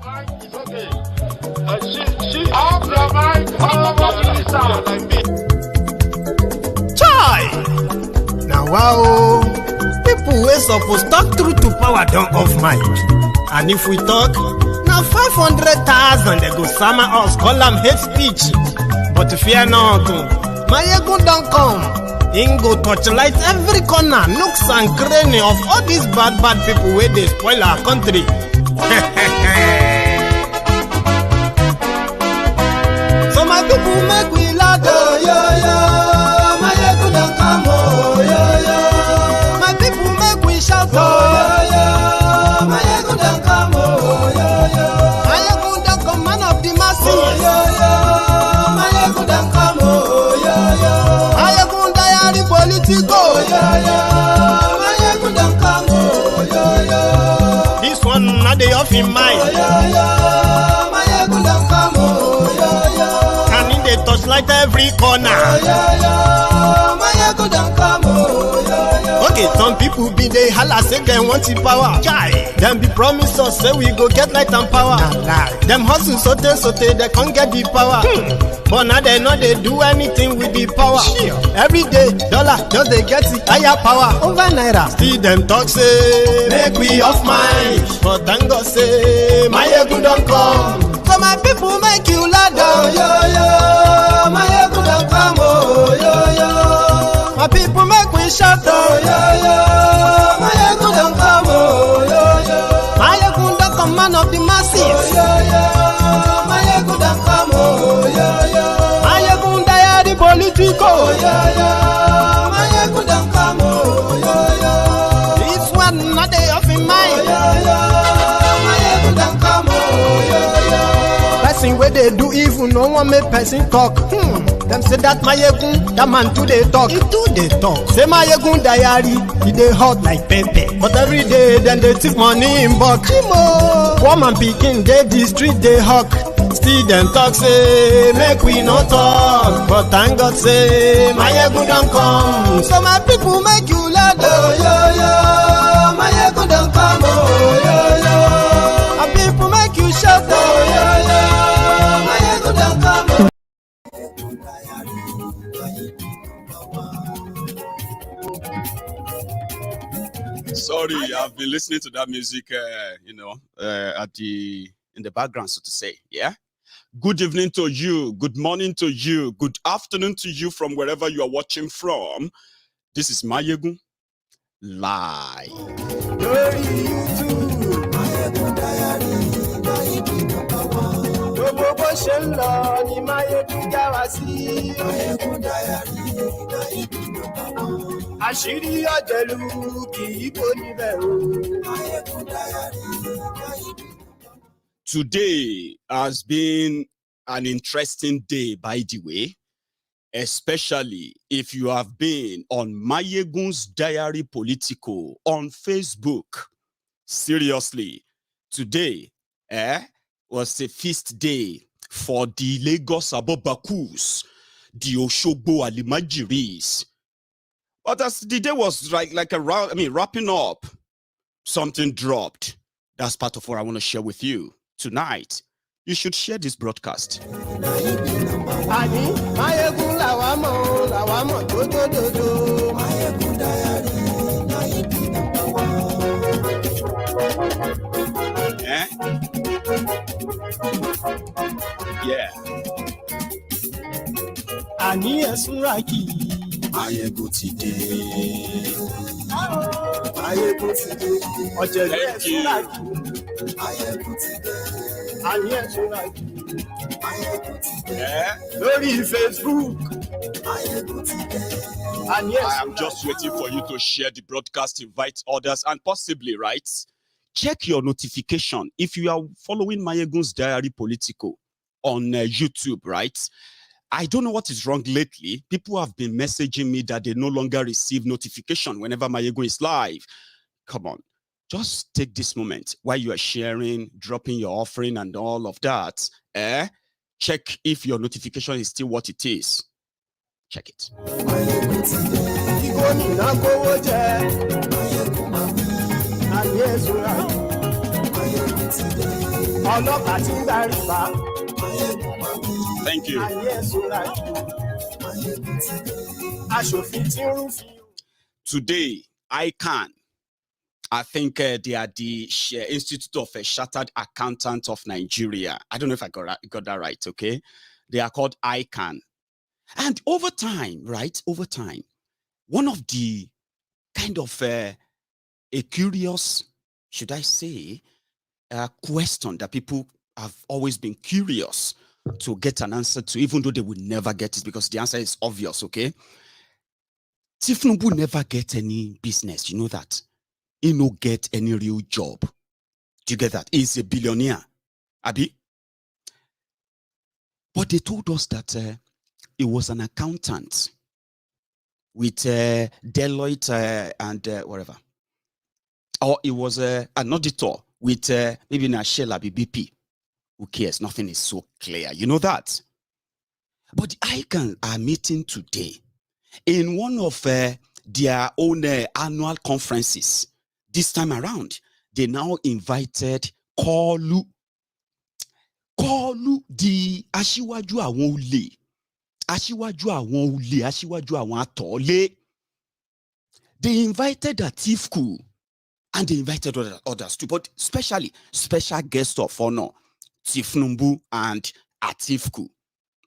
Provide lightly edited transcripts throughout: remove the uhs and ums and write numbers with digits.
It's okay. She off your mind. Chai! Now wow, people wey suppose talk truth to power don't off mic. And if we talk, now 500,000 they go summer us, call them hate speech. But fear not, Maiyegun don't come. Him go torchlight every corner, nooks and cranny of all these bad people where they spoil our country. So my people make we laugh, oh yo yo. Maiyegun don't come, oh yo yo. My people make we shout, oh yo yo. Maiyegun don't come, oh yo yo. Maiyegun don't come, man of the masses, oh yo yo. Maiyegun don't come, oh yo yo. Maiyegun diary Politico, oh yo yo. Maiyegun don't come, oh yo yo. This one not the off in mind, oh yo yo. Maiyegun don't come, oh yo yo. Can in the touchlight every corner, oh yo yo. Maiyegun don't come, oh yo yo. Okay, some people be they holla say they want the power. Chai, them be promise us say we go get light and power. Them hustle sote they can't get the power. But now they know they do anything with the power. Every day, dollar just they get the higher power over naira. Still them talk say make we off mind. But thank God say Maiyegun don't come. So my people make you laugh, oh yo yo. Maiyegun don't come, oh yo yo. My people make we shout, oh yo yo. Maiyegun don't come, oh yo yo. Maiyegun don't come, man of the masses, oh yo yo. Maiyegun don't come, oh yo yo. Maiyegun diary Politico, oh yo yo. Maiyegun don't come, oh yo yo. This one not they off in mind, oh yo yo. Maiyegun don't come, oh yo yo. Person where they do evil, no one make person talk. Them say that Maiyegun, that man too they talk. He too they talk. Say Maiyegun diary, he they hot like pepper. But every day then they take money in bulk. Poor man picking, they the street they hawk. Still them talk say make we no talk. But thank God say Maiyegun don't come. So my people make you laugh, oh yo yo. Maiyegun don't come, oh yo yo. My people make you shout, oh yo yo. Maiyegun don't come. Sorry, I've been listening to that music, in the background, so to say. Yeah. Good evening to you. Good morning to you. Good afternoon to you from wherever you are watching from. This is Maiyegun live. Today has been an interesting day, by the way, especially if you have been on MaiyegunsDiary Politico on Facebook. Seriously, today was a feast day for the Lagos Abobakus, the Oshogbo Alimajiris. But as the day was wrapping up, something dropped. That's part of what I want to share with you tonight. You should share this broadcast. Yeah. Maiyegun today. Maiyegun today. Thank you. Maiyegun today. Very Facebook. Maiyegun today. I am just waiting for you to share the broadcast, invite others, and possibly, right? Check your notification if you are following MaiyegunsDiary Politico on YouTube, right? I don't know what is wrong lately. People have been messaging me that they no longer receive notification whenever Maiyegun is live. Come on, just take this moment while you are sharing, dropping your offering and all of that. Check if your notification is still what it is. Check it. Thank you. Today, ICAN, I think they are the Institute of Chartered Accountants of Nigeria. I don't know if I got that right, okay? They are called ICAN. And over time, right, one of the kind of a curious, should I say, question that people have always been curious to get an answer to, even though they would never get it because the answer is obvious, okay? Tinubu never get any business, you know that. He no get any real job. Do you get that? He's a billionaire, Abi. But they told us that he was an accountant with Deloitte and whatever. Or he was an auditor with maybe Nashela BP. Who cares? Nothing is so clear. You know that. But the ICAN are meeting today in one of their own annual conferences. This time around, they now invited Kolu, the Aṣíwájú àwọn olè, Aṣíwájú àwọn olè, Aṣíwájú àwọn atọ̀ọ̀lẹ. They invited Atiku and they invited others too, but especially special guest of honor, Tinubu and Atiku,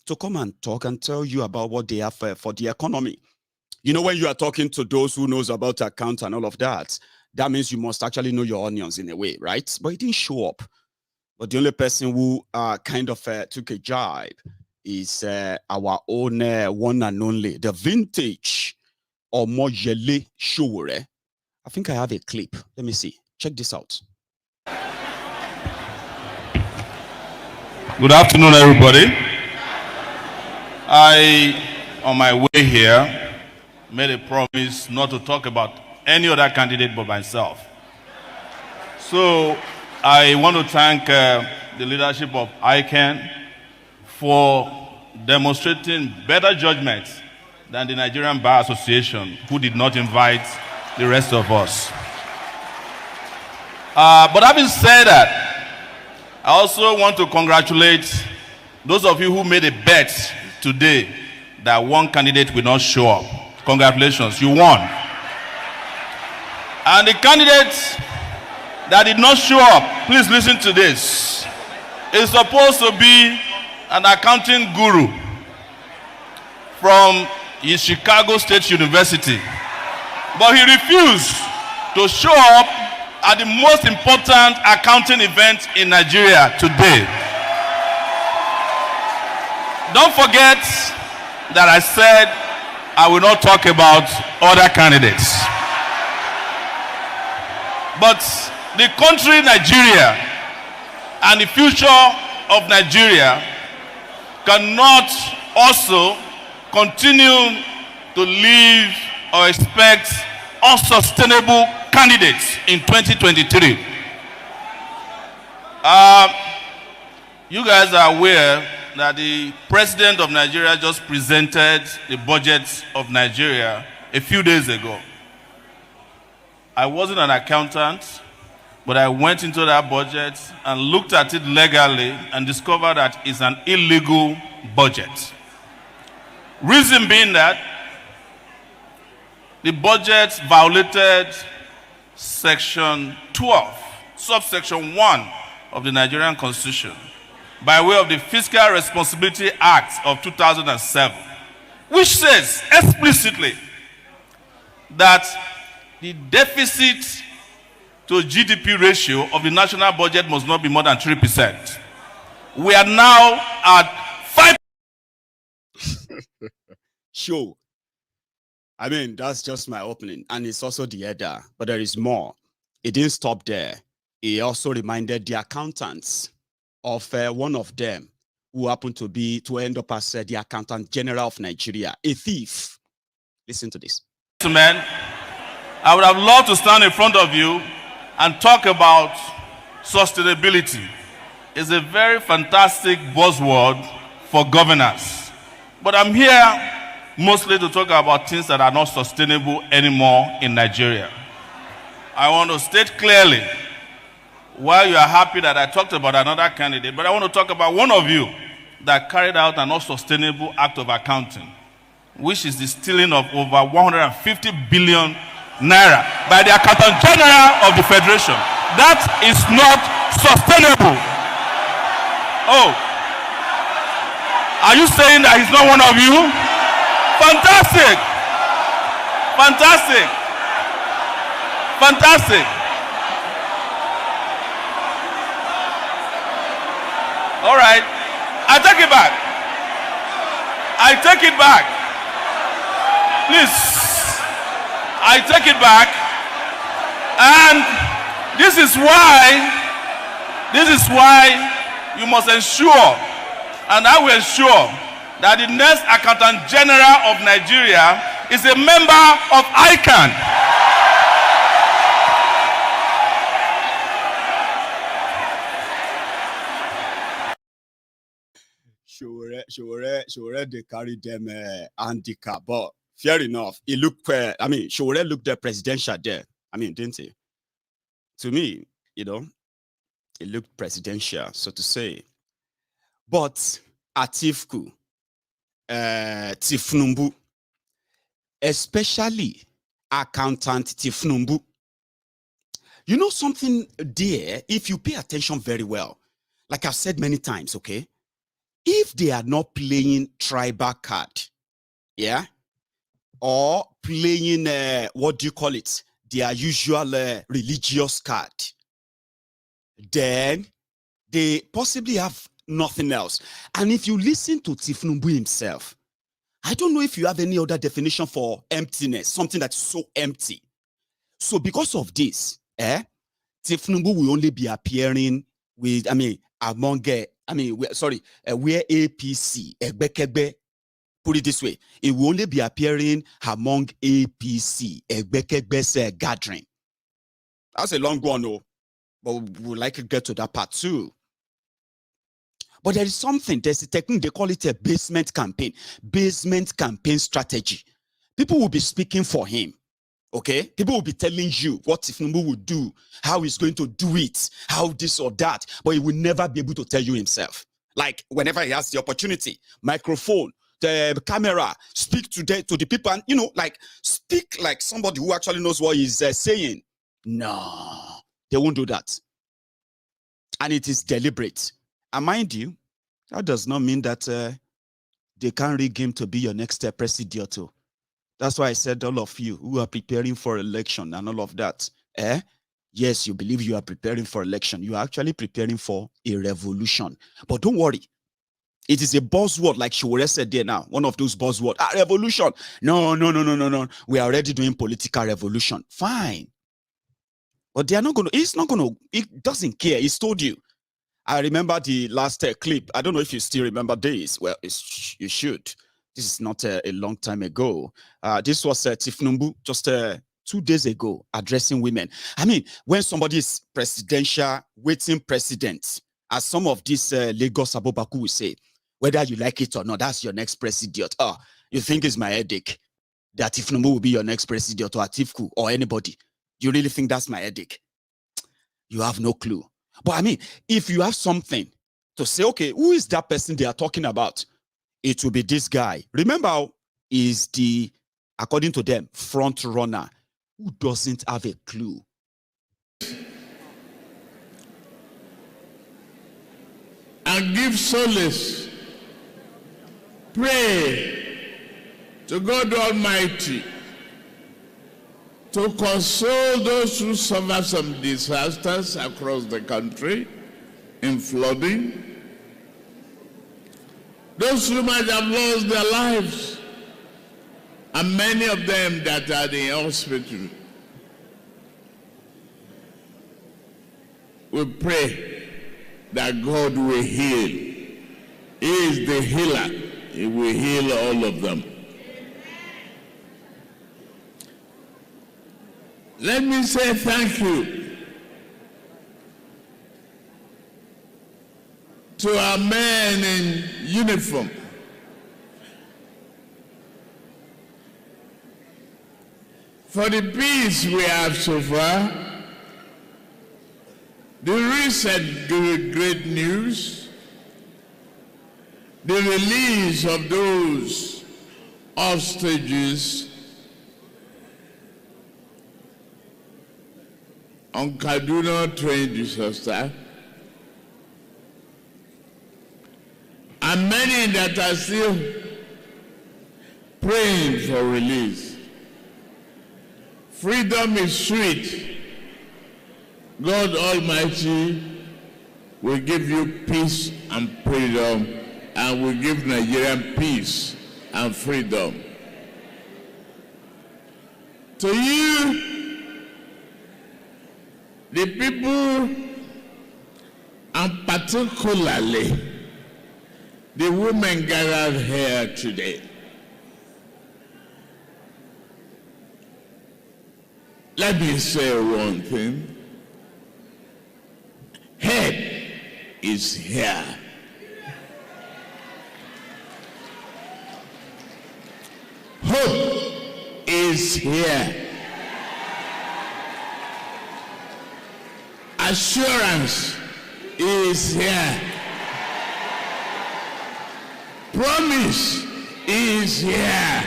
to come and talk and tell you about what they have for the economy. You know, when you are talking to those who knows about accounts and all of that, that means you must actually know your onions in a way, right? But he didn't show up. But the only person who kind of took a jibe is our own one and only, the vintage Omoyele Showore. I think I have a clip. Let me see. Check this out. Good afternoon, everybody. I, on my way here, made a promise not to talk about any other candidate but myself. So I want to thank the leadership of ICAN for demonstrating better judgment than the Nigerian Bar Association, who did not invite the rest of us. But having said that, I also want to congratulate those of you who made a bet today that one candidate will not show up. Congratulations, you won. And the candidate that did not show up, please listen to this, is supposed to be an accounting guru from Chicago State University. But he refused to show up at the most important accounting event in Nigeria today. Don't forget that I said I will not talk about other candidates. But the country Nigeria and the future of Nigeria cannot also continue to live or expect unsustainable candidates in 2023. You guys are aware that the president of Nigeria just presented the budget of Nigeria a few days ago. I wasn't an accountant, but I went into that budget and looked at it legally and discovered that it's an illegal budget. Reason being that the budget violated Section 12, subsection 1 of the Nigerian Constitution by way of the Fiscal Responsibility Act of 2007, which says explicitly that the deficit to GDP ratio of the national budget must not be more than 3%. We are now at 5%. Sure. I mean, that's just my opening. And it's also the header, but there is more. It didn't stop there. He also reminded the accountants of one of them who happened to end up as the Accountant General of Nigeria, a thief. Listen to this. Man, I would have loved to stand in front of you and talk about sustainability. It's a very fantastic buzzword for governance. But I'm here mostly to talk about things that are not sustainable anymore in Nigeria. I want to state clearly, while you are happy that I talked about another candidate, but I want to talk about one of you that carried out an unsustainable act of accounting, which is the stealing of over 150 billion naira by the Accountant General of the Federation. That is not sustainable. Oh, are you saying that he's not one of you? Fantastic! Fantastic! Fantastic! All right, I take it back. I take it back. Please, I take it back. And this is why you must ensure, and I will ensure, that the next Accountant General of Nigeria is a member of ICAN. Showore, they carry them handicap, but fair enough. It looked, Showore looked the presidential there. Didn't he? To me, it looked presidential, so to say. But Atiku, Tinubu, especially Accountant Tinubu, you know something there, if you pay attention very well, like I've said many times, okay? If they are not playing tribal card, yeah, or playing, their usual religious card, then they possibly have nothing else. And if you listen to Tinubu himself, I don't know if you have any other definition for emptiness, something that's so empty. So because of this, Tinubu will only be appearing with, among where APC, Egbekegbe, put it this way, it will only be appearing among APC, Egbekegbe's gathering. That's a long one, though, but we'd like to get to that part too. But there is something, there's a technique, they call it a basement campaign strategy. People will be speaking for him. Okay, people will be telling you what Tinubu will do, how he's going to do it, how this or that, but he will never be able to tell you himself. Like whenever he has the opportunity, microphone, the camera, speak to the people, and speak like somebody who actually knows what he's saying. No, they won't do that, and it is deliberate. And mind you, that does not mean that they can't rig him to be your next president. That's why I said all of you who are preparing for election and all of that, yes, you believe you are preparing for election. You are actually preparing for a revolution. But don't worry. It is a buzzword, like Showore said there now. One of those buzzwords. Revolution. No. We are already doing political revolution. Fine. But they are not going to, it doesn't care. It's told you. I remember the last clip. I don't know if you still remember this. Well, you should. This is not a long time ago. This was Tinubu just 2 days ago addressing women. When somebody is presidential, waiting president, as some of these Lagos Abobaku will say, whether you like it or not, that's your next president. You think it's my headache that Tinubu will be your next president, or Atiku or anybody? You really think that's my headache? You have no clue. But if you have something to say, okay, who is that person they are talking about? It will be this guy. Remember, is the, according to them, front runner who doesn't have a clue. And give solace. Pray to God Almighty to console those who suffer some disasters across the country in flooding. Those who might have lost their lives, and many of them that are in hospital. We pray that God will heal. He is the healer. He will heal all of them. Let me say thank you to our men in uniform for the peace we have so far, The recent great news, the release of those hostages on Kaduna train disaster, and many that are still praying for release. Freedom is sweet. God Almighty will give you peace and freedom, and will give Nigerian peace and freedom. To you, the people, and particularly the women gathered here today, let me say one thing. Head is here. Hope is here. Assurance is here. Promise is here.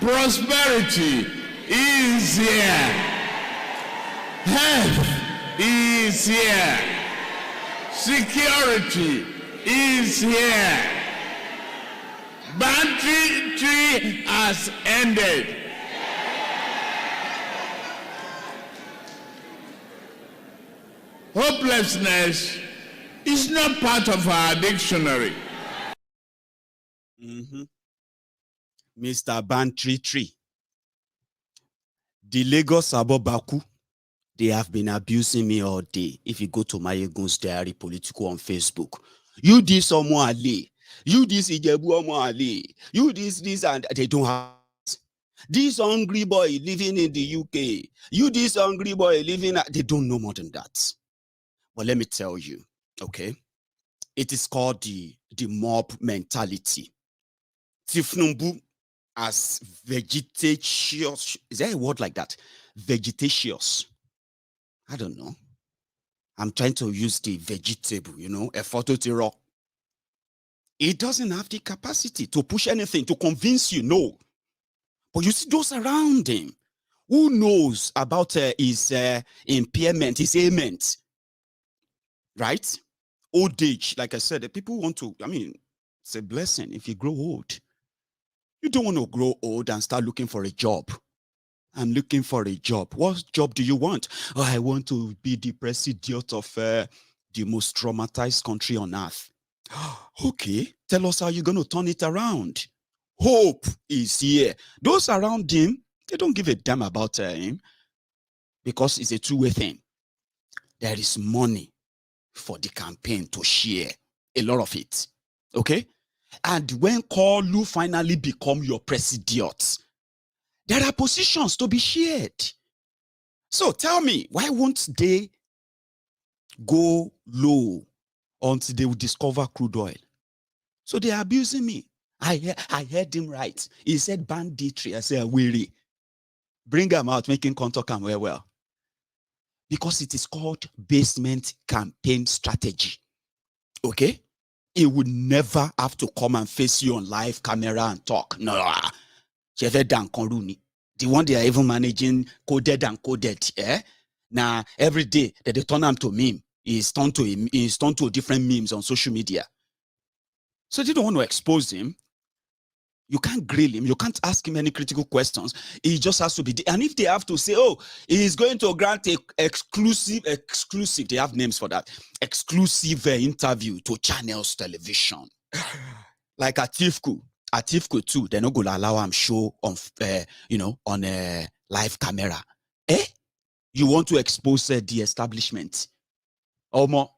Prosperity is here. Health is here. Security is here. Banditry has ended. Hopelessness is not part of our dictionary. Mr. Banditry. The Lagos Abobaku, they have been abusing me all day. If you go to MaiyegunsDiary Politico on Facebook, you this Omoale, you this Ijebu Omoale, you this, and they don't have. This hungry boy living in the UK, you this hungry boy living, they don't know more than that. But let me tell you, okay, it is called the mob mentality. Tinubu as vegetatious, is there a word like that? Vegetatious. I don't know. I'm trying to use the vegetable, you know, a phototiro. It doesn't have the capacity to push anything, to convince you, no. But you see those around him, who knows about his impairment, his ailment, right? Old age, like I said, the people want to, I mean, it's a blessing if you grow old. You don't want to grow old and start looking for a job. I'm looking for a job. What job do you want? Oh, I want to be the president of the most traumatized country on earth. Okay, tell us how you're going to turn it around. Hope is here. Those around him, they don't give a damn about him because it's a two-way thing. There is money for the campaign to share, a lot of it. Okay? And when Kolu finally become your president, there are positions to be shared. So tell me, why won't they go low until they will discover crude oil? So they are abusing me. I heard him right. He said banditry. I said, weary. Bring them out, making contour come well. Because it is called basement campaign strategy. Okay? It would never have to come and face you on live camera and talk. No. The one they are even managing coded and coded. Now, every day that they turn them to meme, is turned to different memes on social media. So they don't want to expose him. You can't grill him. You can't ask him any critical questions. He just has to be. And if they have to say, oh, he's going to grant a exclusive, they have names for that, exclusive interview to channels television. Like Atiku too, they're not going to allow him show on, on a live camera. You want to expose the establishment. Omo,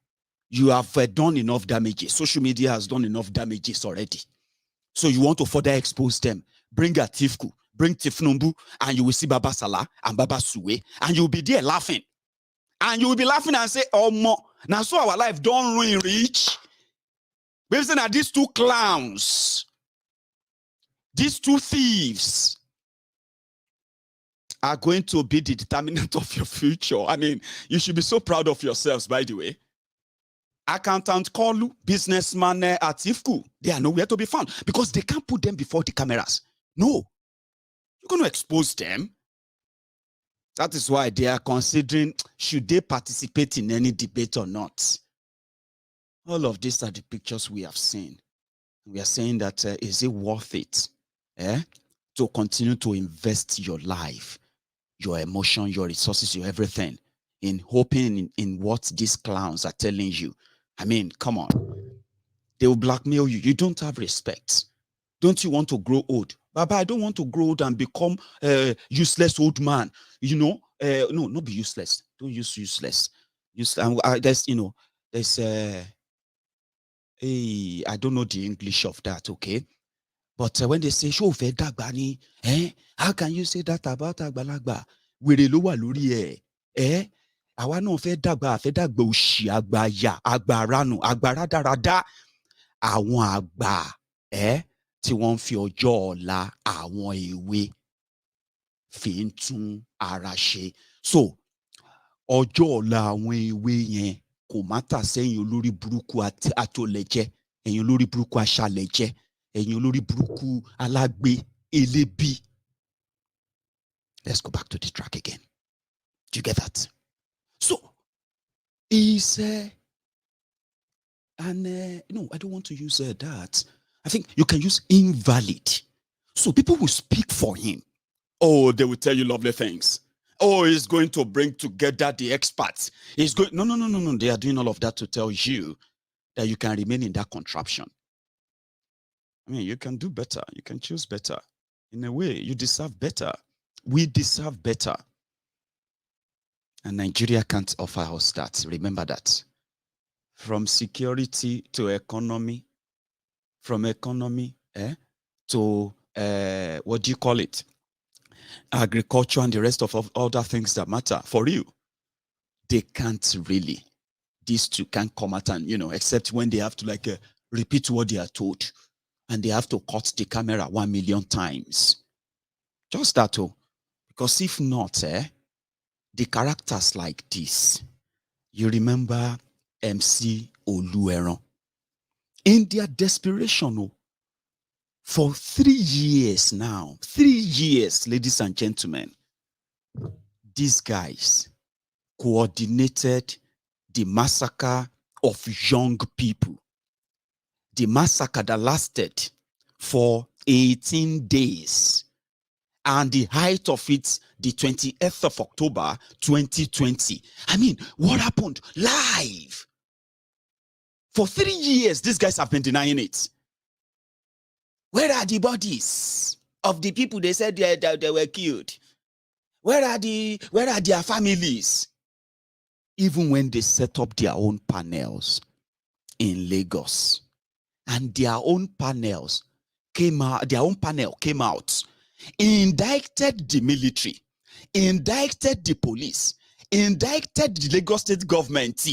you have done enough damages. Social media has done enough damages already. So you want to further expose them. Bring Atiku, bring Tinubu, and you will see Baba Salah and Baba Suwe, and you'll be there laughing. And you will be laughing and say, Omo, now so our life don't ruin rich. We've seen that these two clowns, these two thieves, are going to be the determinant of your future. I mean, you should be so proud of yourselves, by the way. Accountant Kolu, businessman Atiku, they are nowhere to be found because they can't put them before the cameras. No, you're going to expose them. That is why they are considering, should they participate in any debate or not? All of these are the pictures we have seen. We are saying that, is it worth it to continue to invest your life, your emotion, your resources, your everything, in hoping in what these clowns are telling you? I mean, come on. They will blackmail you. You don't have respect. Don't you want to grow old? Baba, I don't want to grow old and become a useless old man. You know, no, not be useless. Don't use useless. There's, you know, there's I don't know the English of that, okay? But when they say, show dagbani, how can you say that about agbalagba? Wèrè ló wà lórí ẹ̀, àwa náà fẹ́ dàgbà òṣì àgbàyà, àgbàranù, àgbàrádaràdá. Àwọn àgbà, tí wọ́n fi ọjọ́ ọ̀la àwọn èwe fi ń tún ara ṣe. So, ọjọ́ ọ̀la àwọn èwe yẹn kò mátà sẹ́yìn olórí burúkú àtòlẹ̀jẹ́, ẹ̀yin olórí burúkú aṣàlẹ̀jẹ́, ẹ̀yin olórí burúkú alágbe elébi. Let's go back to the track again. Do you get that? So, is no, I don't want to use that. I think you can use invalid. So people will speak for him. Oh, they will tell you lovely things. Oh, he's going to bring together the experts. He's going. No. They are doing all of that to tell you that you can remain in that contraption. I mean, you can do better. You can choose better. In a way, you deserve better. We deserve better. And Nigeria can't offer us that. Remember that. From security to economy, from economy to, what do you call it? Agriculture and the rest of other things that matter. For you, they can't really. These two can't come out and, except when they have to repeat what they are told. And they have to cut the camera 1 million times. Just that, because if not, the characters like this, you remember MC Oluomo. In their desperation, for 3 years now, 3 years, ladies and gentlemen, these guys coordinated the massacre of young people. The massacre that lasted for 18 days. And the height of it, the 20th of October, 2020. I mean, what happened? Live. For 3 years, these guys have been denying it. Where are the bodies of the people they said they were killed? Where are their families? Even when they set up their own panels in Lagos, and their own panel came out, indicted the military, indicted the police, indicted the Lagos state government,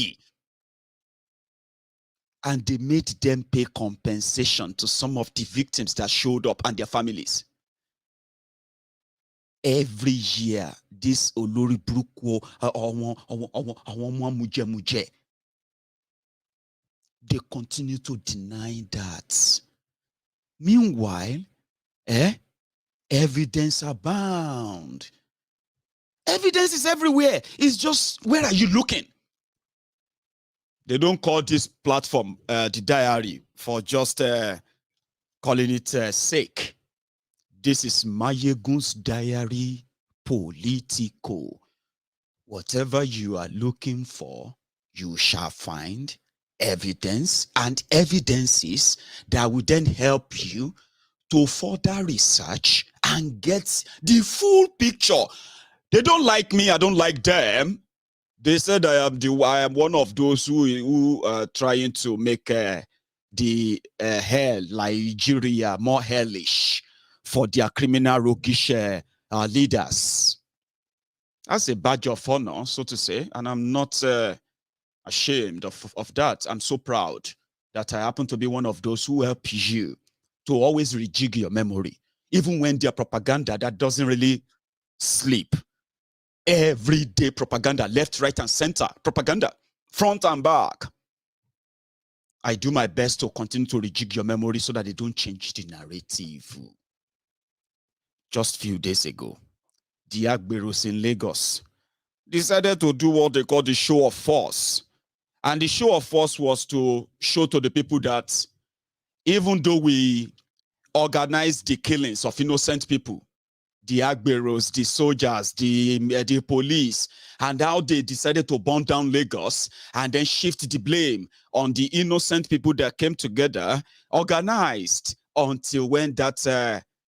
and they made them pay compensation to some of the victims that showed up and their families. Every year, this Olori Bruko, they continue to deny that. Meanwhile, evidence abound. Evidence is everywhere. It's just, where are you looking? They don't call this platform the diary for just calling it sake. This is Maiyegun's diary, Politico. Whatever you are looking for, you shall find evidence and evidences that will then help you to further research and get the full picture. They don't like me, I don't like them. They said I am one of those who are trying to make the hell, Nigeria, more hellish for their criminal roguish leaders. That's a badge of honor, so to say, and I'm not ashamed of that. I'm so proud that I happen to be one of those who help you to always rejig your memory, even when their propaganda that doesn't really sleep Everyday propaganda, left, right, and center. Propaganda, front and back. I do my best to continue to rejig your memory so that they don't change the narrative. Just a few days ago, the Agberos in Lagos decided to do what they call the show of force. And the show of force was to show to the people that even though we organized the killings of innocent people, the Agberos, the soldiers, the police, and how they decided to burn down Lagos and then shift the blame on the innocent people that came together, organized until when that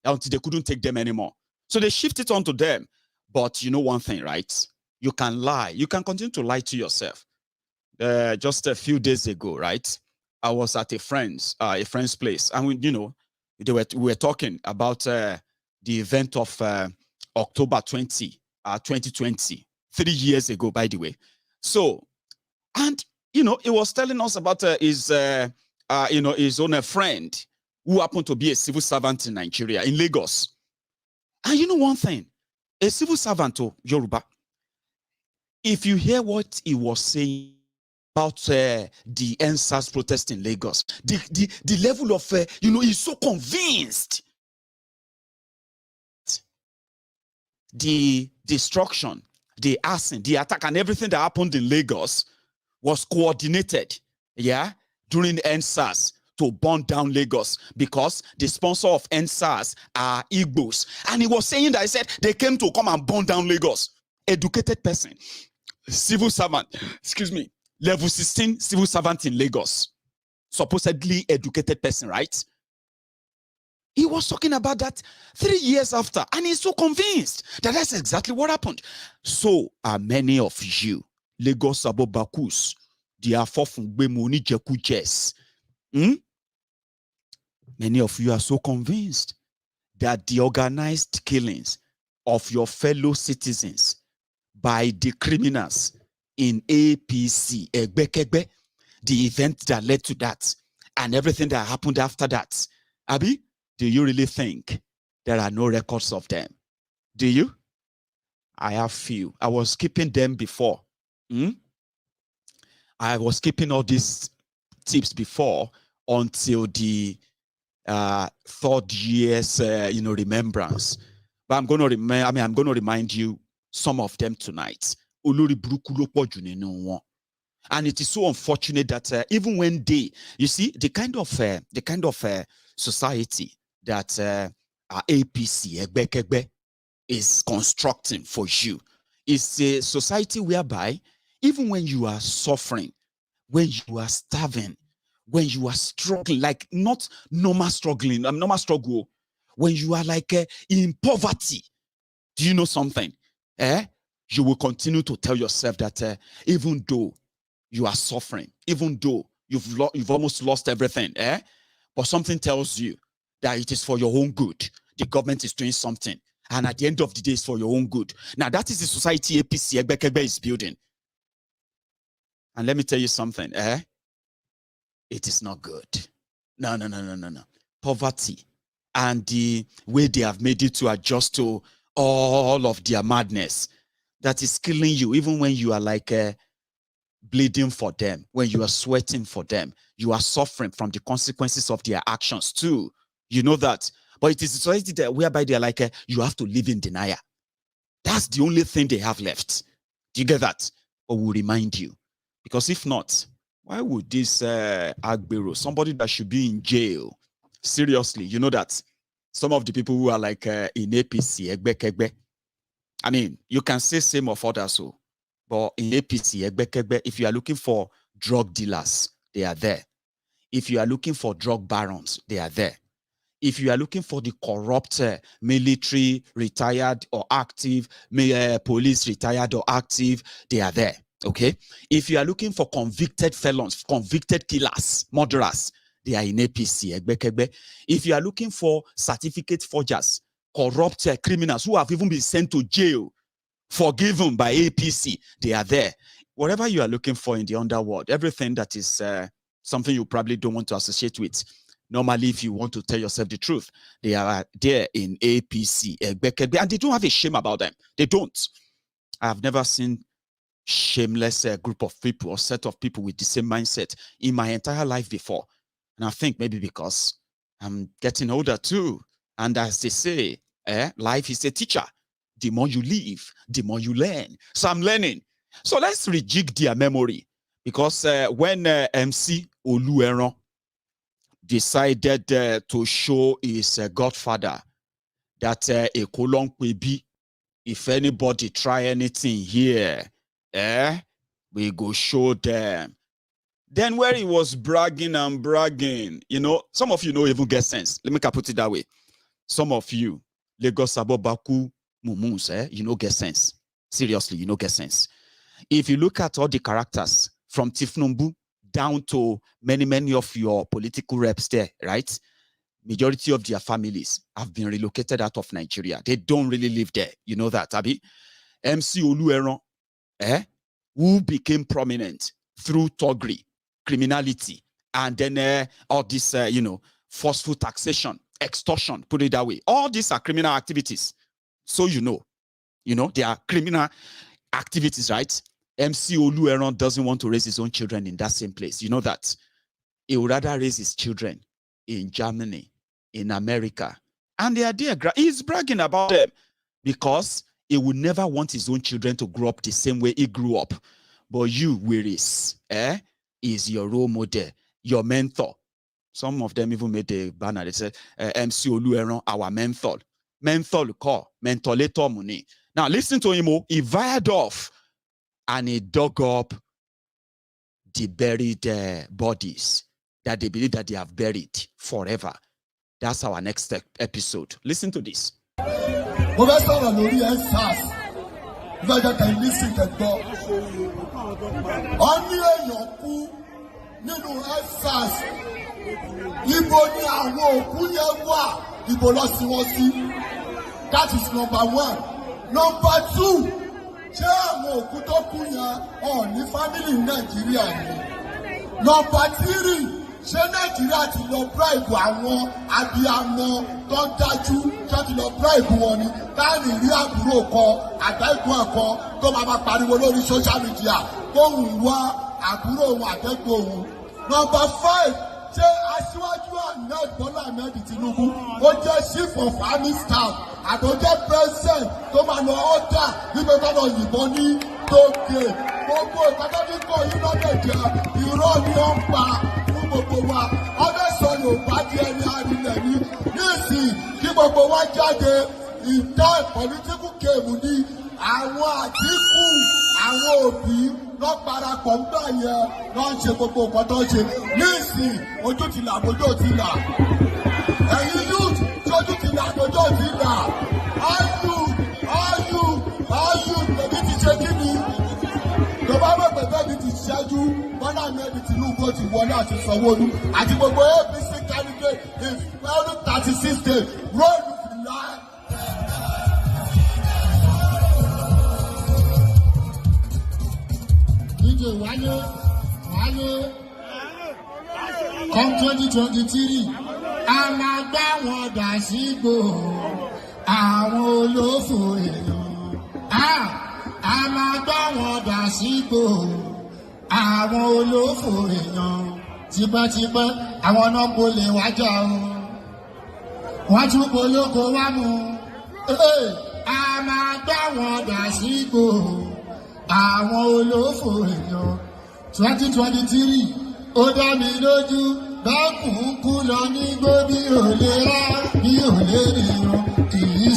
until they couldn't take them anymore. So they shifted onto them. But you know one thing, right? You can lie. You can continue to lie to yourself. Just a few days ago, right? I was at a friend's place, and we were talking about the event of October 2020, 3 years ago, by the way. So, and it was telling us about his own friend who happened to be a civil servant in Nigeria, in Lagos. And you know one thing, a civil servant to Yoruba, if you hear what he was saying about the EndSars protest in Lagos, the level of, he's so convinced. The destruction, the arson, the attack, and everything that happened in Lagos was coordinated, during EndSars to burn down Lagos because the sponsor of EndSars are Igbos. And he was saying that, he said, they came to come and burn down Lagos. Educated person, civil servant, level 16 civil servant in Lagos, supposedly educated person, right? He was talking about that 3 years after, and he's so convinced that that's exactly what happened. So are many of you, Lagos Abobakus, the Afofungbe Jeku. Many of you are so convinced that the organized killings of your fellow citizens by the criminals in APC, Egbekegbe, the event that led to that, and everything that happened after that. Abi, do you really think there are no records of them? Do you? I have few. I was keeping them before. I was keeping all these tips before until the third year's remembrance. But I'm going to remind you some of them tonight. And it is so unfortunate that even when you see the kind of society that APC Egbekegbe is constructing for you is a society whereby even when you are suffering, when you are starving, when you are struggling, like not normal struggling, normal struggle, when you are like in poverty, do you know something? You will continue to tell yourself that even though you are suffering, even though you've almost lost everything, but something tells you that it is for your own good. The government is doing something, and at the end of the day, it's for your own good. Now, that is the society APC Egbekegbe is building. And let me tell you something, it is not good. No. Poverty and the way they have made it to adjust to all of their madness, that is killing you, even when you are like bleeding for them, when you are sweating for them, you are suffering from the consequences of their actions too. You know that. But it is a society that whereby they're like, you have to live in denial. That's the only thing they have left. Do you get that? But we'll remind you. Because if not, why would this Agbero, somebody that should be in jail, seriously, you know that some of the people who are like in APC, Egbekegbe, I mean, you can say same of others, but in APC, Egbekegbe, if you are looking for drug dealers, they are there. If you are looking for drug barons, they are there. If you are looking for the corrupt military, retired or active, police retired or active, they are there. Okay? If you are looking for convicted felons, convicted killers, murderers, they are in APC, Egbekegbe. If you are looking for certificate forgers, corrupt criminals who have even been sent to jail, forgiven by APC, they are there. Whatever you are looking for in the underworld, everything that is something you probably don't want to associate with, normally, if you want to tell yourself the truth, they are there in APC, Egbekegbe, and they don't have a shame about them. They don't. I have never seen shameless group of people or set of people with the same mindset in my entire life before. And I think maybe because I'm getting older too. And as they say, life is a teacher. The more you live, the more you learn. So I'm learning. So let's rejig their memory. Because when MC Oluomo decided to show his godfather that a colon will be, if anybody try anything here, we go show them. Then where he was bragging and bragging, you know, some of you know even get sense. Let me put it that way. Some of you, Lagos Abobaku Mumus, you know get sense. Seriously, you know get sense. If you look at all the characters from Tinubu down to many of your political reps there, right? Majority of their families have been relocated out of Nigeria. They don't really live there. You know that, Abi? MC Oluomo, who became prominent through thuggery, criminality, and then all this, you know, forceful taxation, extortion, put it that way. All these are criminal activities. So you know, they are criminal activities, right? MC Oluomo doesn't want to raise his own children in that same place. You know that. He would rather raise his children in Germany, in America. And they are there. He's bragging about them because he would never want his own children to grow up the same way he grew up. But you, Wiris, is your role model, your mentor. Some of them even made a banner. They said, MC Oluomo, our mentor. Mentor, call, mentor, money. Now, listen to him. He fired off and he dug up the buried bodies that they believe that they have buried forever. That's our next episode. Listen to this. That is number one. Number two, family in Nigeria. Number three, Nigeria ti lọ bribe àwọn abiyamọ tó dájú tó ti lọ bribe wọn ni káàní rí àbúrò kan àtẹ̀gbọ́n kan tó máa pariwo lórí social media kóhùn wá àbúrò òun àtẹ̀gbọ́n òun. Number five, ṣé aṣíwájú Ahmed Bọ́lá Ahmed Tinubu ó jẹ́ chief of army staff àtọ́jẹ́ president tó máa lọ ọ́dà nígbà tó lọ yìnbọn ní tókè gbogbo ìpàdánìkọ̀ yìí lọ́dẹ̀ jẹ́ irọ́ ni ó ń pa fún gbogbo wa ọdẹ sọ Yorùbá di ẹni àrílẹ̀ ní nísìnyí kí gbogbo wa jáde ìdá political game ní àwọn Àtíkù àwọn Òbí lọ parapọ̀ ńgbà yẹn lọ ń ṣe gbogbo nǹkan tó ń ṣe nísìnyí ojú ti là bójú ò ti là ẹ̀yin youth ojú ti là bójú ò ti là all you lèmi ti ṣe kí ni tó bá wẹ̀ pẹ̀lú mi ti ṣẹ́jú Bọ́lá Ahmed Tinubu ti wọlé àti Sanwó-Olú àti gbogbo APC candidate in every 36 days road to lie. Wáyé come 2023 alágbá wọn dà sígbò àwọn olófò èèyàn alágbá wọn dà sígbò àwọn olófò èèyàn tipẹ́tipẹ́ àwọn náà bolè wájà o wọ́n tún polóko wá mú alágbá wọn dà sígbò àwọn olófò èèyàn 2023 ó dá mi lójú bákùnkù lọ ní gbóbi òlé rá bí òlé nìyàn kì í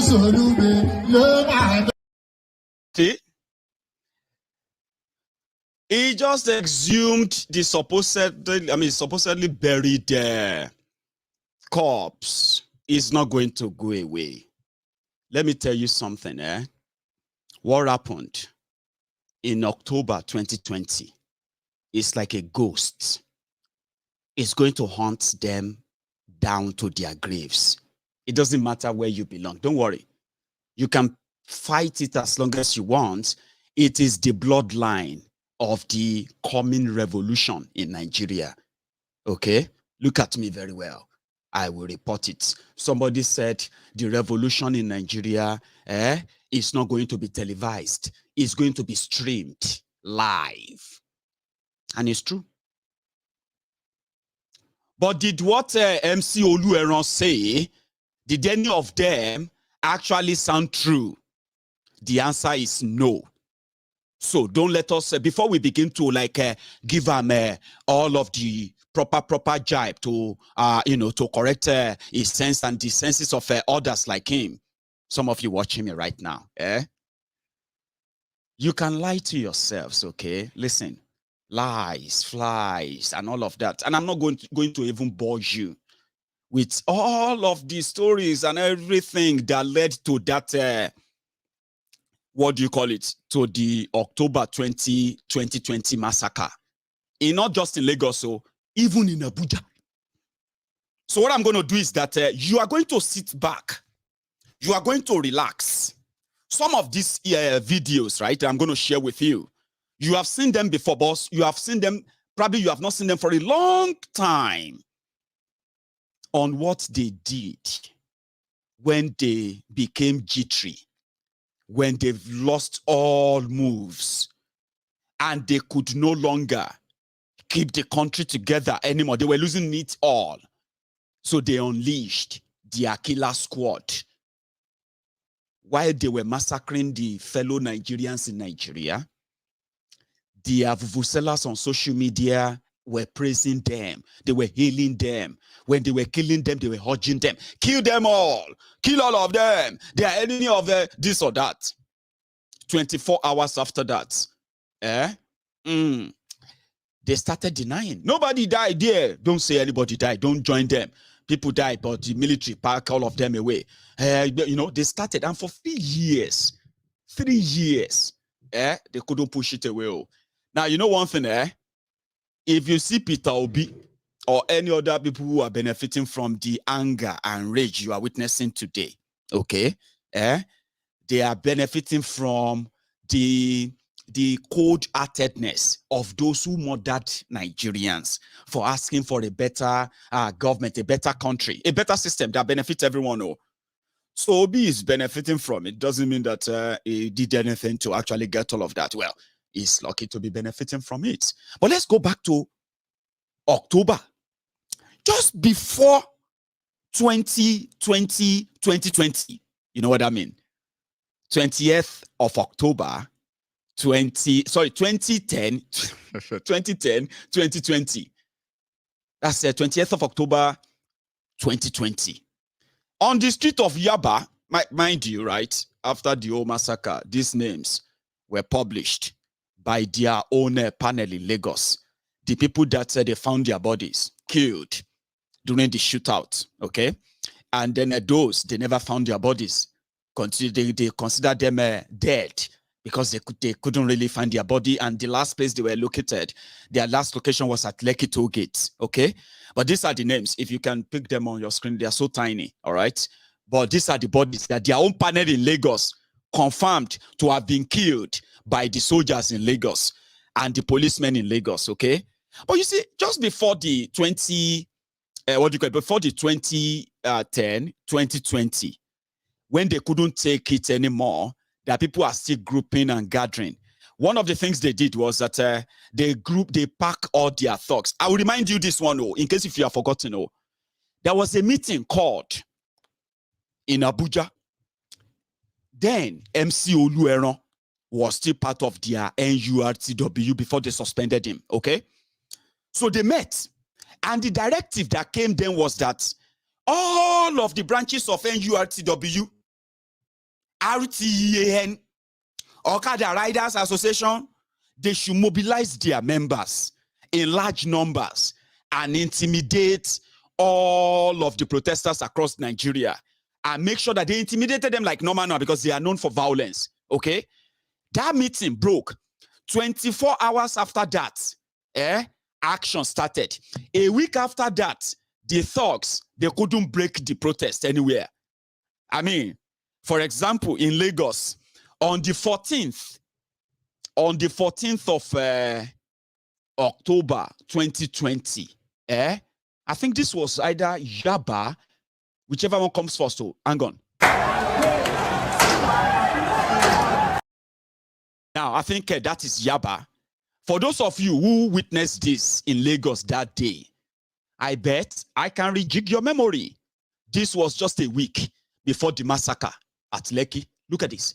solúbe ló máa dá. He just exhumed the supposedly buried corpse. It's not going to go away. Let me tell you something, What happened in October 2020 is like a ghost. It's going to haunt them down to their graves. It doesn't matter where you belong. Don't worry. You can fight it as long as you want. It is the bloodline of the coming revolution in Nigeria. Okay? Look at me very well. I will report it. Somebody said the revolution in Nigeria is not going to be televised. It's going to be streamed live. And it's true. But did what MC Oluomo say, did any of them actually sound true? The answer is no. So don't let us, before we begin to give them all of the proper jibe to, to correct his sense and the senses of others like him. Some of you watching me right now, you can lie to yourselves, okay? Listen, lies, flies, and all of that. And I'm not going to even bore you with all of the stories and everything that led to that, what do you call it, to the October 2020 massacre. Not just in Lagos, so even in Abuja. So what I'm going to do is that you are going to sit back. You are going to relax. Some of these videos, right, I'm going to share with you. You have seen them before, boss. You have seen them, probably you have not seen them for a long time, on what they did when they became jittery, when they've lost all moves, and they could no longer keep the country together anymore. They were losing it all. So they unleashed their killer squad while they were massacring the fellow Nigerians in Nigeria. Their vuvuzelas on social media were praising them. They were hailing them. When they were killing them, they were urging them. Kill them all. Kill all of them. They are enemy of this or that. 24 hours after that, they started denying. Nobody died there. Don't say anybody died. Don't join them. People died, but the military packed all of them away. They started, and for 3 years, they couldn't push it away. Now, you know one thing, if you see Peter Obi or any other people who are benefiting from the anger and rage you are witnessing today, okay, they are benefiting from the cold-heartedness of those who murdered Nigerians for asking for a better government, a better country, a better system that benefits everyone. So Obi is benefiting from it. Doesn't mean that he did anything to actually get all of that. Well, he's lucky to be benefiting from it. But let's go back to October. Just before 2020. You know what I mean? 20th of October, 2010, 2020. That's the 20th of October, 2020. On the street of Yaba, mind you, right, after the whole massacre, these names were published by their own panel in Lagos. The people that said they found their bodies killed during the shootout, okay? And then those, they never found their bodies. They considered them dead because they couldn't really find their body. And the last place they were located, their last location was at Lekki Toll Gate, okay? But these are the names. If you can pick them on your screen, they are so tiny, all right? But these are the bodies that their own panel in Lagos confirmed to have been killed by the soldiers in Lagos and the policemen in Lagos, okay? But you see, just before the 2010, 2020, when they couldn't take it anymore, that people are still grouping and gathering. One of the things they did was that they pack all their thugs. I will remind you this one, in case if you have forgotten. There was a meeting called in Abuja. Then MC Oluomo was still part of their NURTW before they suspended him, okay? So they met, and the directive that came then was that all of the branches of NURTW, RTEAN, Okada Riders Association, they should mobilize their members in large numbers and intimidate all of the protesters across Nigeria and make sure that they intimidated them like normal now because they are known for violence, okay? That meeting broke. 24 hours after that, action started. A week after that, the thugs, they couldn't break the protest anywhere. I mean, for example, in Lagos, on the 14th of October 2020, I think this was either Yaba, whichever one comes first. So hang on. Now, I think that is Yaba. For those of you who witnessed this in Lagos that day, I bet I can rejig your memory. This was just a week before the massacre at Lekki. Look at this.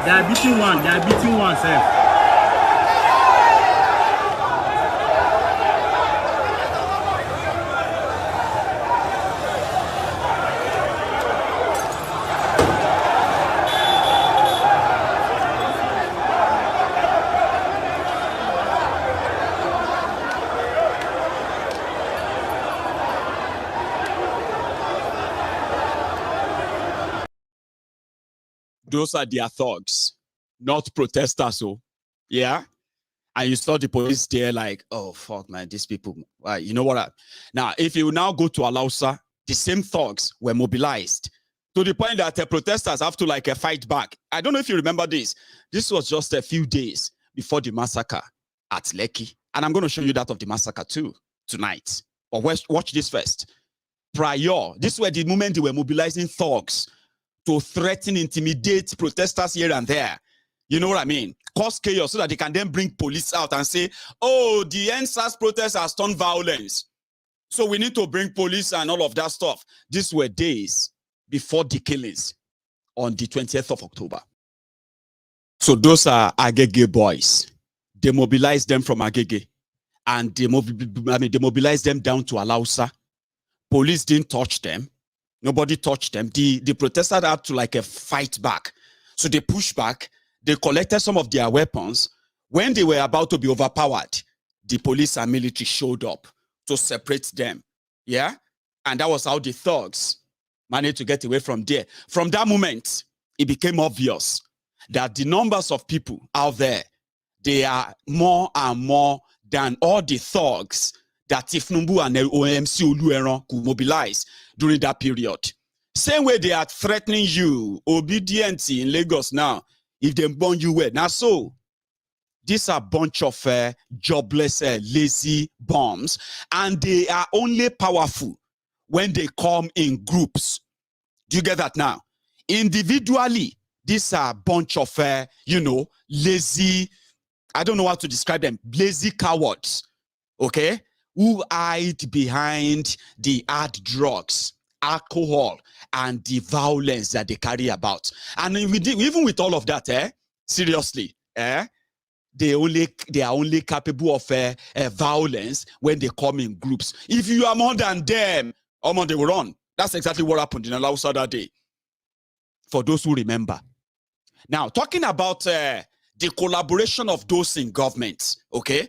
They are beating one, sir. Those are their thugs, not protesters. So, yeah. And you saw the police there like, oh, fuck, man, these people. You know what? Now, if you now go to Alausa, the same thugs were mobilized to the point that the protesters have to like fight back. I don't know if you remember this. This was just a few days before the massacre at Lekki. And I'm going to show you that of the massacre too tonight. But watch this first. Prior, this were the moment they were mobilizing thugs to threaten, intimidate protesters here and there. You know what I mean? Cause chaos so that they can then bring police out and say, oh, the EndSars protest has turned violence, so we need to bring police and all of that stuff. These were days before the killings on the 20th of October. So those are Agege boys. They mobilized them from Agege and they mobilized them down to Alausa. Police didn't touch them. Nobody touched them. The protesters had to like fight back. So they pushed back. They collected some of their weapons. When they were about to be overpowered, the police and military showed up to separate them. Yeah? And that was how the thugs managed to get away from there. From that moment, it became obvious that the numbers of people out there, they are more and more than all the thugs that Tinubu and OMC Oluomo could mobilize during that period. Same way they are threatening you, obedience in Lagos now, if they burn you well. Now, so these are a bunch of jobless, lazy bombs, and they are only powerful when they come in groups. Do you get that now? Individually, these are a bunch of, lazy, I don't know how to describe them, lazy cowards, okay, who hide behind the hard drugs, alcohol, and the violence that they carry about. And even with all of that, seriously, they are only capable of violence when they come in groups. If you are more than them, they will run. That's exactly what happened in Alausa that day. For those who remember. Now, talking about the collaboration of those in government, okay,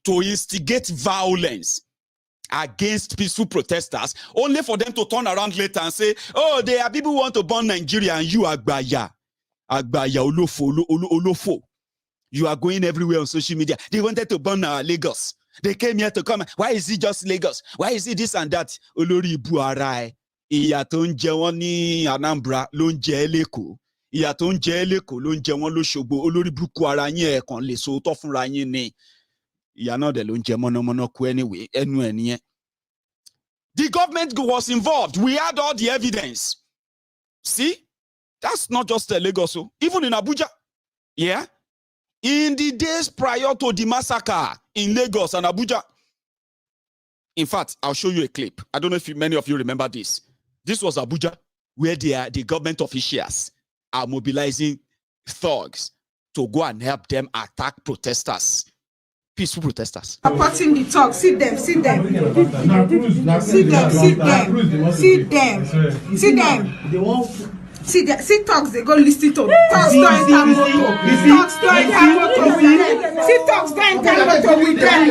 to instigate violence against peaceful protesters, only for them to turn around later and say, oh, there are people who want to burn Nigeria, and you, Agbaya, Olofo. You are going everywhere on social media. They wanted to burn Lagos. They came here to come. Why is it just Lagos? Why is it this and that? Olori Buarai. Iya tó ń jẹ wọ́n ní Anambra ló ń jẹ Leko. ìyà tó ń jẹ lẹ́kọ̀ọ́ ló ń jẹ wọ́n lóṣogbo olórí burúkú ara yín ẹ̀ẹ̀kan lè so tọ́ fúnra yín ni ìyà náà dẹ̀ ló ń jẹ mọ́nàmọ́ná kú anyway ẹnu ẹ̀ nìyẹn. The government was involved. We had all the evidence. See, that's not just Lagos, even in Abuja. Yeah, in the days prior to the massacre in Lagos and Abuja. In fact, I'll show you a clip. I don't know if many of you remember this. This was Abuja, where the government officials are mobilizing thugs to go and help them attack protesters, peaceful protesters. Supporting the talk. See them. See them. See them. See them. See them. See them. They won't. See talks, they go listen to talks don't enter motor. Talks don't enter motor with them. See talks don't enter motor with them.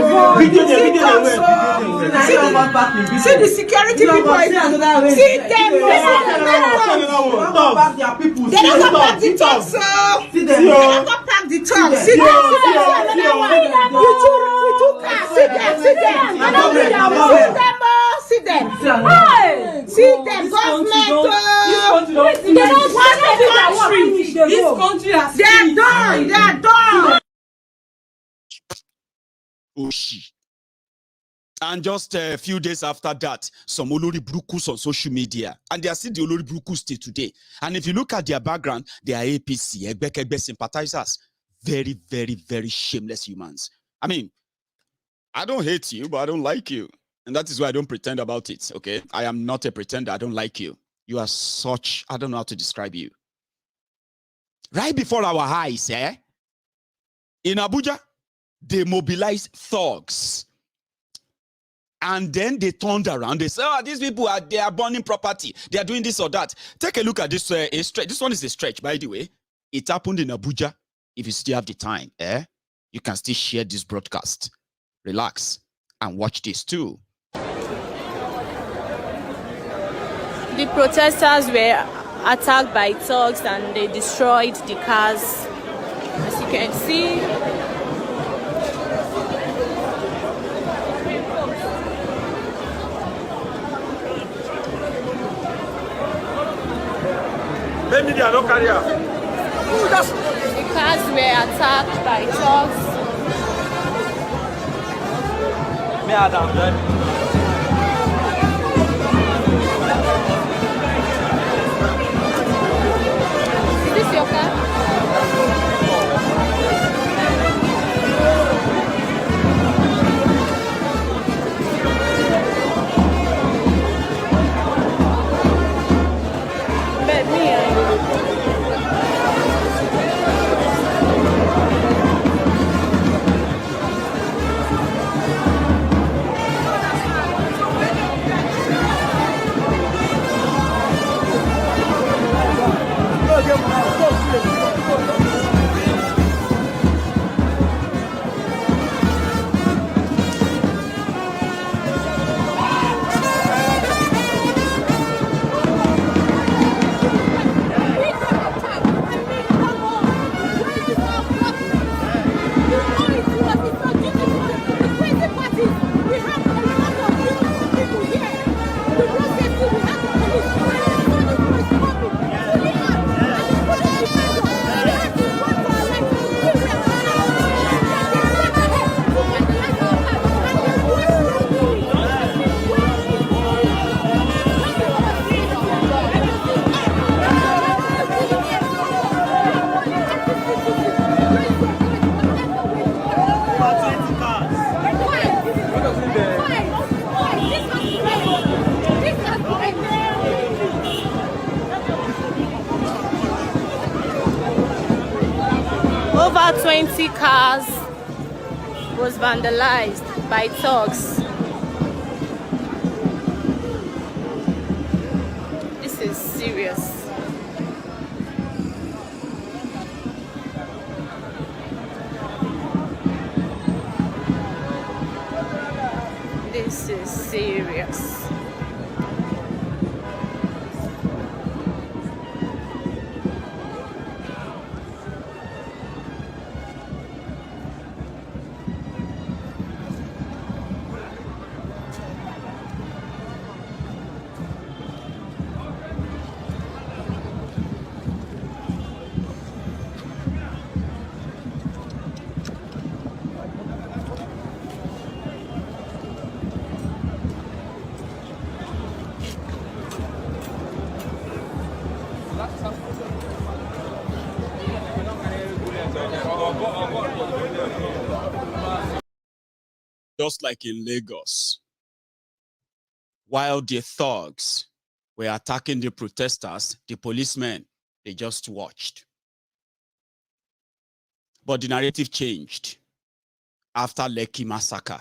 See the security people. See them. They don't go pack the talks, so they don't go pack the talks. See them. We took cars. See them. See them. See them. See them. Government. They don't want the country. This country has They are done. Oshi. And just a few days after that, some Olori Brukus on social media. And they are still the Olori Brukus till today. And if you look at their background, they are APC, Egbekegbe sympathizers. Very, very, very shameless humans. I mean, I don't hate you, but I don't like you. And that is why I don't pretend about it, okay? I am not a pretender. I don't like you. You are such, I don't know how to describe you. Right before our eyes, in Abuja, they mobilized thugs. And then they turned around. They said, oh, these people, they are burning property. They are doing this or that. Take a look at this a stretch. This one is a stretch, by the way. It happened in Abuja. If you still have the time, you can still share this broadcast. Relax and watch this too. The protesters were attacked by thugs and they destroyed the cars, as you can see. Maybe they are not carrier. The cars were attacked by thugs. Is this your car? Over 20 cars was vandalized by thugs. This is serious. This is serious. just like in Lagos, while the thugs were attacking the protesters, the policemen, they just watched. But the narrative changed after Lekki massacre.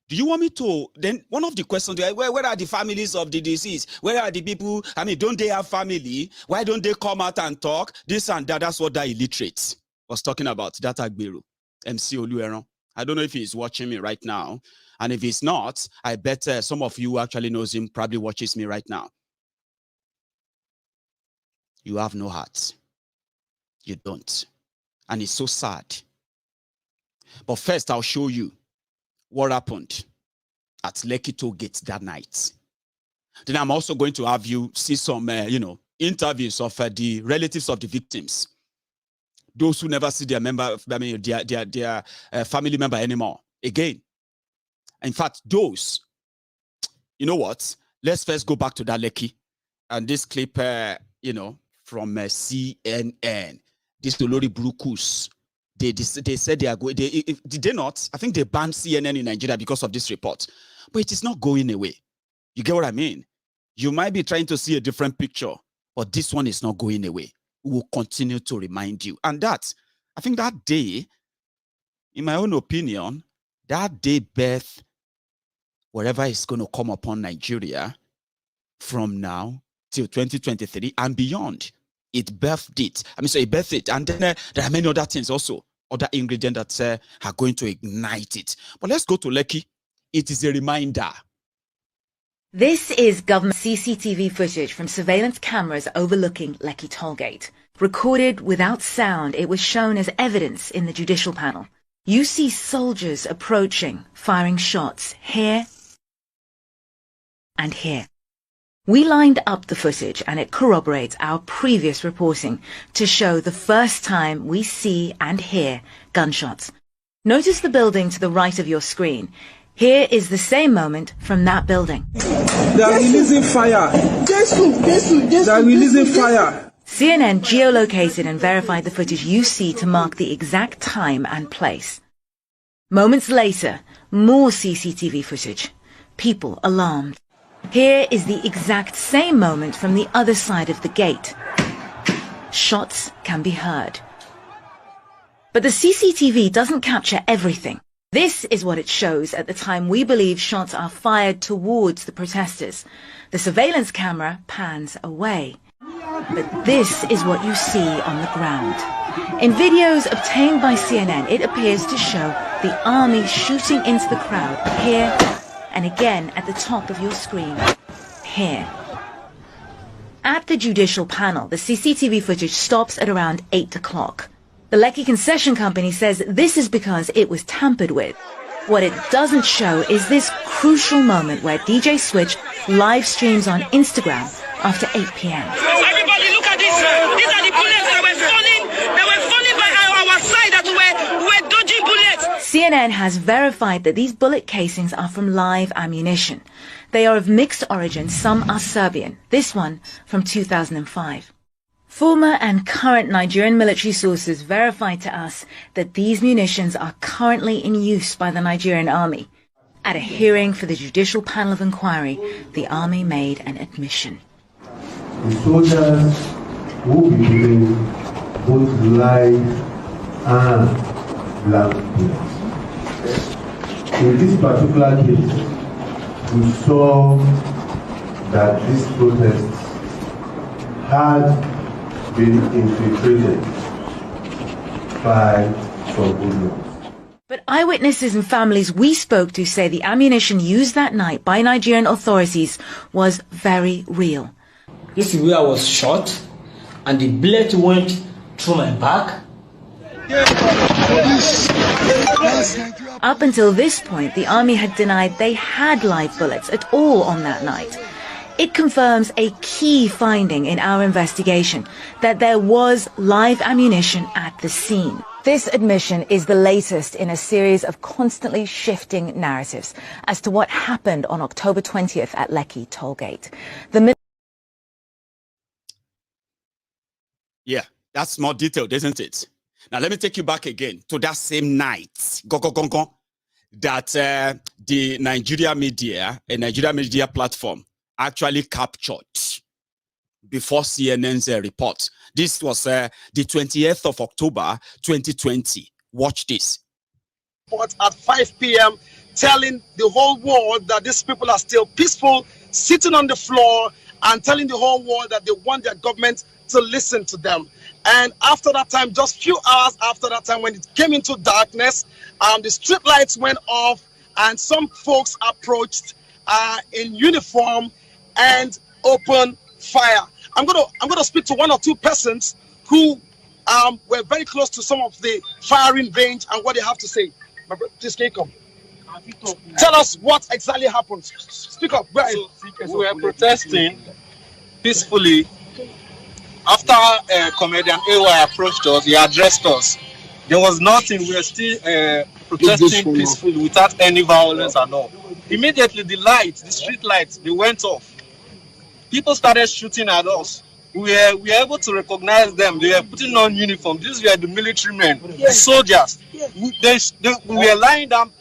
Do you want me to, then one of the questions, where are the families of the deceased? Where are the people? I mean, don't they have family? Why don't they come out and talk? This and that, that's what that illiterate was talking about, that Agberu, MC Oluomo. I don't know if he's watching me right now. And if he's not, I bet some of you actually knows him, probably watches me right now. You have no heart. You don't. And it's so sad. But first, I'll show you what happened at Lekki Toll Gate that night. Then I'm also going to have you see some, interviews of the relatives of the victims. Those who never see their their family member anymore. Again. In fact, those, you know what? Let's first go back to that Lekki. And this clip, from CNN. This Olori Brukus. They said they are going. Did they not? I think they banned CNN in Nigeria because of this report. But it is not going away. You get what I mean? You might be trying to see a different picture, but this one is not going away. We will continue to remind you. And that, I think that day, in my own opinion, that day birth, whatever is going to come upon Nigeria from now till 2023 and beyond. It birthed it. So it birthed it. And then there are many other things also, other ingredients that are going to ignite it. But let's go to Lekki. It is a reminder. This is government CCTV footage from surveillance cameras overlooking Lekki Tollgate. Recorded without sound, it was shown as evidence in the judicial panel. You see soldiers approaching, firing shots here and here. We lined up the footage and it corroborates our previous reporting to show the first time we see and hear gunshots. Notice the building to the right of your screen. Here is the same moment from that building. They are releasing fire. They are releasing fire. CNN geolocated and verified the footage you see to mark the exact time and place. Moments later, more CCTV footage. People alarmed. Here is the exact same moment from the other side of the gate. Shots can be heard. But the CCTV doesn't capture everything. This is what it shows at the time we believe shots are fired towards the protesters. The surveillance camera pans away. But this is what you see on the ground. In videos obtained by CNN, it appears to show the army shooting into the crowd here and again at the top of your screen, here. At the judicial panel, the CCTV footage stops at around 8 o'clock. The Lekki Concession Company says this is because it was tampered with. What it doesn't show is this crucial moment where DJ Switch live streams on Instagram after 8 p.m. Everybody look at this. These are the bullets that were falling. They were falling by our side that were dodging bullets. CNN has verified that these bullet casings are from live ammunition. They are of mixed origin. Some are Serbian. This one from 2005. Former and current Nigerian military sources verified to us that these munitions are currently in use by the Nigerian army. At a hearing for the Judicial Panel of Inquiry, the army made an admission. The soldiers will be using both live and blank bullets. In this particular case, we saw that these protests had been infiltrated by some hoodlums. But eyewitnesses and families we spoke to say the ammunition used that night by Nigerian authorities was very real. This is where I was shot, and the bullet went through my back. Up until this point, the army had denied they had live bullets at all on that night. It confirms a key finding in our investigation, that there was live ammunition at the scene. This admission is the latest in a series of constantly shifting narratives as to what happened on October 20th at Lekki Tollgate. Yeah, that's more detailed, isn't it? Now, let me take you back again to that same night. Go. that the Nigeria media, a Nigeria media platform, actually captured before CNN's report. This was the 20th of October, 2020. Watch this. At 5 p.m., telling the whole world that these people are still peaceful, sitting on the floor and telling the whole world that they want their government to listen to them. And after that time, just few hours after that time, when it came into darkness, the street lights went off and some folks approached in uniform and opened fire. I'm gonna speak to one or two persons who were very close to some of the firing range and what they have to say. Please, can you come? Tell us what exactly happened. Speak up. We were protesting peacefully. After comedian AY approached us, he addressed us. There was nothing. We were still protesting peacefully without any violence at all. Immediately, the street lights, they went off. People started shooting at us. We were able to recognize them. They were putting on uniform. These were the military men, the soldiers. We were lying down,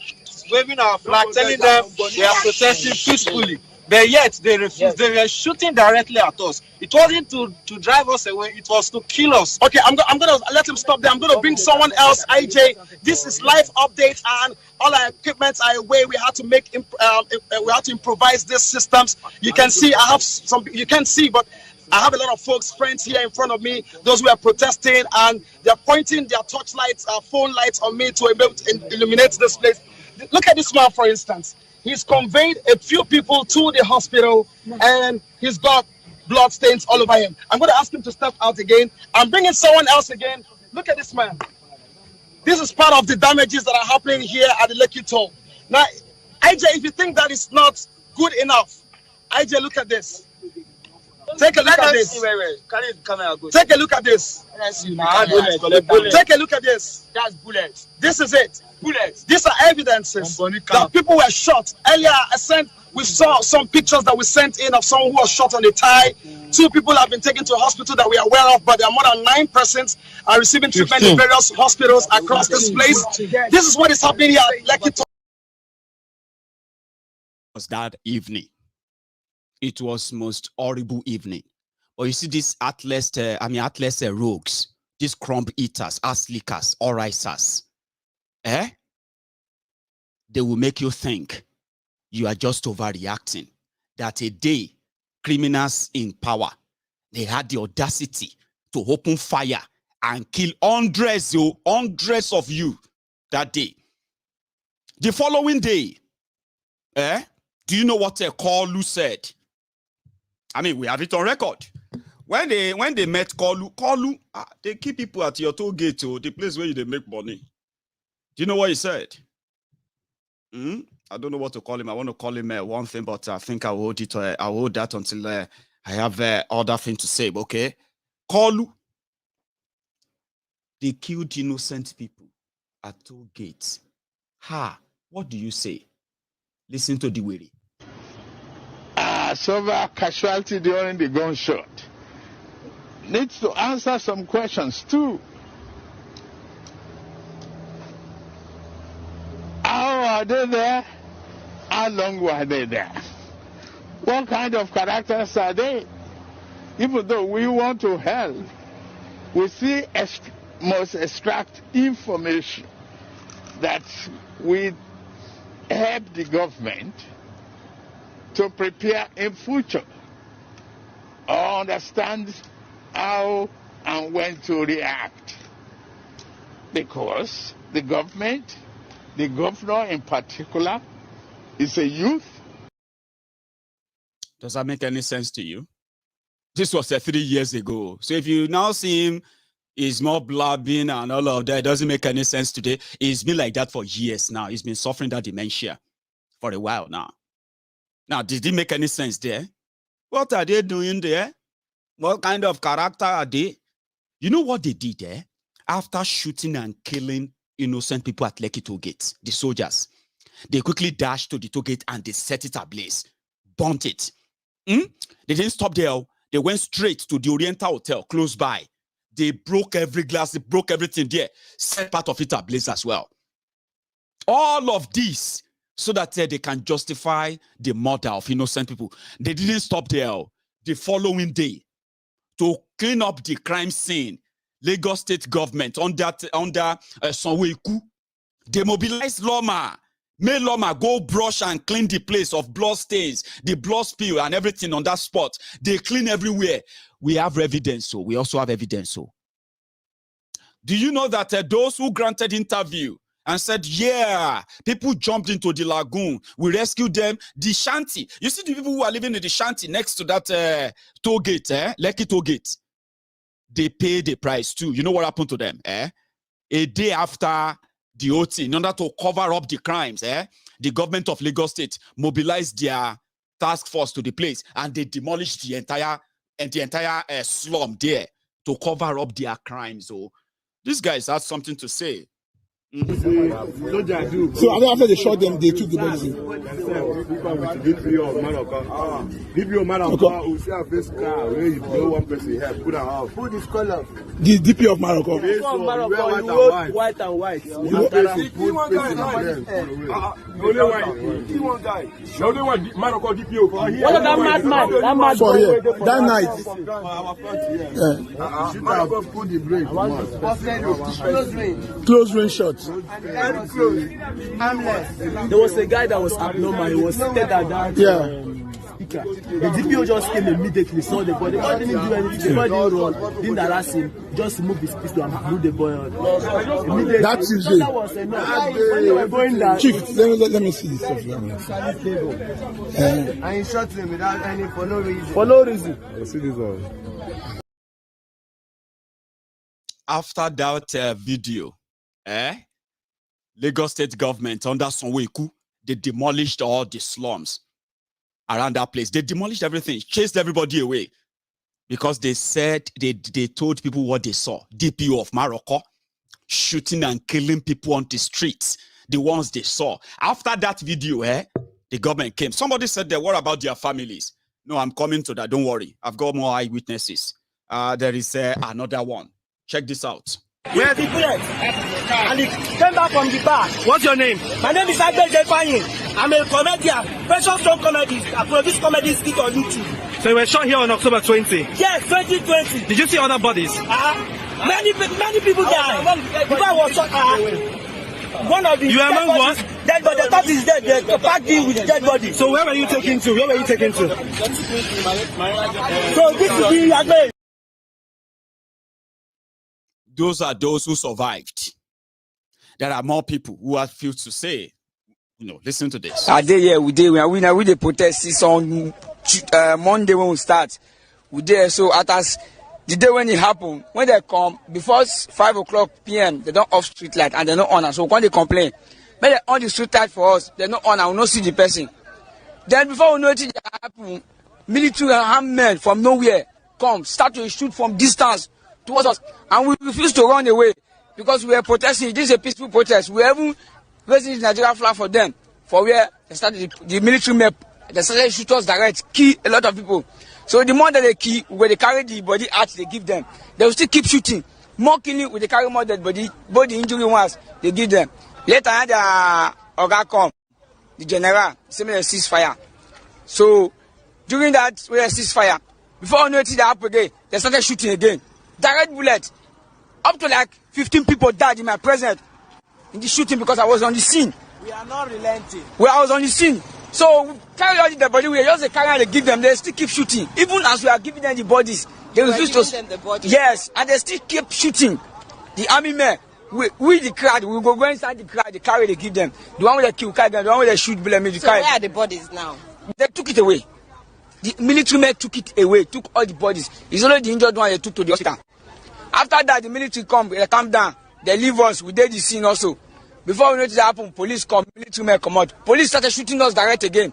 waving our flag, telling them we are protesting peacefully. But yet they refused. They were shooting directly at us. It wasn't to drive us away. It was to kill us. Okay, I'm gonna let him stop there. I'm gonna bring someone else. IJ, this is live update, and all our equipment are away. We had to make we had to improvise these systems. You can see I have some. You can't see, but I have a lot of folks, friends here in front of me. Those who are protesting, and they're pointing their torch lights, phone lights on me to be able to illuminate this place. Look at this man, for instance. He's conveyed a few people to the hospital and he's got blood stains all over him. I'm going to ask him to step out again. I'm bringing someone else again. Look at this man. This is part of the damages that are happening here at the Lekki Toll. Now, IJ, if you think that is not good enough, IJ, look at this. Take a look at this. Take a look at this. Take a look at this. That's bullets. This is it. Bullets. These are evidences that people were shot. Earlier, we saw some pictures that we sent in of someone who was shot on the thigh. 2 people have been taken to a hospital that we are aware of, but there are more than 9 persons are receiving treatment in various hospitals across this place. This is what is happening here at Lekki Toll. Was that evening? It was most horrible evening. But you see these atlas rogues, these crumb eaters, ass lickers, orisers. They will make you think you are just overreacting. That a day, criminals in power, they had the audacity to open fire and kill hundreds of you that day. The following day, do you know what Kolu said? I mean, we have it on record. When they met Kolu, they keep people at your toll gate, the place where they make money. Do you know what he said? I don't know what to call him. I want to call him one thing, but I think I'll hold it. I'll hold that until I have other thing to say. Okay, Kolu. They killed innocent people at toll gates. What do you say? Listen to the way. Several casualty during the gunshot. Needs to answer some questions too. How are they there? How long were they there? What kind of characters are they? Even though we want to help, we see must extract information that will help the government to prepare in future or understand how and when to react. Because the government, the governor in particular, is a youth. Does that make any sense to you? This was 3 years ago. So if you now see him, he's more blabbing and all of that, it doesn't make any sense today. It's been like that for years now. He's been suffering that dementia for a while now. Now, did it make any sense there? What are they doing there? What kind of character are they? You know what they did there? After shooting and killing innocent people at Lekki toll gate, the soldiers, they quickly dashed to the toll gate and they set it ablaze, burnt it. They didn't stop there. They went straight to the Oriental Hotel close by. They broke every glass, they broke everything there, set part of it ablaze as well. All of this so that they can justify the murder of innocent people. They didn't stop there. The following day, to clean up the crime scene, Lagos State government under Sanwo-Iku, they mobilized Loma, made Loma go brush and clean the place of blood stains, the blood spill and everything on that spot. They clean everywhere. We have evidence, so we also have evidence. So, do you know that those who granted interview and said, yeah, people jumped into the lagoon, we rescued them, the shanty. You see the people who are living in the shanty next to that toll gate, Lekki toll gate, they pay the price too. You know what happened to them? A day after the OT, in order to cover up the crimes, the government of Lagos State mobilized their task force to the place and they demolished the entire slum there to cover up their crimes. So these guys had something to say. So after they shot them, they took the bodies. DPO of Morocco. Who see this car where you blow one person here, put her out. Who this color? The DPO of Morocco. White and white. Only one guy. The only one Morocco DPO. What of that madman? That night. Morocco put the brake. Close range shot. There was a guy that was abnormal. He was seated at that speaker. The DPO just came immediately, saw the body. He didn't do anything. The body rolled, didn't harass him. Just moved his pistol and blew the boy out. Immediately. That Tuesday. That was enough. When they were going down. Chief, let me see this stuff. And he shot him without any for no reason. For no reason. Let's see this one. After that video, Lagos State government under Sanwo-Iku, they demolished all the slums around that place. They demolished everything, chased everybody away because they said they told people what they saw. DPO of Morocco shooting and killing people on the streets, the ones they saw. After that video, the government came. Somebody said, what about their families? No, I'm coming to that. Don't worry. I've got more eyewitnesses. There is another one. Check this out. Where the bullet? And it came back from the bar. What's your name? My name is Fanyin. I'm a comedian. Precious Strong Comedies. I produce comedy skit on YouTube. So you were shot here on October 20? Yes, 2020. Did you see other bodies? Many people died. Before I was shot, one of the you are among what? Dead body. The top is dead. They packed in with dead body. So where were you taken to? So this is the again. Those are those who survived. There are more people who have few to say. Listen to this. We they protest this on Monday when we start. We there, so at us the day when it happened, when they come before 5:00 p.m. they don't off street light and they not on us. So when they complain, but they on the street light for us, they not on. I will not see the person. Then before we know it happen, military armed men from nowhere come start to shoot from distance towards us, and we refuse to run away because we are protesting. This is a peaceful protest. We haven't raising the Nigerian flag for them, for where they started the military map. They started shoot us direct, kill a lot of people. So the more that they kill, when they carry the body out, they give them. They will still keep shooting. More killing, when they carry more dead body, both the injury ones, they give them. Later, the Oga come, the general, similar ceasefire. So during that, we had ceasefire. Before I know it happened again, they started shooting again. Direct bullet. Up to like 15 people died in my presence in the shooting because I was on the scene. We are not relenting. Well, I was on the scene. So we carry out the body, we just carry and they give them, they still keep shooting. Even as we are giving them the bodies, they refuse to. Them the bodies. Yes, and they still keep shooting. The army men, we the crowd, we go inside the crowd, they carry, they give them. The one with the kill, the one with the shoot, so where are the bodies now? They took it away. The military men took it away, took all the bodies. It's only the injured one they took to the hospital. After that, the military come, they calm down. They leave us, we did the scene also. Before we know it happen, police come, military men come out. Police started shooting us direct again.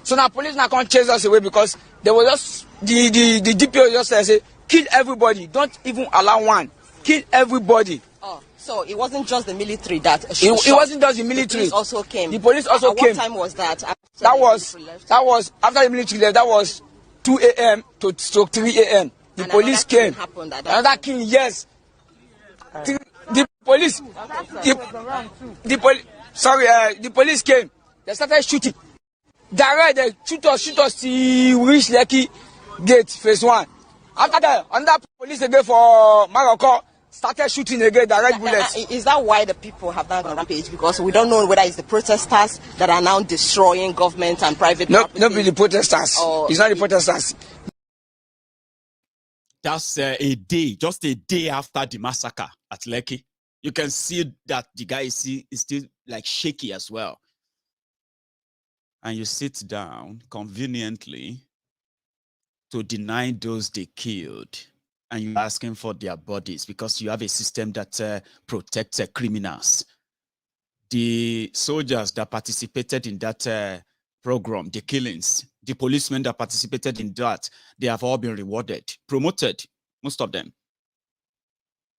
So now police now can't chase us away because there was just, the DPO just say, kill everybody, don't even allow one. Kill everybody. Oh, so it wasn't just the military that shot. It wasn't just the military. The police also came. The police also came. What time was that? That was after the military left. That was 2 a.m. to 3 a.m. The police came. Another killing, yes. The police, the police came. They started shooting. Direct, they shoot us till we reach Lekki gate, phase 1. After that, under police again for Morocco, started shooting again, direct bullets. Is that why the people have that rampage? Because we don't know whether it's the protesters that are now destroying government and private property. Not really protesters. It's not the protesters. That's just a day after the massacre at Lekki. You can see that the guy is still like shaky as well. And you sit down conveniently to deny those they killed, and you're asking for their bodies because you have a system that protects criminals. The soldiers that participated in that program, the killings, the policemen that participated in that, they have all been rewarded, promoted, most of them.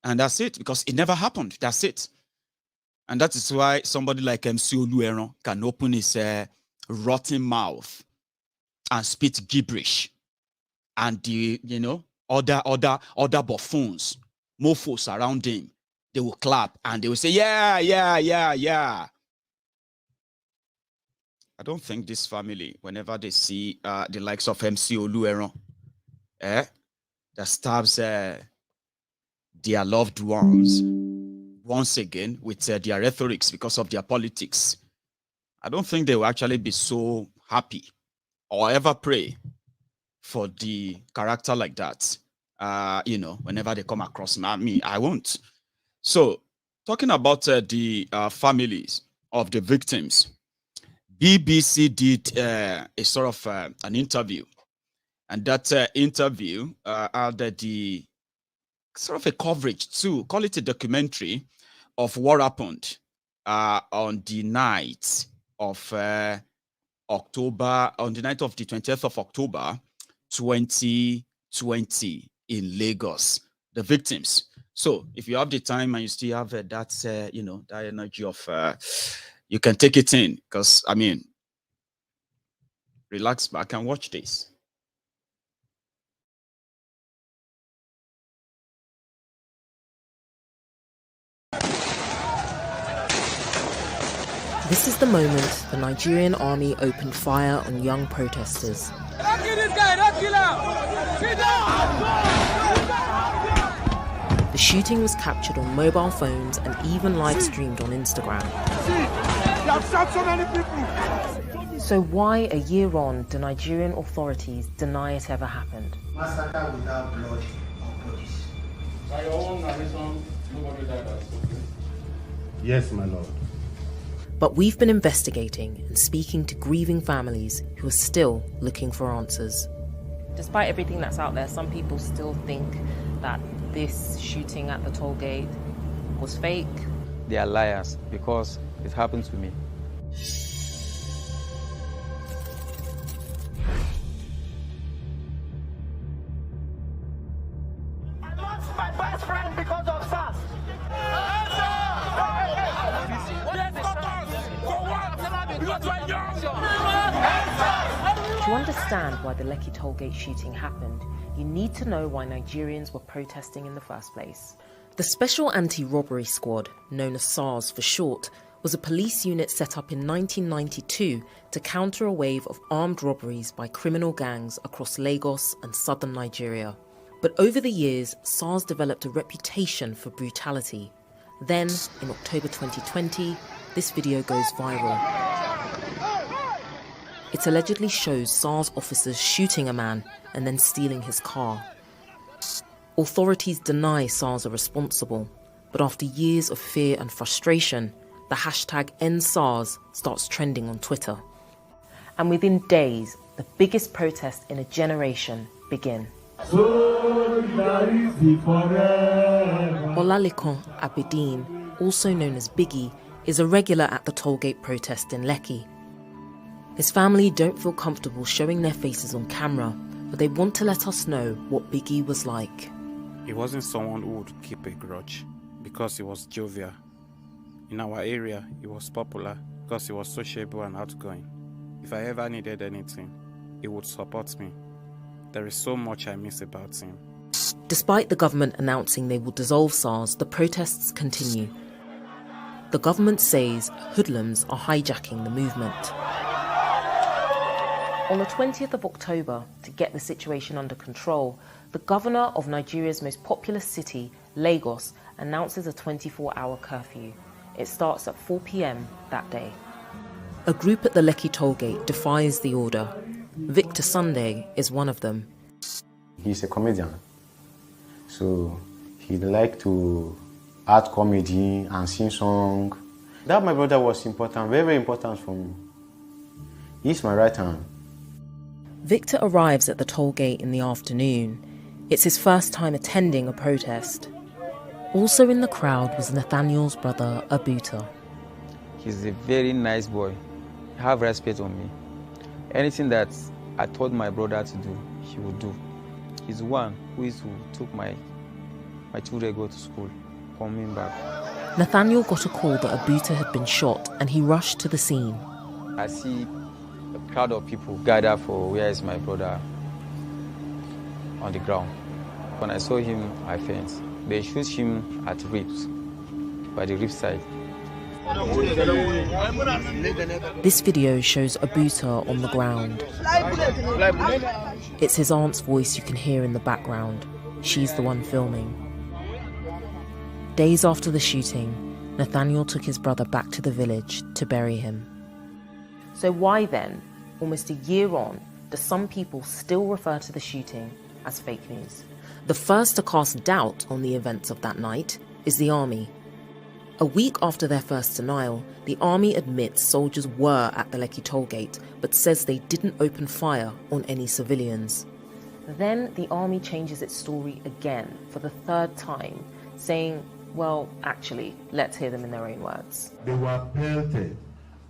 And that's it, because it never happened. That's it. And that is why somebody like MC Oluomo can open his rotten mouth and spit gibberish, and the other buffoons, mofos around him, they will clap and they will say, yeah. I don't think this family, whenever they see the likes of MC Oluomo, that stabs their loved ones once again with their rhetorics because of their politics, I don't think they will actually be so happy or ever pray for the character like that. Whenever they come across me, I won't. So, talking about the families of the victims, BBC did a sort of an interview, and that interview had the sort of a coverage too, call it a documentary of what happened on the night of October, on the night of the 20th of October, 2020 in Lagos, the victims. So if you have the time and you still have that, that energy of, you can take it in, because, I mean, relax back and watch this. This is the moment the Nigerian army opened fire on young protesters. The shooting was captured on mobile phones and even live streamed on Instagram. So why, a year on, do Nigerian authorities deny it ever happened? Massacre without blood or bodies. By your own narration, nobody died at Sophia. Yes, my lord. But we've been investigating and speaking to grieving families who are still looking for answers. Despite everything that's out there, some people still think that this shooting at the toll gate was fake. They are liars because it happened to me. I lost my best friend because of SARS. To understand why the Lekki tollgate shooting happened, you need to know why Nigerians were protesting in the first place. The Special Anti-Robbery Squad, known as SARS for short, was a police unit set up in 1992 to counter a wave of armed robberies by criminal gangs across Lagos and southern Nigeria. But over the years, SARS developed a reputation for brutality. Then, in October 2020, this video goes viral. It allegedly shows SARS officers shooting a man and then stealing his car. Authorities deny SARS are responsible, but after years of fear and frustration, the hashtag EndSars starts trending on Twitter. And within days, the biggest protest in a generation begin. Olalekan Abedin, also known as Biggie, is a regular at the tollgate protest in Lekki. His family don't feel comfortable showing their faces on camera, but they want to let us know what Biggie was like. He wasn't someone who would keep a grudge because he was jovial. In our area, he was popular because he was sociable and outgoing. If I ever needed anything, he would support me. There is so much I miss about him. Despite the government announcing they will dissolve SARS, the protests continue. the government says hoodlums are hijacking the movement. On the 20th of October, to get the situation under control, the governor of Nigeria's most populous city, Lagos, announces a 24-hour curfew. It starts at 4 p.m. that day. A group at the Lekki tollgate defies the order. Victor Sunday is one of them. He's a comedian, so he liked to act comedy and sing song. That my brother was important, very, very important for me. He's my right hand. Victor arrives at the tollgate in the afternoon. It's his first time attending a protest. Also in the crowd was Nathaniel's brother, Abuta. He's a very nice boy. Have respect on me. Anything that I told my brother to do, he would do. He's the one who took my children go to school, coming back. Nathaniel got a call that Abuta had been shot and he rushed to the scene. I see a crowd of people gather for where is my brother on the ground. When I saw him, I fainted. They shoot him at ribs, by the rib side. This video shows Abuta on the ground. It's his aunt's voice you can hear in the background. She's the one filming. Days after the shooting, Nathaniel took his brother back to the village to bury him. So why then, almost a year on, do some people still refer to the shooting as fake news? The first to cast doubt on the events of that night is the army. A week after their first denial, the army admits soldiers were at the Lekki tollgate, but says they didn't open fire on any civilians. Then the army changes its story again for the third time, saying, well, actually, let's hear them in their own words. They were pelted,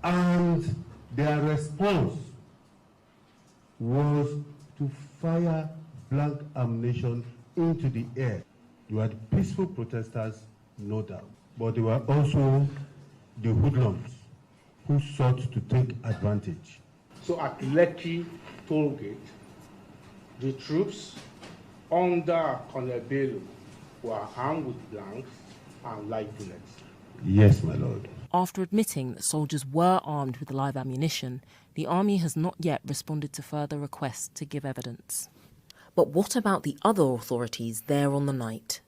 and their response was to fire blank ammunition into the air. They were the peaceful protesters, no doubt, but they were also the hoodlums who sought to take advantage. So at Lekki tollgate, the troops under Colonel Bello were armed with blanks and live bullets. Yes, my lord. After admitting that soldiers were armed with live ammunition, the army has not yet responded to further requests to give evidence. But what about the other authorities there on the night?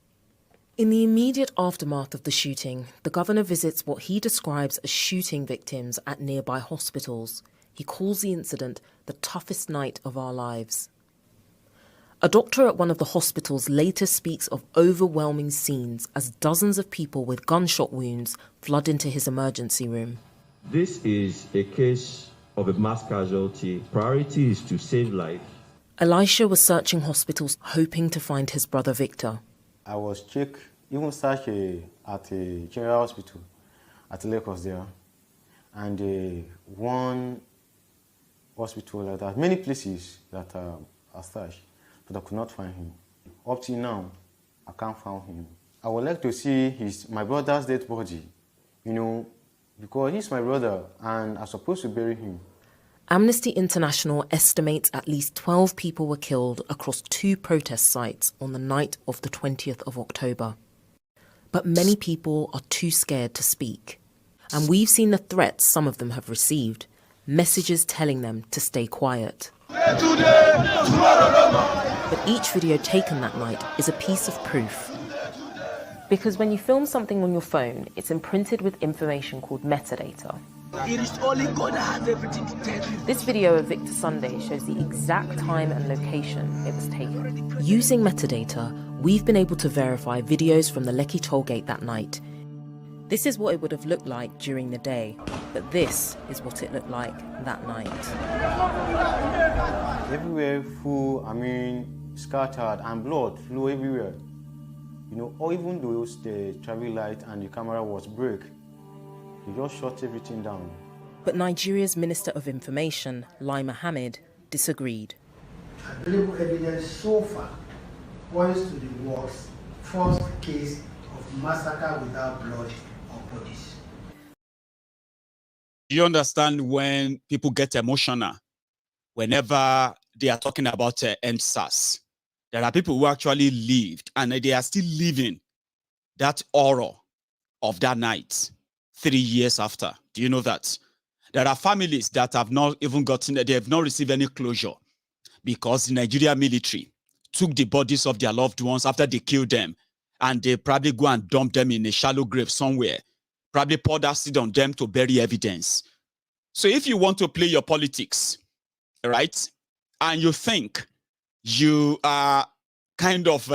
In the immediate aftermath of the shooting, the governor visits what he describes as shooting victims at nearby hospitals. He calls the incident the toughest night of our lives. A doctor at one of the hospitals later speaks of overwhelming scenes as dozens of people with gunshot wounds flood into his emergency room. This is a case of a mass casualty. Priority is to save life. Elisha was searching hospitals hoping to find his brother Victor. I was checked, even searched at a general hospital at Lagos there, and one hospital like that, many places that I searched, but I could not find him. Up till now, I can't find him. I would like to see my brother's dead body, because he's my brother and I'm supposed to bury him. Amnesty International estimates at least 12 people were killed across 2 protest sites on the night of the 20th of October. But many people are too scared to speak. And we've seen the threats some of them have received, messages telling them to stay quiet. But each video taken that night is a piece of proof. Because when you film something on your phone, it's imprinted with information called metadata. It is only God that has everything to tell you. This video of Victor Sunday shows the exact time and location it was taken. Using metadata, we've been able to verify videos from the Lekki tollgate that night. This is what it would have looked like during the day, but this is what it looked like that night. Everywhere full, scattered, and blood flew everywhere. Or even though the traffic light and the camera was break, they just shut everything down. But Nigeria's Minister of Information, Lai Mohammed, disagreed. Available evidence so far points to the worst first case of massacre without blood or bodies. Do you understand when people get emotional whenever they are talking about EndSars? There are people who actually lived and they are still living that horror of that night. 3 years after. Do you know that? There are families that have not even gotten, they have not received any closure because the Nigerian military took the bodies of their loved ones after they killed them, and they probably go and dump them in a shallow grave somewhere, probably poured acid on them to bury evidence. So if you want to play your politics, right, and you think you are kind of,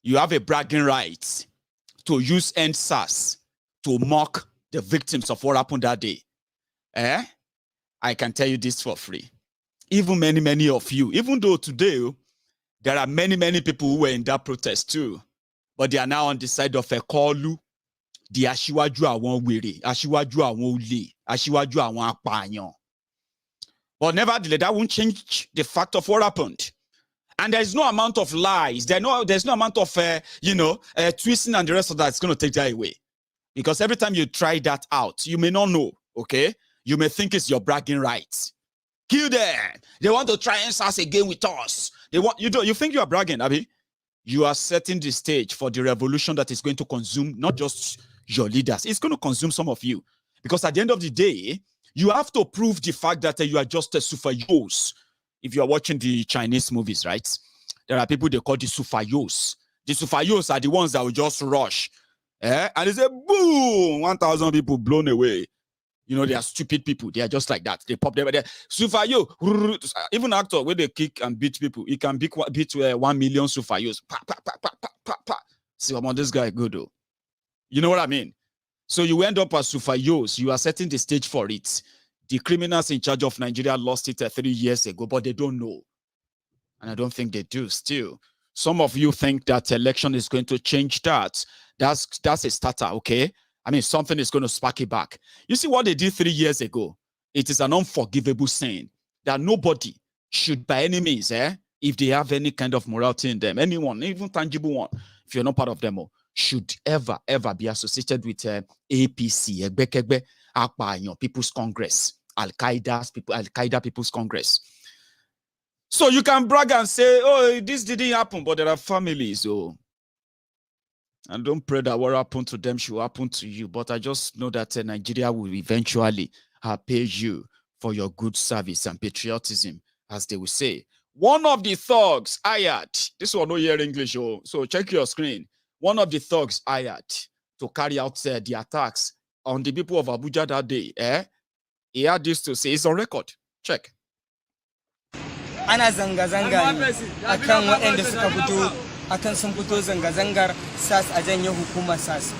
you have a bragging right to use EndSars to mock the victims of what happened that day, I can tell you this for free. Even many of you, even though today there are many people who were in that protest too, but they are now on the side of a Kolu, the Ashiwaju Awon Were, Ashiwaju Awon Ule, Ashiwaju Awon Apanyan. But nevertheless, that won't change the fact of what happened. And there's no amount of lies. There's no amount of, twisting and the rest of that. It's going to take that away. Because every time you try that out, you may not know, okay? You may think it's your bragging rights. Kill them. They want to try EndSars again with us. You think you are bragging, Abi? You are setting the stage for the revolution that is going to consume not just your leaders. It's going to consume some of you. Because at the end of the day, you have to prove the fact that you are just a sufayos. If you are watching the Chinese movies, right? There are people they call the sufayos. The sufayos are the ones that will just rush. And they say, boom, 1,000 people blown away. You know, they are stupid people. They are just like that. They pop them. Sufayo, even actor, where they kick and beat people, he can beat 1 million Sufayos. See, this guy good though. You know what I mean? So you end up as Sufayos. You are setting the stage for it. The criminals in charge of Nigeria lost it 3 years ago, but they don't know. And I don't think they do still. Some of you think that election is going to change that. That's a starter, okay? I mean, something is going to spark it back. You see what they did 3 years ago? It is an unforgivable sin that nobody should by any means, if they have any kind of morality in them, anyone, even tangible one, if you're not part of them, should ever be associated with APC, Egbekegbe, Akpa, People's Congress, Al-Qaeda People's Congress. So you can brag and say, oh, this didn't happen, but there are families, and don't pray that what happened to them should happen to you. But I just know that Nigeria will eventually pay you for your good service and patriotism, as they will say. One of the thugs hired, this one no hear English, so check your screen. One of the thugs hired to carry out the attacks on the people of Abuja that day. He had this to say, it's on record. Check. Ana zanga-zanga akan waɗanda suka fito akan sun fito zanga-zangar SAS a janye hukumar SAS.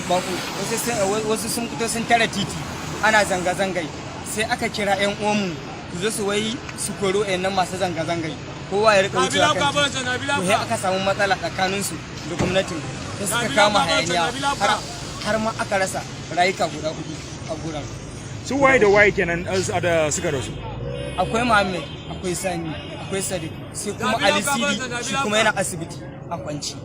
Wasu sun fito sun tara titi ana zanga-zangai sai aka kira 'yan uwanmu su zo su wai su koro ƴan masu zanga-zangai. Kowa ya rika wucewa kan titi. Ko sai aka samu matsala tsakaninsu da gwamnatin sai suka kama hayaniya har ma aka rasa rayuka guda 4 a gurin. Su waye da waye kenan da suka rasu? Akwai Muhammad, akwai Sani, akwai Sadiq, sai kuma Ali Sidi, shi kuma yana asibiti a kwanci.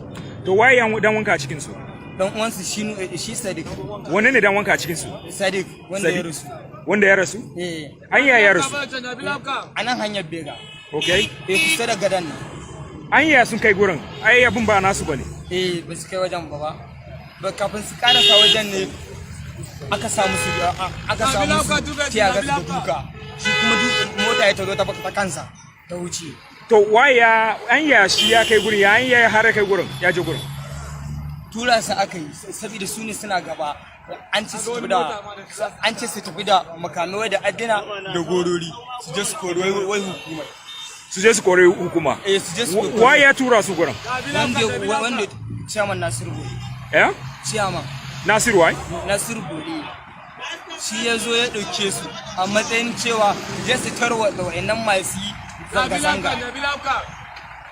To waye dan wanka a cikin su? Dan uwansu shi Sadiq. Wanne ne dan wanka a cikin su? Sadiq, wanda ya rasu. Wanda ya rasu? Anya ya rasu. Anan hanyar Bega. Okay. Kusa da gadan nan. Anya sun kai gurin. Ai abun ba nasu bane. Ba su kai wajen ba kafin su karasa wajen ne aka samu tiyaga da duka. Shi kuma mota ya tazo ta kansa ta wuce. To waya anya shi ya kai gurin, ya anya har kai gurin, ya je gurin. Tura sa aka yi saboda su ne suna gaba. An ce su tafi da makamai da addina da gorori su je su kori wai hukuma. Su je su kori hukuma. Su je su kori. Waya ya tura su gurin? Wanda chairman Nasiru Bode. Chairman. Nasiru wai? Nasiru Bode. Shi ya zo ya ɗauke su a matsayin cewa je su tarwatsa wa'annan masu zanga-zanga.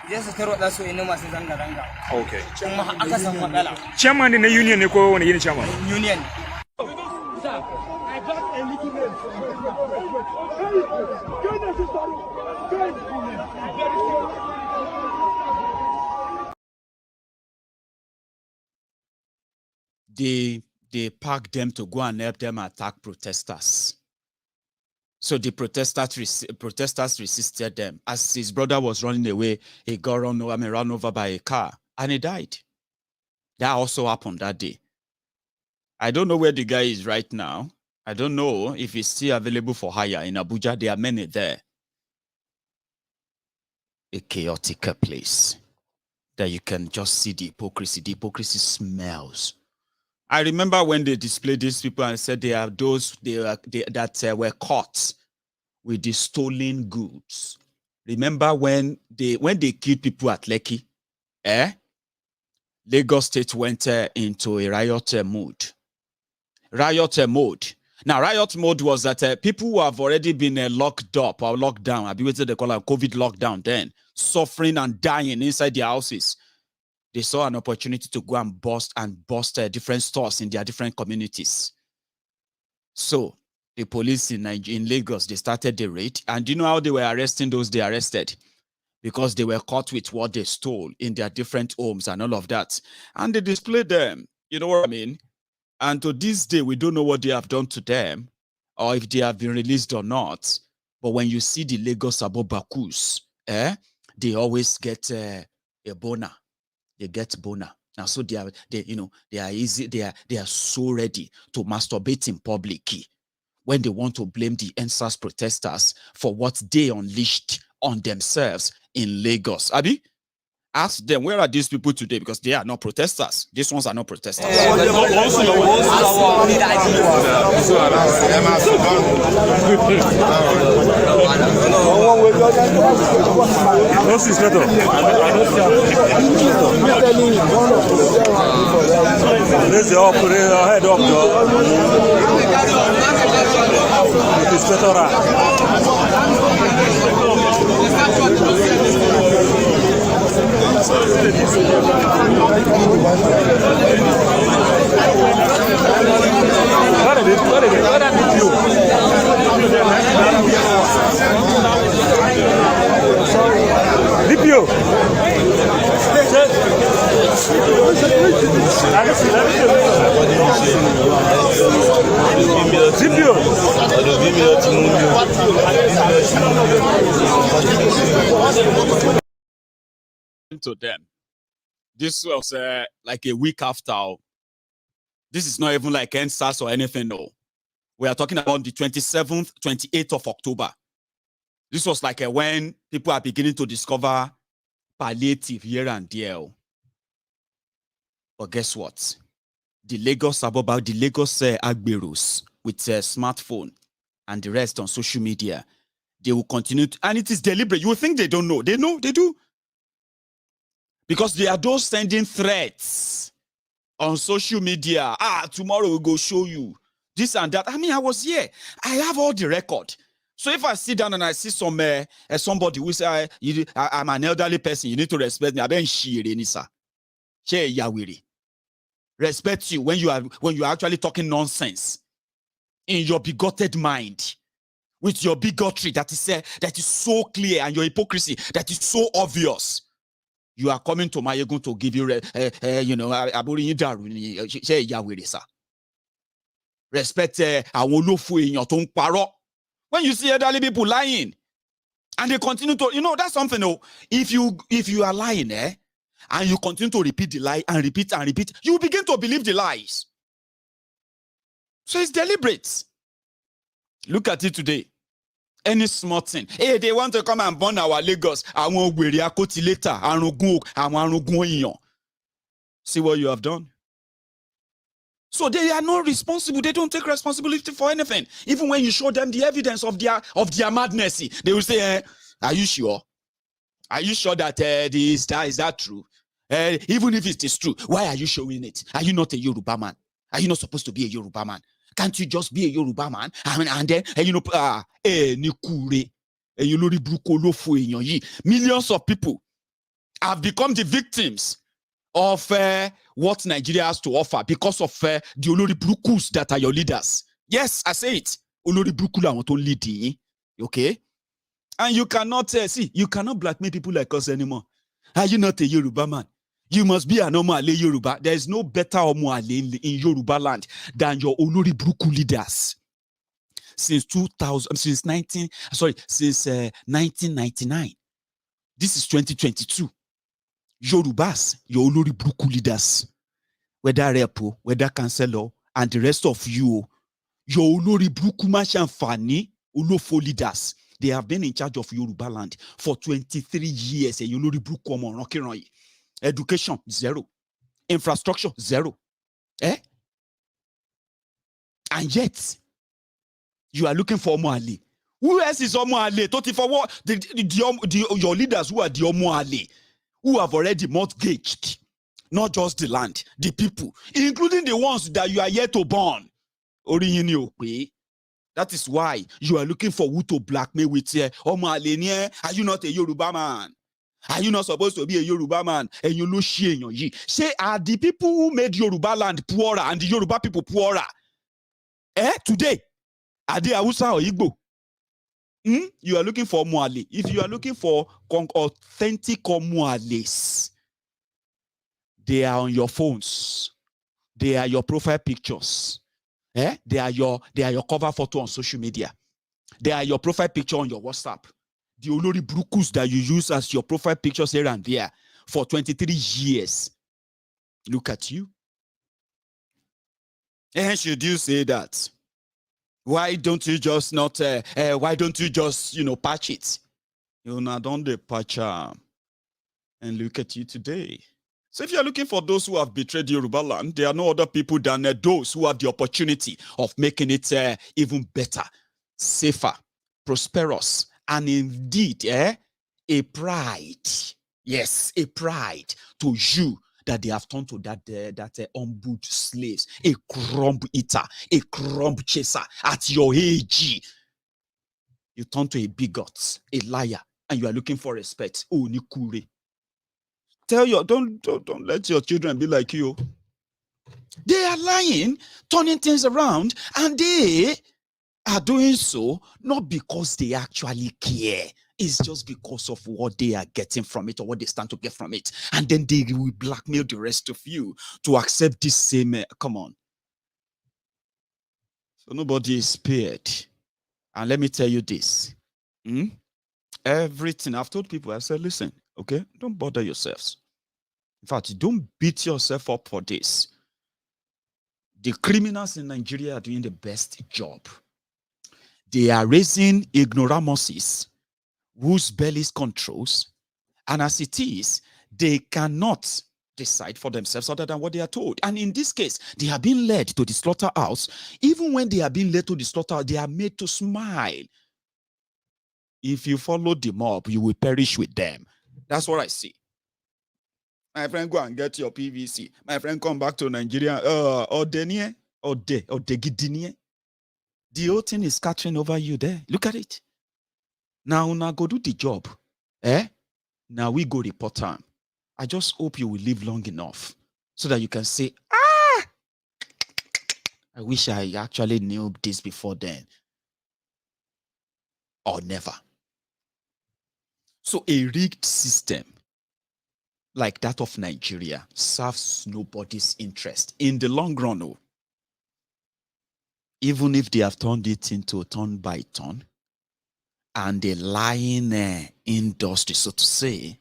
Je su tarwatsa su wa'annan masu zanga-zanga. Okay. Kuma aka samu matsala. Chairman na union ne ko wani yin chairman? Union. They packed them to go and help them attack protesters. So the protesters resisted them. As his brother was running away, he got run over by a car and he died. That also happened that day. I don't know where the guy is right now. I don't know if he's still available for hire in Abuja. There are many there. A chaotic place that you can just see the hypocrisy. The hypocrisy smells. I remember when they displayed these people and said they are those that were caught with the stolen goods. Remember when they killed people at Lekki? Lagos State went into a riot mode. Riot mode. Now, riot mode was that people who have already been locked up or locked down, I believe they call it COVID lockdown then, suffering and dying inside their houses. They saw an opportunity to go and bust different stores in their different communities. So the police in Lagos, they started the raid. And do you know how they were arresting those they arrested? Because they were caught with what they stole in their different homes and all of that. And they displayed them. You know what I mean? And to this day, we don't know what they have done to them or if they have been released or not. But when you see the Lagos Abobakus, they always get a boner. They get boner. Now, so they are so ready to masturbate in public when they want to blame the EndSars protesters for what they unleashed on themselves in Lagos. Abi, ask them, where are these people today? Because they are not protesters. These ones are not protesters. To them. This was like a week after. This is not even like EndSars or anything, no. We are talking about the 27th, 28th of October. This was like when people are beginning to discover palliative here and there. But guess what? The Lagos Agberos with smartphone and the rest on social media, they will continue to, and it is deliberate. You will think they don't know. They know, they do. Because they are those sending threats on social media. Tomorrow we'll go show you this and that. I mean, I was here. I have all the record. So if I sit down and I see somebody who say, I'm an elderly person, you need to respect me. Respect you when you are actually talking nonsense in your bigoted mind, with your bigotry that is so clear, and your hypocrisy that is so obvious. You are coming to Maiyegun to give you, respect when you see elderly people lying and they continue to, that's something. If you are lying, and you continue to repeat the lie and repeat and repeat, you begin to believe the lies. So it's deliberate. Look at it today. Any small thing. Hey, they want to come and burn our Lagos. See what you have done. So they are not responsible. They don't take responsibility for anything. Even when you show them the evidence of their madness, they will say, are you sure? Are you sure that is that true? Even if it is true, why are you showing it? Are you not a Yoruba man? Are you not supposed to be a Yoruba man? Can't you just be a Yoruba man? And then, millions of people have become the victims of what Nigeria has to offer because of the Olori Brukus that are your leaders. Yes, I say it. Olori Bruku la want to lead, okay? And you cannot you cannot blackmail people like us anymore. Are you not a Yoruba man? You must be an Omoale Yoruba. There is no better Omoale in Yoruba land than your Olori Bruku leaders. Since 1999. This is 2022. Yorubas, your Olori Bruku leaders, whether repo, whether councillor, and the rest of you, your Olori Brukuma Shamfani, Olofo leaders, they have been in charge of Yoruba land for 23 years. And Olori Brukuma, education, zero. Infrastructure, zero. And yet, you are looking for Omo Ali. Who else is Omo Ali? For what? Your leaders who are the Omo Ali, who have already mortgaged, not just the land, the people, including the ones that you are yet to born. That is why you are looking for who to blackmail with Omo Ali. Are you not a Yoruba man? Are you not supposed to be a Yoruba man? And you know say, are the people who made Yoruba land poorer and the Yoruba people poorer? Today, are they Hausa or Igbo? You are looking for Omo Ali. If you are looking for authentic Omo Alis, they are on your phones. They are your profile pictures. They are your cover photo on social media. They are your profile picture on your WhatsApp. The Olori Brukus that you use as your profile pictures here and there for 23 years. Look at you. And should you say that? Why don't you just not, why don't you just, patch it? You know, don't they patch and look at you today. So if you're looking for those who have betrayed Yoruba land, there are no other people than those who have the opportunity of making it even better, safer, prosperous, and indeed a pride. Yes, a pride to you that they have turned to that humbled slaves, a crumb eater, a crumb chaser at your age. You turn to a bigot, a liar, and you are looking for respect. Oh, Nikure. Don't let your children be like you. They are lying, turning things around, and they are doing so not because they actually care. It's just because of what they are getting from it or what they stand to get from it. And then they will blackmail the rest of you to accept this same, come on. So nobody is spared. And let me tell you this. Everything, I've told people, I said, listen, okay, don't bother yourselves. In fact, don't beat yourself up for this. The criminals in Nigeria are doing the best job. They are raising ignoramuses whose bellies controls, and as it is, they cannot decide for themselves other than what they are told. And in this case, they are being led to the slaughterhouse. Even when they are being led to the slaughterhouse, they are made to smile. If you follow the mob, you will perish with them. That's what I see. My friend, go and get your PVC. My friend, come back to Nigeria. The whole thing is scattering over you there. Look at it. Now go do the job. Now we go report time. I just hope you will live long enough so that you can say, I wish I actually knew this before then. Or never. So a rigged system like that of Nigeria serves nobody's interest in the long run. Oh. Even if they have turned it into turn by turn and the lying industry, so to say,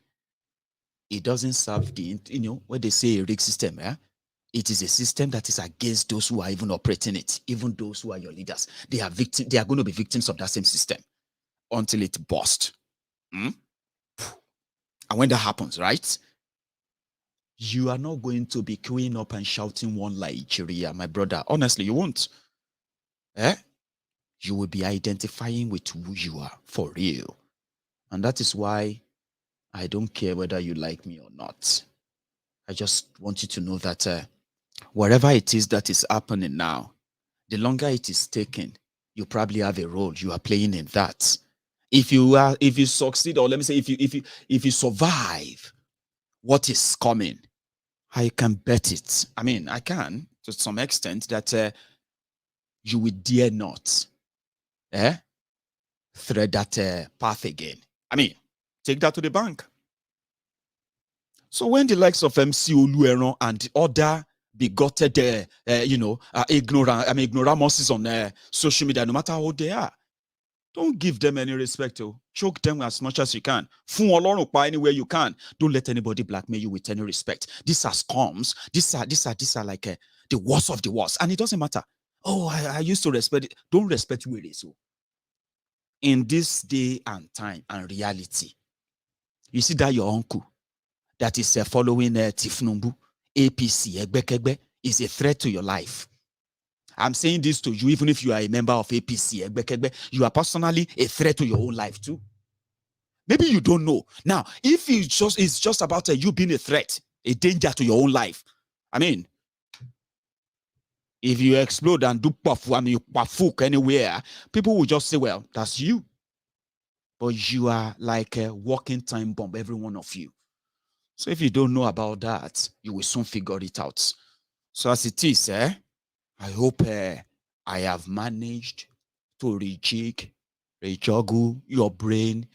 it doesn't serve the, when they say a rigged system, it is a system that is against those who are even operating it, even those who are your leaders. They are going to be victims of that same system until it bursts. And when that happens, right? You are not going to be queuing up and shouting one Nigeria, my brother. Honestly, you won't. You will be identifying with who you are for real. And that is why I don't care whether you like me or not. I just want you to know that whatever it is that is happening now, the longer it is taken, you probably have a role you are playing in that. If you succeed, or let me say, if you survive what is coming, I can bet it. I mean, I can to some extent that you will dare not thread that path again. I mean, take that to the bank. So when the likes of MC Oluomo and other bigoted, ignoramuses on social media, no matter how they are, don't give them any respect. Choke them as much as you can. Anywhere you can. Don't let anybody blackmail you with any respect. These are scums. These are like the worst of the worst. And it doesn't matter. Oh, I used to respect it. Don't respect where it is. So in this day and time and reality, you see that your uncle that is following Tinubu, APC, Egbekegbe, is a threat to your life. I'm saying this to you, even if you are a member of APC, Egbekegbe, you are personally a threat to your own life too. Maybe you don't know. Now, if it's just about you being a threat, a danger to your own life, I mean, if you explode and do pafuk anywhere, people will just say, well, that's you. But you are like a walking time bomb, every one of you. So if you don't know about that, you will soon figure it out. So as it is, I hope I have managed to rejiggle your brain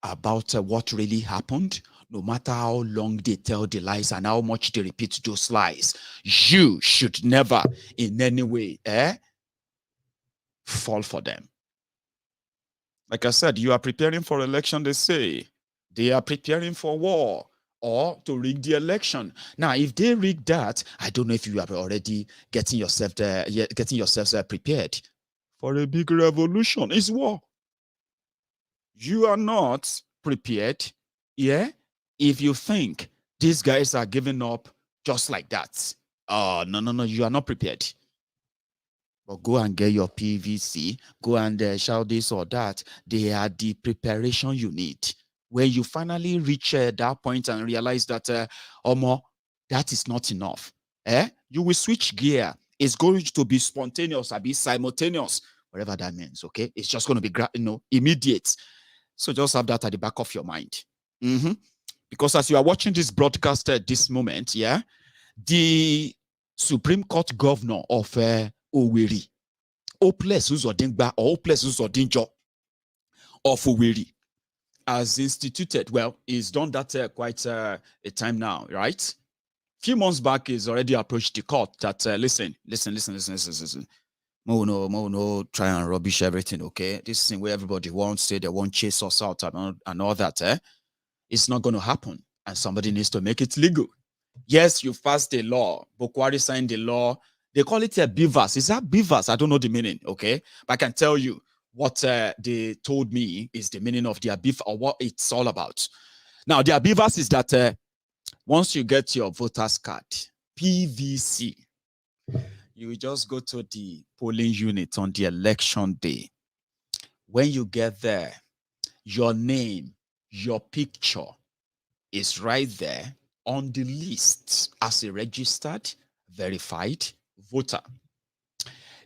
about what really happened. No matter how long they tell the lies and how much they repeat those lies, you should never in any way fall for them. Like I said, you are preparing for election, they say. They are preparing for war or to rig the election. Now, if they rig that, I don't know if you are already getting yourselves prepared for a big revolution. It's war. You are not prepared, if you think these guys are giving up just like that. No, you are not prepared. But go and get your PVC, go and shout this or that. They are the preparation you need. When you finally reach that point and realize that, that is not enough, you will switch gear. It's going to be spontaneous, or be simultaneous, whatever that means, okay? It's just going to be, immediate. So just have that at the back of your mind. Because as you are watching this broadcast at this moment, the Supreme Court governor of Owerri, Hopeless Uzodingba or Hopeless Uzodinjo of Owerri, has instituted, well, he's done that quite a time now, right? A few months back, he's already approached the court that, listen. No, try and rubbish everything, okay? This thing where everybody wants, say they won't chase us out and all that, it's not going to happen. And somebody needs to make it legal. Yes, you passed the law. Bukwari signed the law. They call it a beavers. Is that beavers? I don't know the meaning, okay? But I can tell you what they told me is the meaning of their beef or what it's all about. Now, their beavers is that once you get your voter's card, PVC, you will just go to the polling unit on the election day. When you get there, your name, your picture is right there on the list as a registered, verified voter.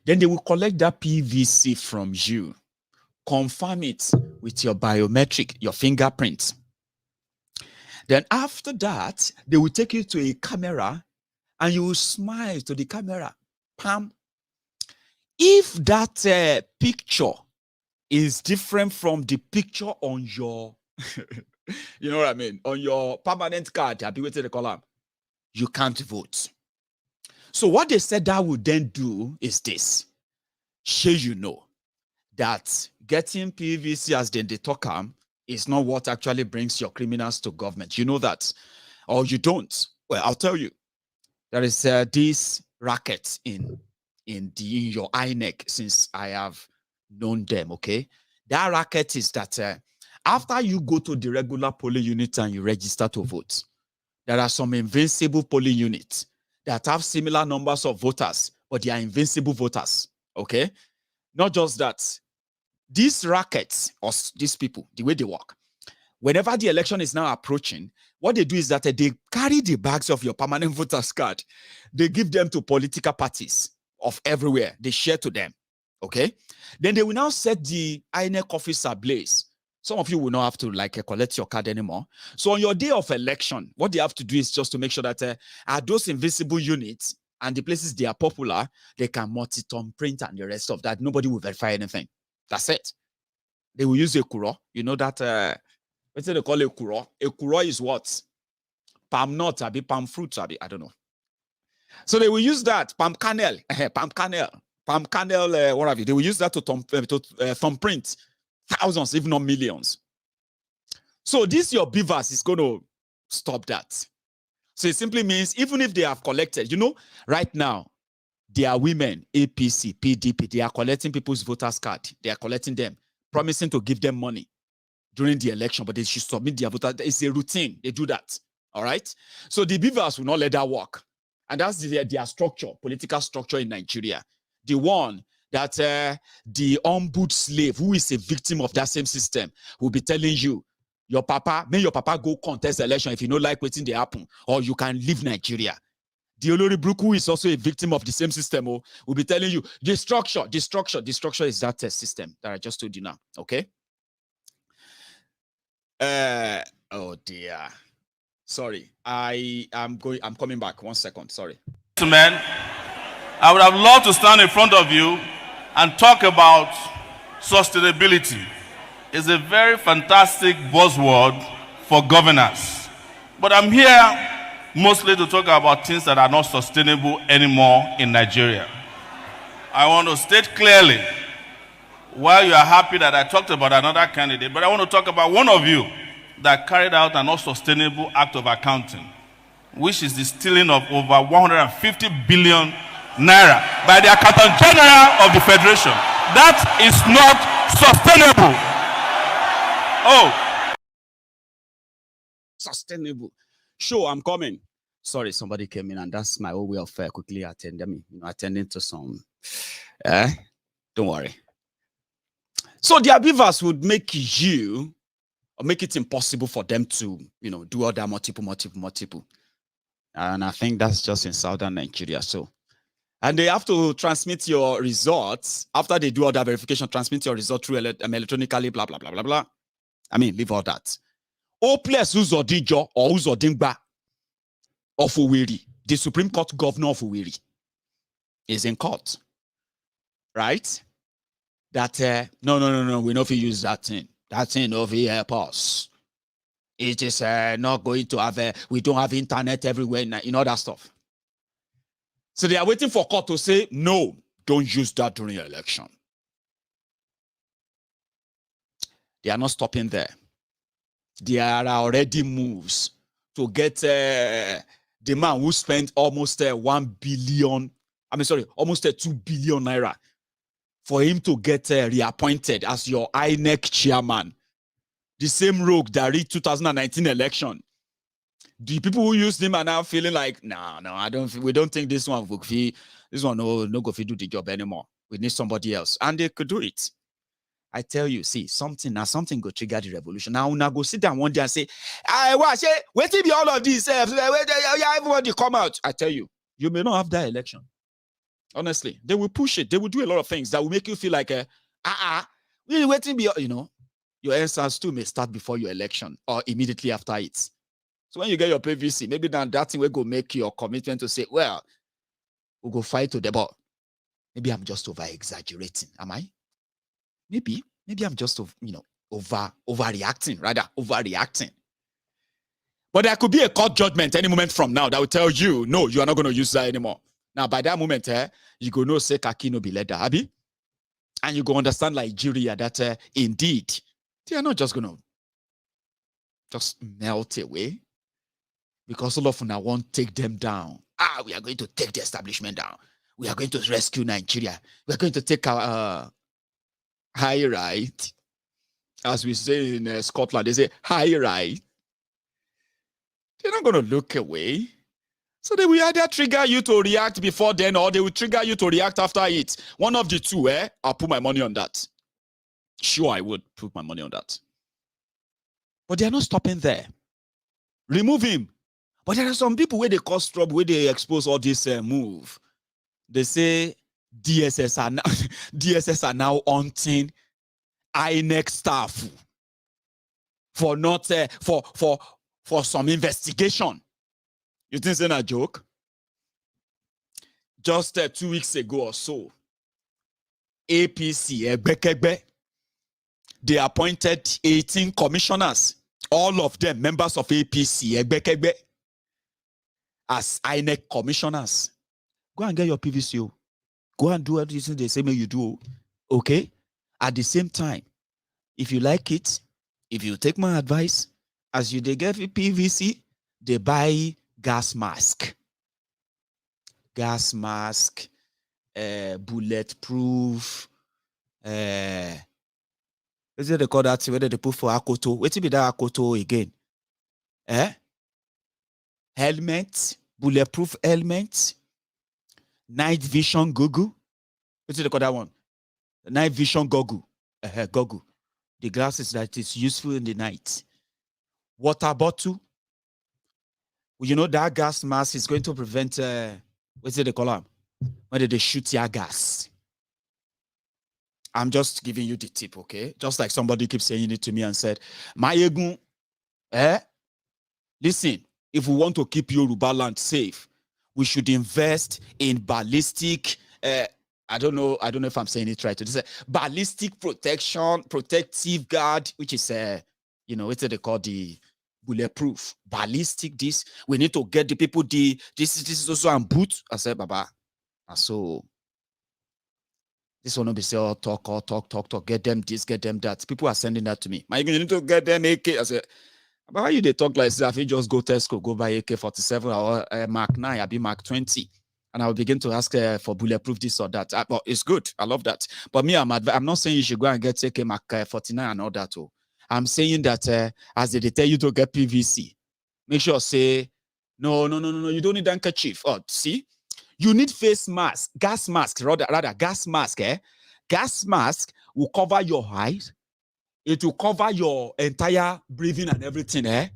Then they will collect that PVC from you, confirm it with your biometric, your fingerprint. Then after that, they will take you to a camera and you will smile to the camera. Pam. If that picture is different from the picture on your, you know what I mean, on your permanent card, you can't vote. So what they said that would then do is this. Sure, you know that getting PVC as they talk is not what actually brings your criminals to government. You know that, or you don't. Well, I'll tell you. There is this racket in your INEC since I have known them, okay? That racket is that after you go to the regular polling unit and you register to vote, there are some invincible polling units that have similar numbers of voters, but they are invincible voters, okay? Not just that. These rackets, or these people, the way they work, whenever the election is now approaching, what they do is that they carry the bags of your permanent voter's card. They give them to political parties of everywhere. They share to them, okay? Then they will now set the INEC office ablaze. Some of you will not have to collect your card anymore. So on your day of election, what they have to do is just to make sure that at those invisible units and the places they are popular, they can multi-tone print and the rest of that. Nobody will verify anything. That's it. They will use a kuro. You know that, what do they call a kuro? A kuro is what? Palm nut, palm fruit, I don't know. So they will use that, palm kernel, what have you. They will use that to thumbprint thousands, if not millions. So this your beavers is going to stop that. So it simply means even if they have collected, right now, They are women, APC, PDP. They are collecting people's voters' card. They are collecting them, promising to give them money during the election, but they should submit their voter. It's a routine. They do that. All right. So the beavers will not let that work. And that's their structure, political structure in Nigeria. The one that the ombud slave, who is a victim of that same system, will be telling you, your papa, may your papa go contest election if you don't like waiting they happen, or you can leave Nigeria. The Olori Bruku is also a victim of the same system, will be telling you, the structure is that system that I just told you now, okay? Oh dear. Sorry, I'm coming back. 1 second, sorry. Gentlemen, I would have loved to stand in front of you and talk about sustainability. It's a very fantastic buzzword for governance. But I'm here mostly to talk about things that are not sustainable anymore in Nigeria. I want to state clearly, while you are happy that I talked about another candidate, but I want to talk about one of you that carried out an unsustainable act of accounting, which is the stealing of over 150 billion naira by the Accountant General of the Federation. That is not sustainable. Oh. Sustainable. Sure, I'm coming. Sorry, somebody came in, and that's my own way of quickly attending to some. Don't worry. So the beavers would make you, or make it impossible for them to, do all that multiple. And I think that's just in southern Nigeria. So, and they have to transmit your results after they do all that verification. Transmit your result through electronically. Blah blah blah blah blah. I mean, leave all that. O plus Uzodijo or Uzodingba of Owerri, the Supreme Court governor of Owerri, is in court, right? That no, we don't use that thing. That thing over here help us. It is not going to have we don't have internet everywhere, in all that stuff. So they are waiting for court to say, no, don't use that during your election. They are not stopping there. There are already moves to get the man who spent almost 1 billion, almost 2 billion naira for him to get reappointed as your INEC chairman. The same rogue that read 2019 election. The people who used him are now feeling like, no, we don't think this one will be, no go fit do the job anymore. We need somebody else. And they could do it. I tell you, see, something go trigger the revolution. Now, una go sit down one day and say, wait till be all of this, everybody come out. I tell you, you may not have that election. Honestly, they will push it. They will do a lot of things that will make you feel like, we waiting be, your EndSars too may start before your election or immediately after it. So when you get your PVC, maybe that thing will go make your commitment to say, well, we'll go fight to the ball. Maybe I'm just over-exaggerating. Am I? Maybe I'm just, overreacting. But there could be a court judgment any moment from now that will tell you, no, you are not going to use that anymore. Now, by that moment, you go no say kaki no be leather, abi? And you go understand Nigeria that indeed, they are not just going to just melt away because all of them want to take them down. We are going to take the establishment down. We are going to rescue Nigeria. We are going to take our high right. As we say in Scotland, they say high right. They're not going to look away. So they will either trigger you to react before then, or they will trigger you to react after it. One of the two, I'll put my money on that. Sure, I would put my money on that. But they are not stopping there. Remove him. But there are some people where they cause trouble, where they expose all this move. They say DSS are now hunting INEC staff for not for some investigation. You think it's a joke? Just 2 weeks ago or so, APC, they appointed 18 commissioners, all of them members of APC, as INEC commissioners. Go and get your PVC. Go and do everything they say may you do. Okay? At the same time, if you like it, if you take my advice, as you they get PVC, they buy gas mask. bulletproof. Is it they call that? Whether they put for Akoto? Wait till be that Akoto again? Helmet, bulletproof helmet, night vision goggle. What's it call that one? Night vision goggle. Goggle. The glasses that is useful in the night. Water bottle. Well, you know that gas mask is going to prevent what's it they call them? When they shoot your gas. I'm just giving you the tip, okay? Just like somebody keeps saying it to me and said, Maiyegun, listen, if we want to keep Yoruba land safe, we should invest in ballistic, I don't know if I'm saying it right. It's a ballistic protection, protective guard, which is, what's it they call the bulletproof, ballistic this. We need to get the people, this is also on boot. I said, Baba, so this one will be say, oh, talk, get them this, get them that. People are sending that to me. You need to get them AK. I said, but why you they talk like this? I think just go Tesco, go buy AK-47 or Mark 9, I'll be Mark 20. And I'll begin to ask for bulletproof this or that. But it's good. I love that. But me, I'm not saying you should go and get AK Mark 49 and all that. Too. I'm saying that as they tell you to get PVC, make sure say, no, you don't need handkerchief. Oh, see? You need face mask, gas mask, rather gas mask. Gas mask will cover your eyes. It will cover your entire breathing and everything,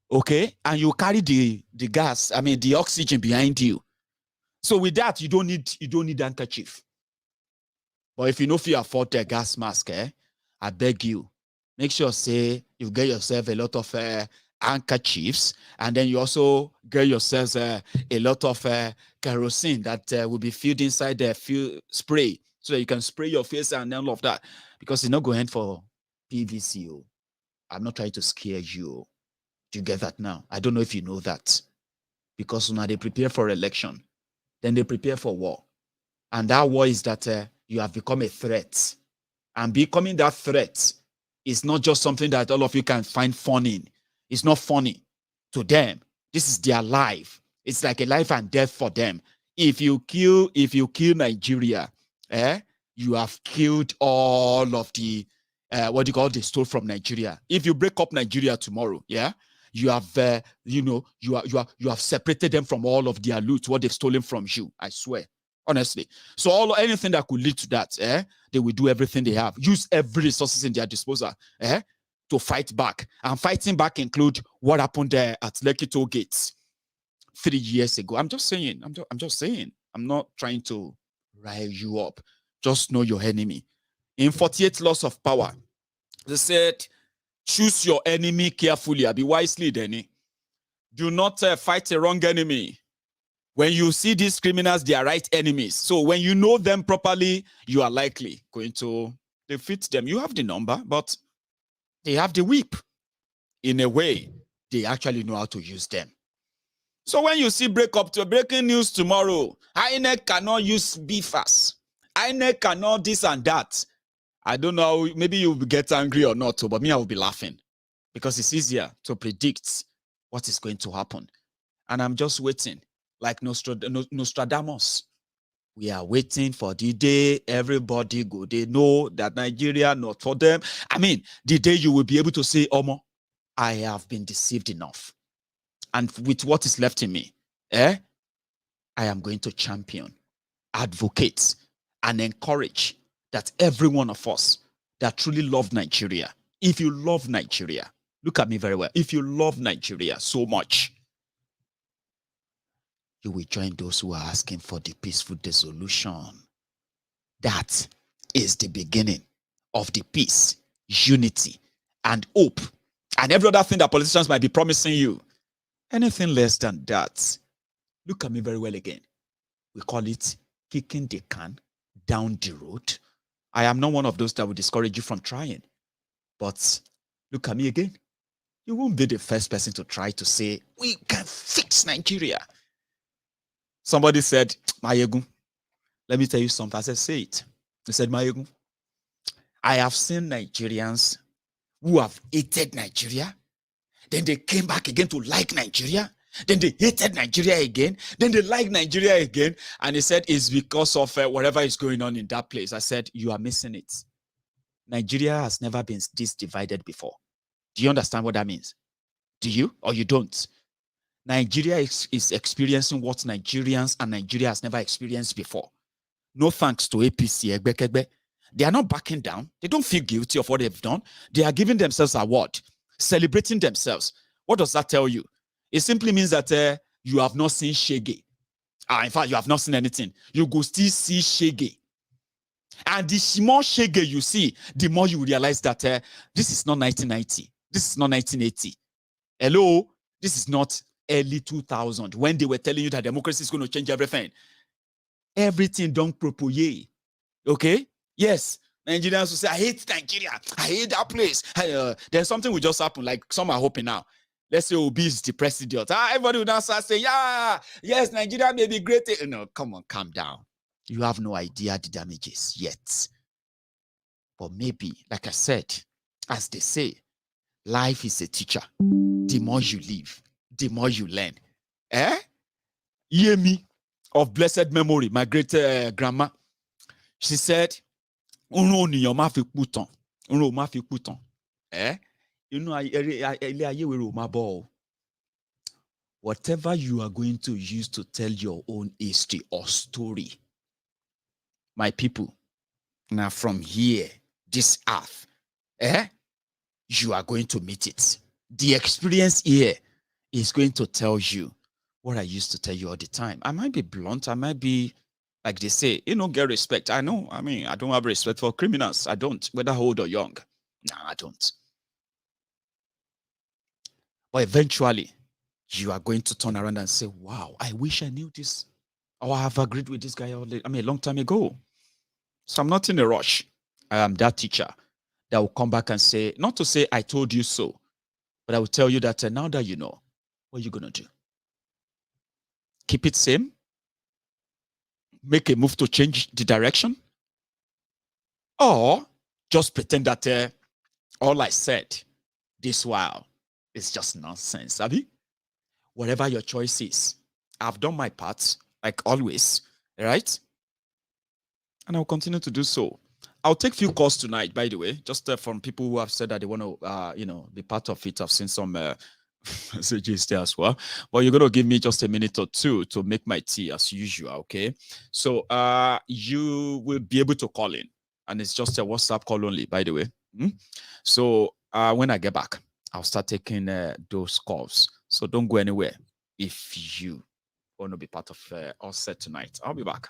Okay? And you carry the gas, the oxygen behind you. So with that, you don't need handkerchief. But if you know if you afford the gas mask, I beg you, make sure say you get yourself a lot of handkerchiefs, and then you also get yourselves a lot of kerosene that will be filled inside the spray, so that you can spray your face and all of that, because it's not going for PVC. I'm not trying to scare you. Do you get that now? I don't know if you know that, because now they prepare for election, then they prepare for war, and that war is that you have become a threat, and becoming that threat is not just something that all of you can find funny in. It's not funny to them. This is their life. It's like a life and death for them. If you kill Nigeria, you have killed all of the they stole from Nigeria. If you break up Nigeria tomorrow, you have you have separated them from all of their loot, what they've stolen from you. I swear, honestly. So anything that could lead to that, they will do everything they have. Use every resources in their disposal, to fight back. And fighting back include what happened there at Lekki Toll Gates 3 years ago. I'm just saying. I'm just saying. I'm not trying to rile you up. Just know your enemy. In 48 Laws of Power, they said, choose your enemy carefully. Be wisely, Denny. Do not fight a wrong enemy. When you see these criminals, they are right enemies. So when you know them properly, you are likely going to defeat them. You have the number, but they have the whip. In a way, they actually know how to use them. So when you see breaking news tomorrow, INEC cannot use BFAS. INEC cannot this and that. I don't know, maybe you'll get angry or not, but me, I will be laughing, because it's easier to predict what is going to happen. And I'm just waiting, like Nostradamus. We are waiting for the day everybody go. They know that Nigeria not for them. The day you will be able to say, Omo, I have been deceived enough. And with what is left in me, I am going to champion, advocate, and encourage that every one of us that truly love Nigeria, if you love Nigeria, look at me very well, if you love Nigeria so much, you will join those who are asking for the peaceful dissolution. That is the beginning of the peace, unity, and hope, and every other thing that politicians might be promising you. Anything less than that, look at me very well again. We call it kicking the can down the road. I am not one of those that will discourage you from trying. But look at me again. You won't be the first person to try to say, we can fix Nigeria. Somebody said, Maiyegun, let me tell you something. I said, say it. He said, Maiyegun, I have seen Nigerians who have hated Nigeria. Then they came back again to like Nigeria. Then they hated Nigeria again. Then they liked Nigeria again. And he said it's because of whatever is going on in that place. I said, you are missing it. Nigeria has never been this divided before. Do you understand what that means? Do you or you don't? Nigeria is experiencing what Nigerians and Nigeria has never experienced before. No thanks to APC. They are not backing down. They don't feel guilty of what they've done. They are giving themselves an award, celebrating themselves. What does that tell you? It simply means that you have not seen Shege. In fact, you have not seen anything. You go still see Shege. And the more Shege you see, the more you realize that this is not 1990. This is not 1980. Hello? This is not early 2000 when they were telling you that democracy is going to change everything. Everything don't propose. Okay? Yes. Nigerians will say, I hate Nigeria. I hate that place. Then something will just happen, like some are hoping now. Let's say Obi is the president. Everybody will now start saying, yeah, yes, Nigeria may be great. No, come on, calm down. You have no idea the damages yet. But maybe, like I said, as they say, life is a teacher. The more you live, the more you learn. Yemi, of blessed memory, my great grandma, she said, whatever you are going to use to tell your own history or story, my people, now from here, this earth, you are going to meet it. The experience here is going to tell you what I used to tell you all the time. I might be blunt, I might be, like they say, get respect. I know, I don't have respect for criminals. I don't, whether old or young. No, I don't. But eventually, you are going to turn around and say, wow, I wish I knew this. Or I have agreed with this guy a long time ago. So I'm not in a rush. I am that teacher that will come back and say, not to say I told you so, but I will tell you that now that you know, what are you going to do? Keep it same? Make a move to change the direction? Or just pretend that all I said this while is just nonsense, Abby? Whatever your choice is, I've done my part, like always, right? And I'll continue to do so. I'll take a few calls tonight, by the way, just from people who have said that they want to, be part of it. I've seen some messages there as well. But you're going to give me just a minute or two to make my tea as usual, okay? So you will be able to call in. And it's just a WhatsApp call only, by the way. So when I get back, I'll start taking those calls. So don't go anywhere if you want to be part of our set tonight. I'll be back.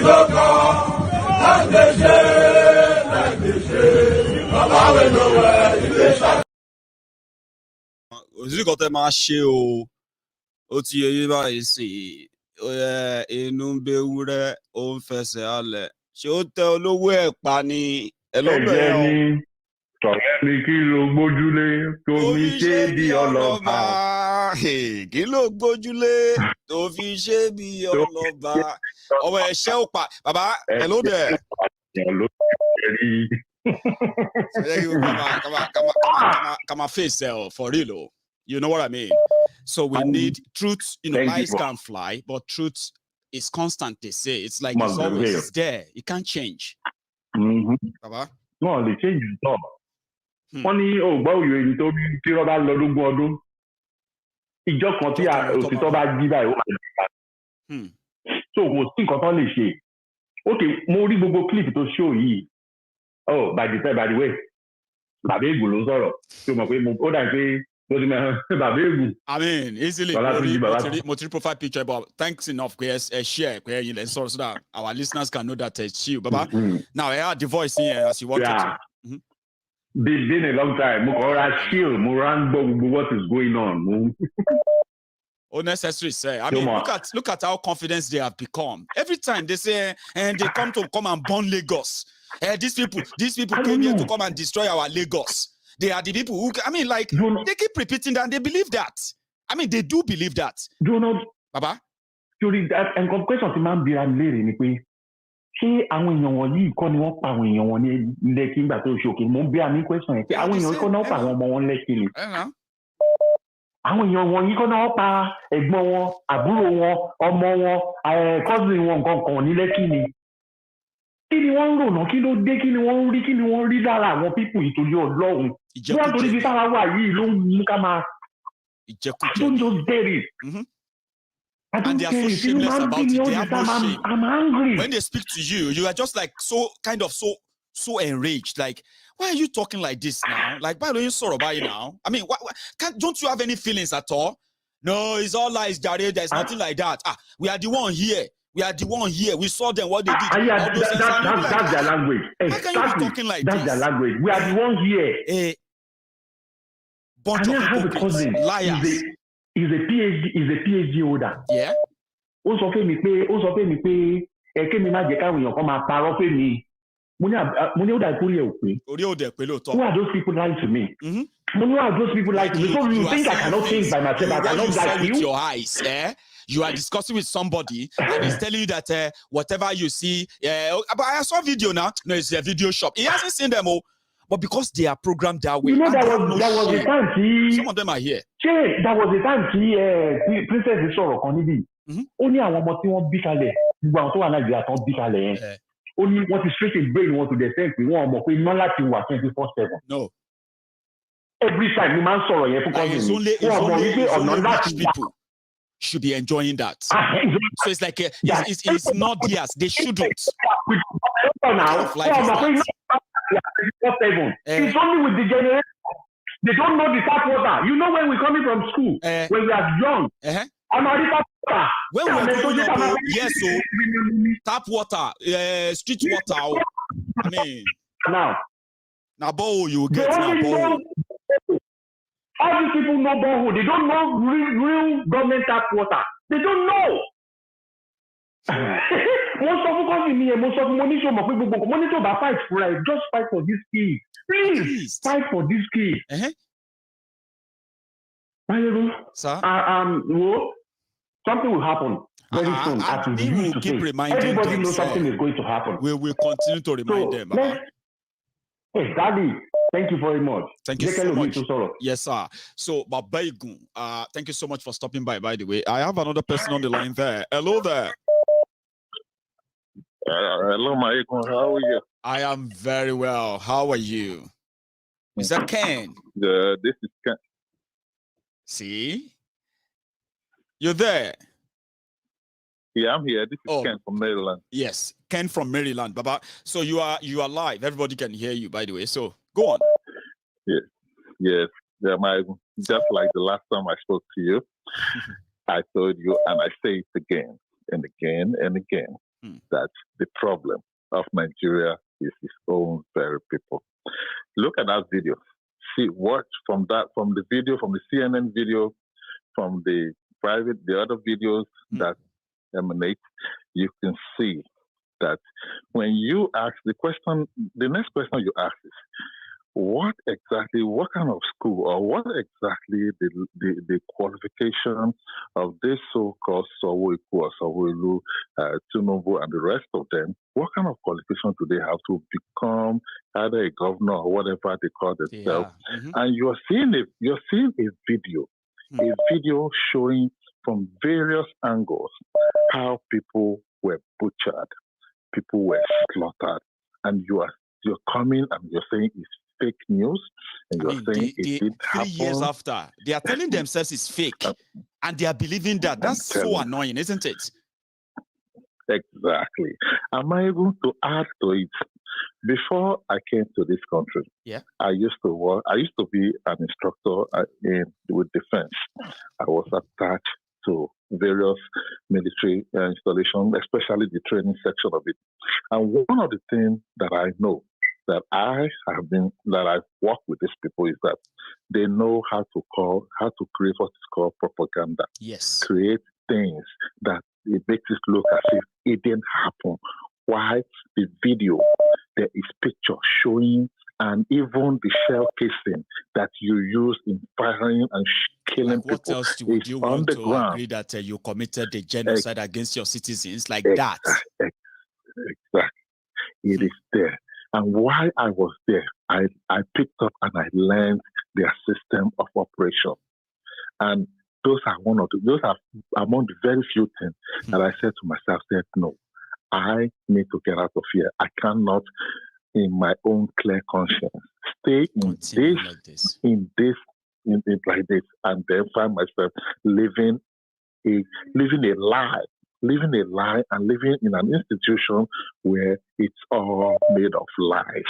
Loco, nǹkan tẹ́ máa ṣe o. Ó ti yẹ yín báyìí sí. Inú ń bewúrẹ́, ó ń fẹsẹ̀ halẹ̀. Ṣé ó tẹ olówó ẹ̀ pa ni? Ẹ ló bẹ̀rẹ̀ o. Tọ̀rẹ́ mi kí ló gbójúlé tó fi ṣe bí ọlọ́ba. Kí ló gbójúlé tó fi ṣe bí ọlọ́ba. Ọmọ ẹ̀ṣẹ́ ò pa. Bàbá, hello there. Come on, face for real. You know what I mean? So we need truth. You know, lies can fly, but truth is constant, they say. It's like it's always there. It can't change. Baba? No, the change is not. Wọ́n ní ògbà òyò èyí tó bí tí wọ́n bá lọ lógún ọdún. Ìjọ kan tí òtítọ́ bá jí báyìí ó máa jí báyìí. So kò sí nǹkan tán lè ṣe. Okay, mo rí gbogbo clip tó show yìí. Oh, by the way, bàbá ègùn ló ń sọ̀rọ̀. Tí o mọ̀ pé ó dà pé bàbá ègùn. I mean, easily. Mo ti profile picture, but thanks enough. Share so that our listeners can know that it's you. Baba, now I heard the voice here as you wanted to. Been a long time. What is going on? Unnecessary, say. I mean, look at how confident they have become. Every time they say, and they come and burn Lagos. These people came here to come and destroy our Lagos. They are the people who, I mean, like, they keep repeating that and they believe that. I mean, they do believe that. Do you know, Baba? During that, and question to man be anyway. Ṣé àwọn èèyàn wọ̀nyí kọ́ ni wọ́n pa àwọn èèyàn wọn ní Lẹ́kì nígbà tó ṣòkè? Mo ń bí àmì question yẹn pé àwọn èèyàn kọ́ náà pa àwọn ọmọ wọn Lẹ́kì ni. Àwọn èèyàn wọ̀nyí kọ́ náà pa ẹ̀gbọ́n wọn, àbúrò wọn, ọmọ wọn, cousin wọn nǹkan kan ní Lẹ́kì ni. Kí ni wọ́n ń rò náà? Kí ló dé? Kí ni wọ́n rí lára àwọn pípù ìtòlú Ọlọ́run? Wọ́n torí bí sára wà yìí ló ń mú ká máa. I don't just get it. And they are so shameless about it. They have no shame. I'm angry. When they speak to you, you are just like so enraged. Like, why are you talking like this now? Like, why don't you sorrow about it now? I mean, don't you have any feelings at all? No, it's all lies, Jared. There's nothing like that. We are the one here. We saw them, what they did. That's their language. How can you be talking like that's this? Their language. We are the one here. Bunch of hypocrites, liars. He's a PhD holder. Yeah. Ó sọ fún mi pé kémi má jẹ́ káwọn èèyàn kan máa parọ́ fún mi. Mo ní ó dà ìkórè ò pé. Orí ò dẹ̀ pé lóòótọ́. Who are those people lying to me? Mo ní who are those people lying to me? So you think I cannot think by myself? I cannot like you? With your eyes, you are discussing with somebody and he's telling you that whatever you see, but I saw video now. No, it's a video shop. He hasn't seen them all. But because they are programmed that way, you know, that was the time some of them are here. That was the time Princess sọ̀rọ̀ kan níbí. Ó ní àwọn ọmọ tí wọ́n bí kalẹ̀, gbogbo àwọn tó wà Nàìjíríà tán bí kalẹ̀ yẹn. Ó ní wọ́n ti straight in brain wọn to the sense pé wọ́n mọ̀ pé iná láti wà 24/7. No. Every time ni máa ń sọ̀rọ̀ yẹn fún kọ́sìn mi. Wọ́n mọ̀ wípé ọ̀nà láti wà. Should be enjoying that. So it's like it's not theirs. They shouldn't. It's only with the generation. They don't know the tap water. You know when we're coming from school, when we are young, when we're growing up, yes, so tap water, street water. I mean, now bowl you get now bowl. All these people know borehole. They don't know real government tap water. They don't know. Most of money show money to fight for it. Just fight for this kid. Please fight for this kid. Sir? Something will happen very soon. We will keep reminding them. Everybody knows something is going to happen. We will continue to remind them. Hey, Daddy, thank you very much. Thank you so much. Yes, sir. So, Maiyegun, thank you so much for stopping by the way. I have another person on the line there. Hello there. Hello, Maiyegun. How are you? I am very well. How are you? Is that Ken? This is Ken. See? You're there? Yeah, I'm here. This is Ken from Maryland. Yes, Ken from Maryland, Baba. So you are live. Everybody can hear you, by the way. So go on. Yes. Yeah, just like the last time I spoke to you, I told you, and I say it again and again and again, that the problem of Nigeria is its own very people. Look at that video. watch from the video, from the CNN video, from the other videos that emanate, you can see that when you ask the next question you ask is, what kind of school, or what exactly the qualification of this so-called Soweku or Sowelu, Tinubu, and the rest of them, what kind of qualification do they have to become either a governor or whatever they call themselves? Yeah. And you're seeing a video showing from various angles how people were butchered, people were slaughtered, and you're coming and you're saying it's fake news, and you're saying it did happen. 3 years after, they are telling themselves it's fake, and they are believing that. That's so annoying, isn't it? Exactly. Am I able to add to it? Before I came to this country, I used to be an instructor with defense. I was attached to various military installations, especially the training section of it. And one of the things that I know that I've worked with these people is that they know how to create what is called propaganda. Yes. Create things that it makes it look as if it didn't happen. Why? The video, there is picture showing, and even the shell casing that you use in firing and killing people. What else would you want to agree that you committed a genocide against your citizens like that? Exactly. It is there. And while I was there, I picked up and I learned their system of operation. And those are among the very few things that I said to myself, no, I need to get out of here. I cannot, in my own clear conscience, stay like this, and then find myself living a lie and living in an institution where it's all made of lies.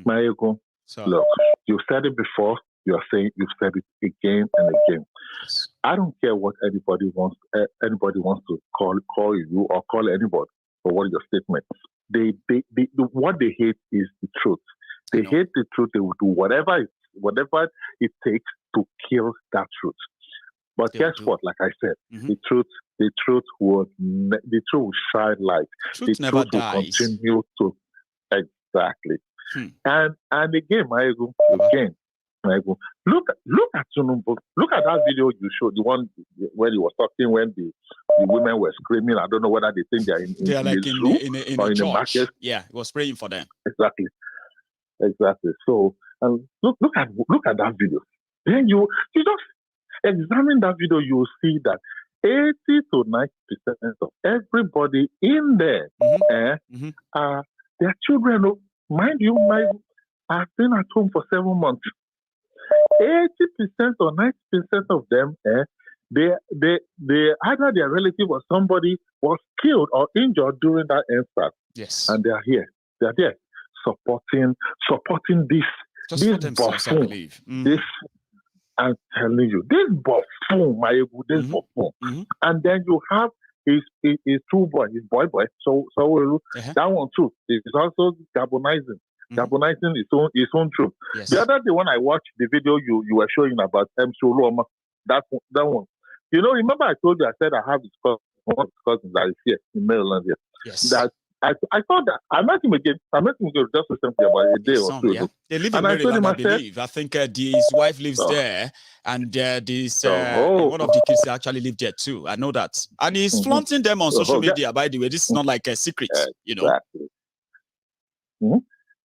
Maiyegun, look, you said it before, you've said it again and again. Yes. I don't care what anybody wants to call you or call anybody for what your statement. What they hate is the truth. They hate the truth. They will do whatever it takes to kill that truth. But guess what? Like I said, the truth will shine light. Truth never dies. Will continue to exactly. And again, Maiyegun, look at Tinubu. Look at that video you showed, the one where he was talking when the women were screaming. I don't know whether they think they're like in a market. Yeah, he was praying for them. Exactly. So look at that video. Then you just examine that video. You will see that 80 to 90% of everybody in there are their children. Mind you, I've been at home for 7 months. 80% or 90% of them, they either their relative or somebody was killed or injured during that EndSars. Yes, and they are here. They are there supporting this. Just this themselves, I believe. This, I'm telling you, this buffoon, Maiyegun, this buffoon, and then you have his true boy, his boy. So that one too is also carbonizing his own troop. Yes. The other day when I watched the video you were showing about Oluomo, that one. You know, remember I told you, I said I have this cousin that is here in Maryland here. Yes. That I thought that I met him again just recently about a day or two ago. They live in Maryland, I believe. I think his wife lives there, and one of the kids actually live there too. I know that, and he's flaunting them on social media. By the way, this is not like a secret, you know. Exactly.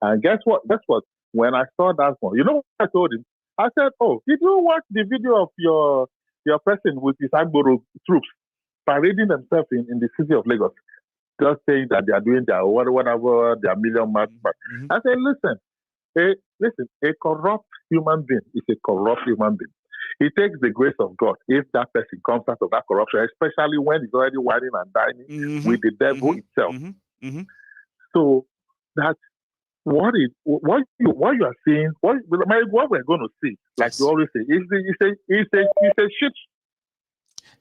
And guess what? When I saw that one, you know what I told him? I said, "Oh, did you watch the video of your person with his Agboro troops parading themselves in the city of Lagos, just saying that they are doing their whatever their million march?" I said, listen, a corrupt human being is a corrupt human being. It takes the grace of God if that person comes out of that corruption, especially when he's already whining and dining with the devil itself. So that's what you are seeing, what we're going to see, like you always say, it's a shit.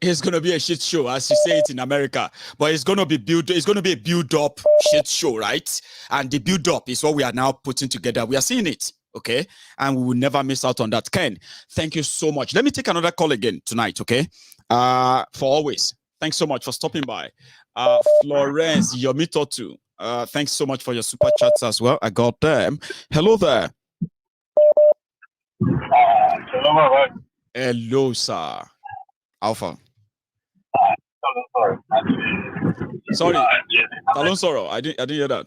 It's going to be a shit show, as you say it in America, but it's going to be a build-up shit show, right? And the build-up is what we are now putting together. We are seeing it. okay? And we will never miss out on that. Ken, thank you so much. Let me take another call again tonight, okay? For always. Thanks so much for stopping by. Florence Yomitotu, thanks so much for your super chats as well. I got them. Hello there. Hello, sir. Alpha. Sorry, Talon Soro. I didn't hear that.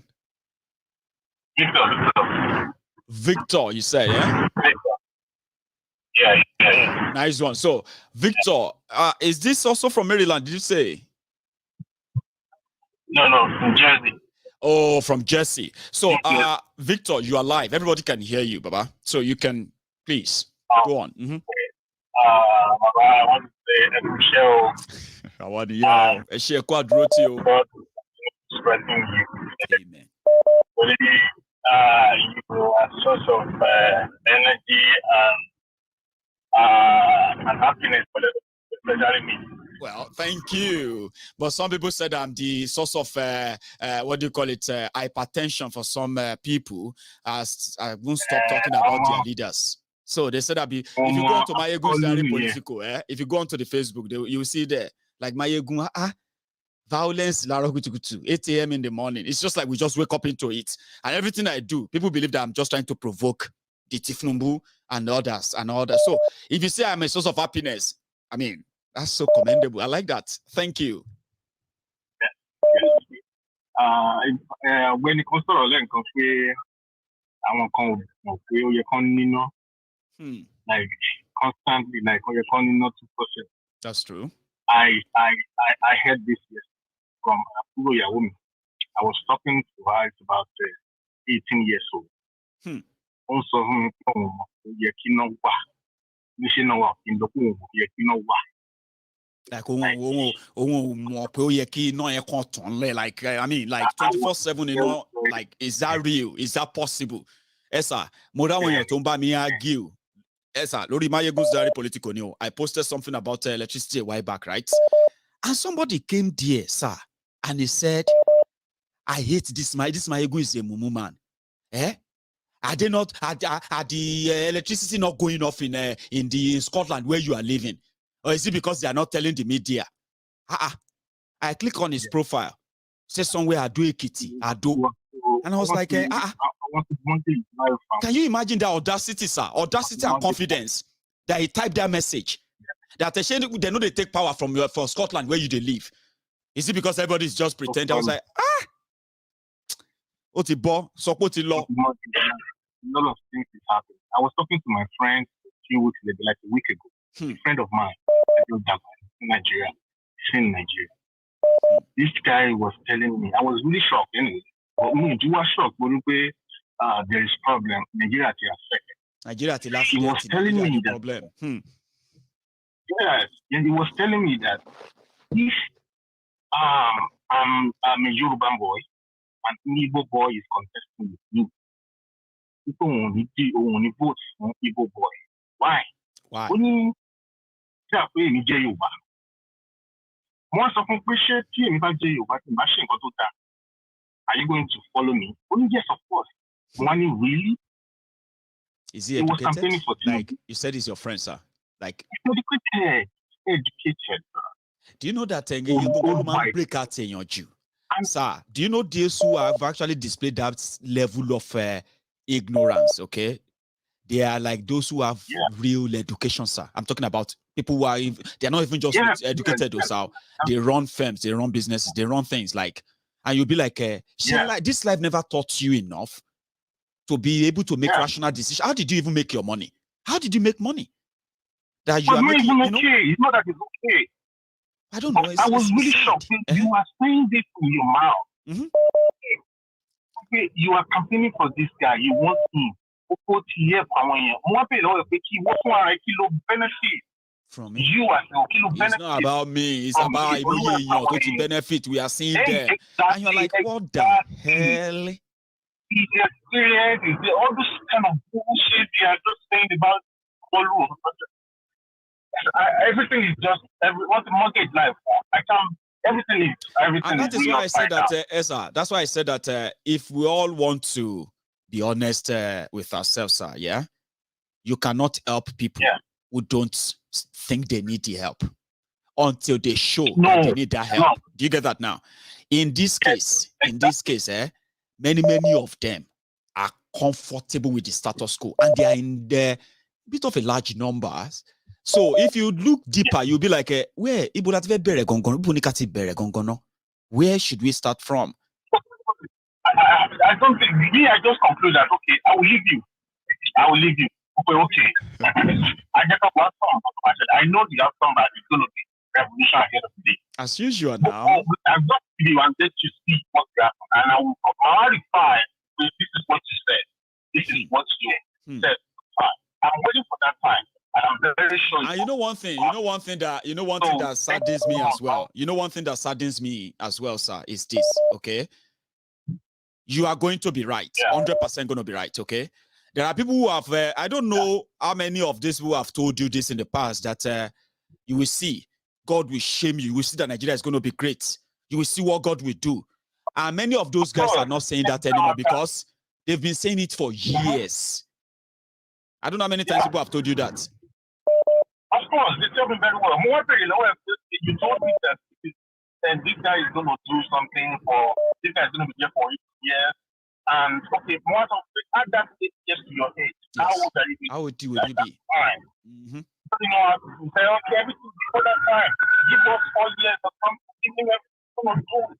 Victor, you say, yeah? Yeah. Nice one. So, Victor, is this also from Maryland? Did you say? No, from Jersey. Oh, from Jersey. So, Victor, you are live. Everybody can hear you, Baba. So you can please go on. I want to say Michelle. I want to hear a quadrotio. Strengthening you. Amen. You are a source of energy and happiness for especially me. Well, thank you. But some people said I'm the source of what do you call it? Hypertension for some people. I won't stop talking about their leaders. So they said if you go on to MaiyegunSdiary Politico, if you go onto the Facebook, you will see there like Maiyegun violence 8 a.m. in the morning. It's just like we just wake up into it. And everything I do, people believe that I'm just trying to provoke the Tinubu and others and others. So if you say I'm a source of happiness, I mean, that's so commendable. I like that. Thank you. When it comes to like constantly, like not to process. That's true. I heard this from Atiku Yawomi. I was talking to her. It's about 18 years old. Also, like I mean, like 24/7, you know, like is that real? Is that possible? Esa, more than when you talk about me argue. Esa, Lori MaiyegunSdiary Politico new. I posted something about electricity a while back, right? And somebody came there, sir, and he said, "I hate this. This Maiyegun is a mumu man. Are they not? Are the electricity not going off in Scotland where you are living, or is it because they are not telling the media?" I click on his profile, says somewhere I do Ekiti, I do, and I was like, can you imagine the audacity, sir? Audacity and confidence that he typed that message. That they know they take power from Scotland where you they live. Is it because everybody's just pretending? I was like, a lot of things is happening. I was talking to my friend a few weeks ago, like a week ago. A friend of mine in Nigeria. He's in Nigeria. This guy was telling me, I was really shocked anyway. But me, you were shocked, but there is problem. Nigeria is affected. He was telling me that problem. Yes, and he was telling me that if I'm a Yoruba boy and an Igbo boy is contesting with me, people only vote for Igbo boy. Why? Only once of are you going to follow me? Only yes, of course. Money really? Is he educated? Like you said, he's your friend, sir. Like educated. Do you know that you break out in your Jew? Sir, do you know those who have actually displayed that level of ignorance? Okay, they are like those who have real education, sir. I'm talking about people who are they're not even just educated, sir. They run firms, they run businesses, they run things like, and you'll be like, like this life never taught you enough to be able to make rational decisions. How did you even make your money? How did you make money? That you are making, even okay. It's not that it's okay. I don't know. I was really shocked. You are saying this in your mouth. Okay, you are campaigning for this guy. You want him. From me. You are it's not about me. It's about you benefit. We are seeing there. And you're like, what the hell? His experience is all this kind of bullshit they are just saying about Oluomo. Everything is just what the market life. Everything is. And that is why I said that, Esa. That's why I said that if we all want to be honest with ourselves, sir. Yeah, you cannot help people who don't think they need the help until they show that they need that help. Do you get that now? In this case, many of them are comfortable with the status quo, and they are in the bit of a large numbers. So if you look deeper, you'll be like, where should we start from? I don't think me. I just conclude that okay, I will leave you. Okay. I just have one song. I know the outcome that is going to be revolution at the end of the day. As usual now. I'm just video and let you see what happened, and I will clarify. This is what you said. This is what you said. I'm waiting for that time. I'm very sure. And you know one thing that saddens me as well. You know one thing that saddens me as well, sir, is this. Okay, you are going to be right. 100% going to be right. Okay. There are people who have, I don't know how many of these who have told you this in the past, that you will see God will shame you. You will see that Nigeria is going to be great. You will see what God will do. And many of those guys are not saying that anymore because they've been saying it for years. I don't know how many times people have told you that. Of course, they tell me very well. You told me that this guy is going to do something this guy is going to be there for years. And okay, more of add that yes to your age. Yes. How old are you? How old will you be? Fine. Mm-hmm. You know, say okay, everything before that time. Give us 4 years or something. Giving everything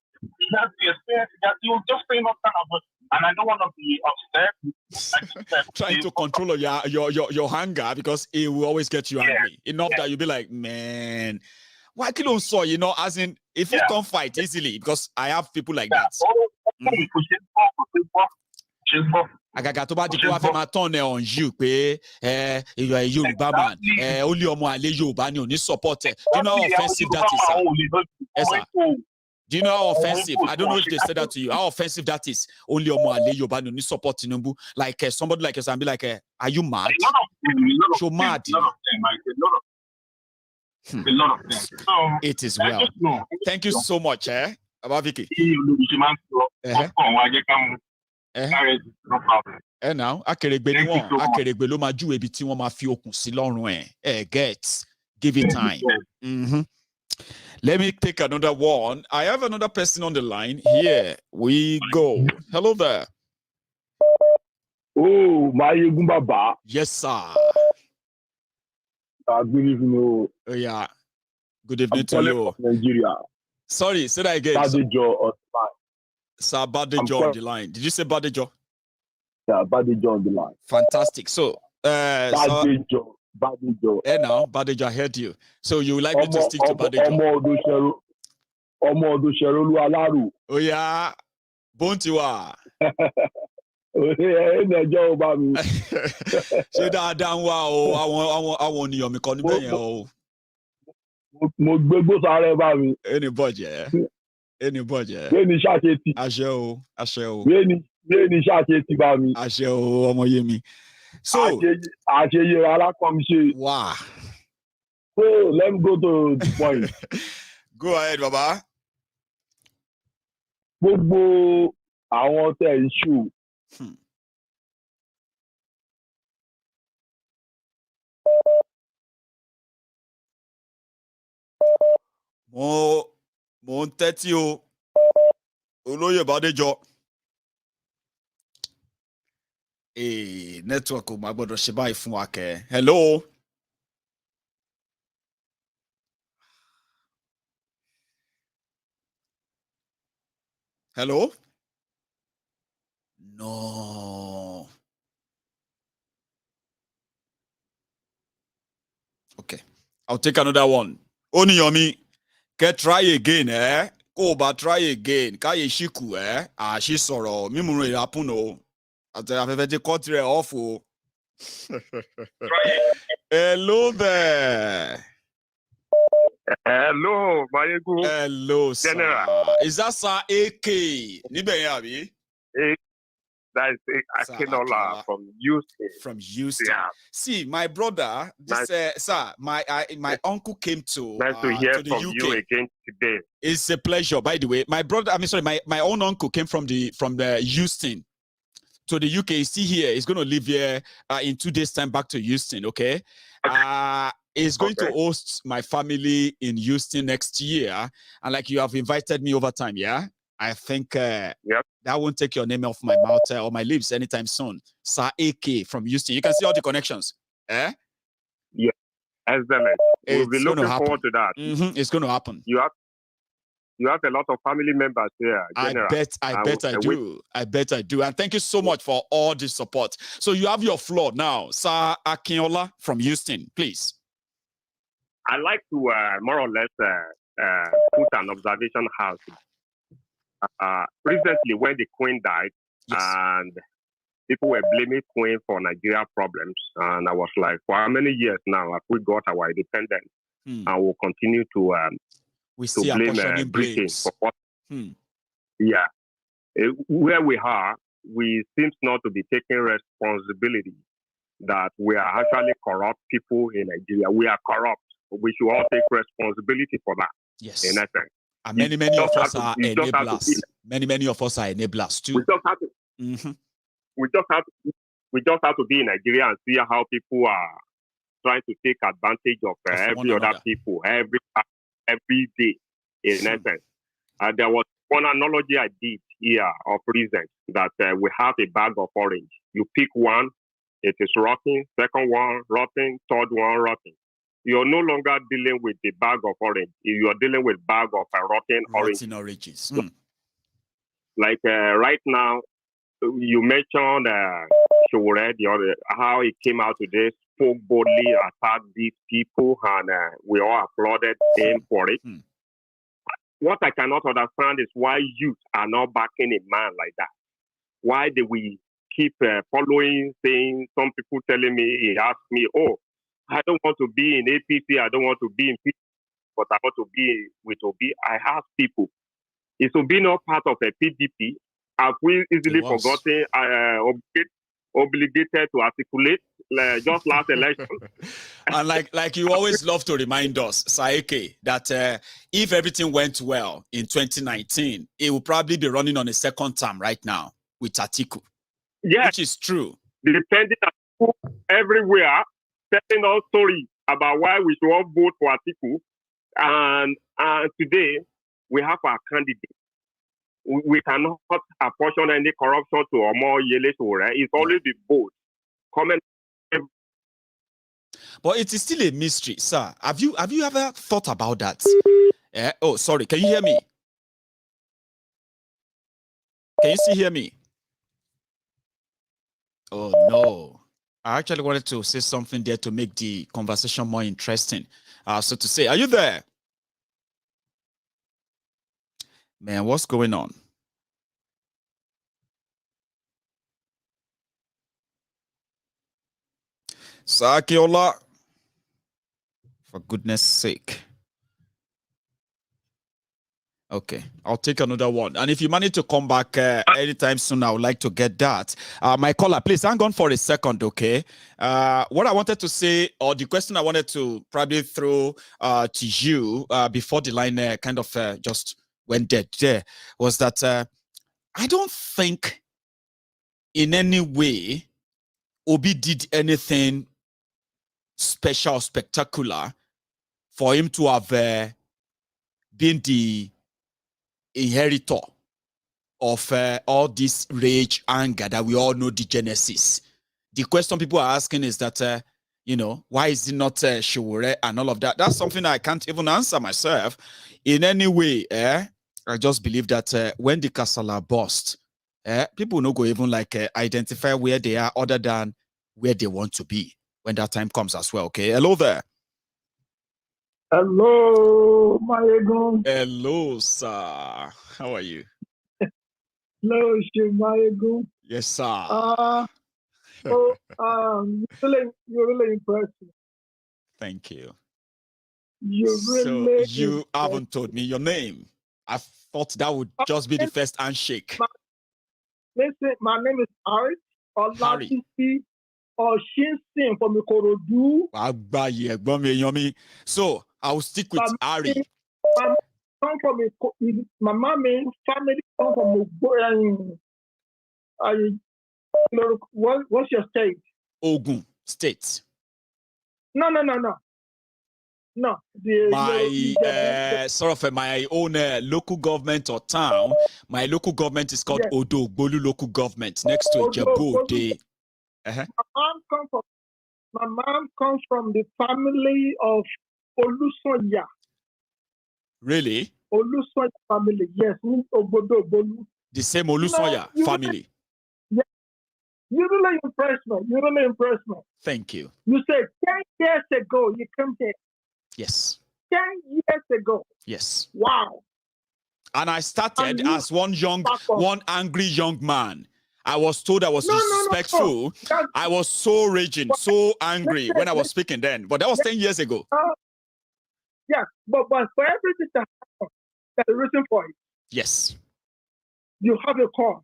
that's the experience that you just say not kind of. And I don't want to be upset. Trying to control your hunger because it will always get you angry. Enough that you'll be like, man, why can't you so as in if you don't fight easily because I have people like that. Agaga tó bá di kó wá fẹ́ máa turn on you pé you are a Yoruba man Oluomo ale Yoruba ni ò ní support ẹ. Do you know how offensive that is, sir? Yes, sir. Do you know how offensive? I don't know if they said that to you. How offensive that is? Oluomo ale Yoruba ni ò ní support Tinubu. Like somebody like us and be like, are you mad? So mad. A lot of them. So, it is well. Thank you so much, Abaviki. Now, Akeregbe ni wọ́n, Akeregbe ló máa júwe ibi tí wọ́n máa fi okùn sí lọ́rùn ẹ̀. Get, give it time. Mm-hmm. Let me take another one. I have another person on the line. Here we go. Hello there. Oh, Maiyegun Baba. Yes, sir. Good evening. Oh, yeah. Good evening to you. Nigeria. Sorry, say that again. Badejo on the line. Sir, Badejo on the line. Did you say Badejo? Yeah, Badejo on the line. Fantastic. So, Badejo. Now, Badejo, I heard you. So, you would like me to stick to Badejo? Omo Odosero Alaru. Oh, yeah. Bontiwa. Ẹnẹjọ ọba mi. Ṣé dáadáa ń wá o àwọn ènìyàn mi kan níbẹ̀ yẹn o. Mo gbégbó sáré bá mi. Ẹni bọ̀jẹ̀. Bẹ́ẹ̀ni ṣàṣetì. Àṣẹ o. Bẹ́ẹ̀ni ṣàṣetì bá mi. Àṣẹ o ọmọ yé mi. So àṣeyẹ alákọ̀ọ́mṣe. Wow. So let me go to the point. Go ahead, Baba. Gbogbo àwọn tẹ̀ ń ṣù. Mo ń tẹ́tí o. Olóyè Bádéjọ. Network ò máa gbọ́dọ̀ ṣe báyìí fún wa kẹ́. Hello. Hello. No. Okay. I'll take another one. Oniyomi, try again, Kó bá try again. Káyé ṣíkù, Àṣì sọ̀rọ̀. Mímú rẹ̀ happen o. Àtẹ̀yàfẹ́fẹ́ ti cut rẹ̀ off o. Hello there. Hello, Maiyegun. Hello, sir. General. Is that Sir AK? Níbẹ̀ yẹn àbí? That is Akinola from Houston. From Houston. Yeah. See, my brother, this, sir, my uncle came to nice to hear to the from UK. you again today. It's a pleasure. By the way, my brother, my own uncle came from the Houston. to the UK. He's still here. He's going to leave here in 2 days' time back to Houston, okay? He's going to host my family in Houston next year. And like you have invited me over time, yeah? I think that won't take your name off my mouth or my lips anytime soon. Sir AK from Houston. You can see all the connections. Eh? Yeah. Excellent. We'll be looking forward to that. It's going to happen. You have a lot of family members here. General. I bet I do. And thank you so much for all the support. So you have your floor now. Sir Akinola from Houston, please. I like to more or less put an observation house. Recently, when the Queen died, and people were blaming Queen for Nigeria problems, and I was like, for how many years now have we got our independence, and we'll continue to blame Britain for what? Yeah, where we are, we seem not to be taking responsibility that we are actually corrupt people in Nigeria. We are corrupt. We should all take responsibility for that. Yes. In essence. And many of us are enablers. Many of us are enablers too. We just have to be in Nigeria and see how people are trying to take advantage of every other people every day. In essence, there was one analogy I did here of recent that we have a bag of orange. You pick one, it is rotten. Second one, rotten. Third one, rotten. You're no longer dealing with the bag of orange. You are dealing with bag of rotten oranges. Like right now, you mentioned how he came out today, spoke boldly, attacked these people, and we all applauded him for it. What I cannot understand is why youth are not backing a man like that. Why do we keep following, saying, some people telling me, he asked me, oh, I don't want to be in APC, I don't want to be in PDP, but I want to be with Obi. I ask people, is Obi not part of a PDP? Have we easily forgotten, obligated to articulate just last election? And like you always love to remind us, Saeke, that if everything went well in 2019, it will probably be running on a second term right now with Atiku. Yes. Which is true. Depending on everywhere, telling us stories about why we should all vote for Atiku. And today, we have our candidate. We cannot apportion any corruption to Omo Yele Sowore. It's always the vote. Comment. But it is still a mystery, sir. Have you ever thought about that? Oh, sorry. Can you hear me? Can you still hear me? Oh, no. I actually wanted to say something there to make the conversation more interesting. So to say, are you there? Man, what's going on? Sakiola, for goodness sake. Okay, I'll take another one. And if you manage to come back anytime soon, I would like to get that. My caller, please hang on for a second, okay? What I wanted to say, or the question I wanted to probably throw to you before the line kind of just went dead there, was that I don't think in any way Obi did anything special, spectacular for him to have been the inheritor of all this rage, anger that we all know the genesis. The question people are asking is that, why is it not Sowore and all of that? That's something I can't even answer myself in any way. I just believe that when the Kasala burst, people no go even identify where they are other than where they want to be when that time comes as well. Okay, hello there. Hello, Maiyegun. Hello, sir. How are you? Hello, Maiyegun. Yes, sir. You're really impressive. Thank you. You haven't told me your name. I thought that would just be the first handshake. Listen, my name is Harry. Oshinsin from Ikorodu. So I'll stick with Ari. My mommy family come from What's your state? Ogun State. No. No. My own local government or town. My local government is called Odogbolu local government next to Ijebu. My mom comes from the family of Olusoya. Really? Olusoya family, yes. Obodo. The same Olusoya family. You really impressed me. Thank you. You said 10 years ago you come here. Yes. 10 years ago. Yes. Wow. And I started as one angry young man. I was told I was disrespectful. No. I was so raging, so angry when I was speaking then. But that was 10 years ago. Yes, but for everything to happen, there's a reason for it. Yes. You have a cause.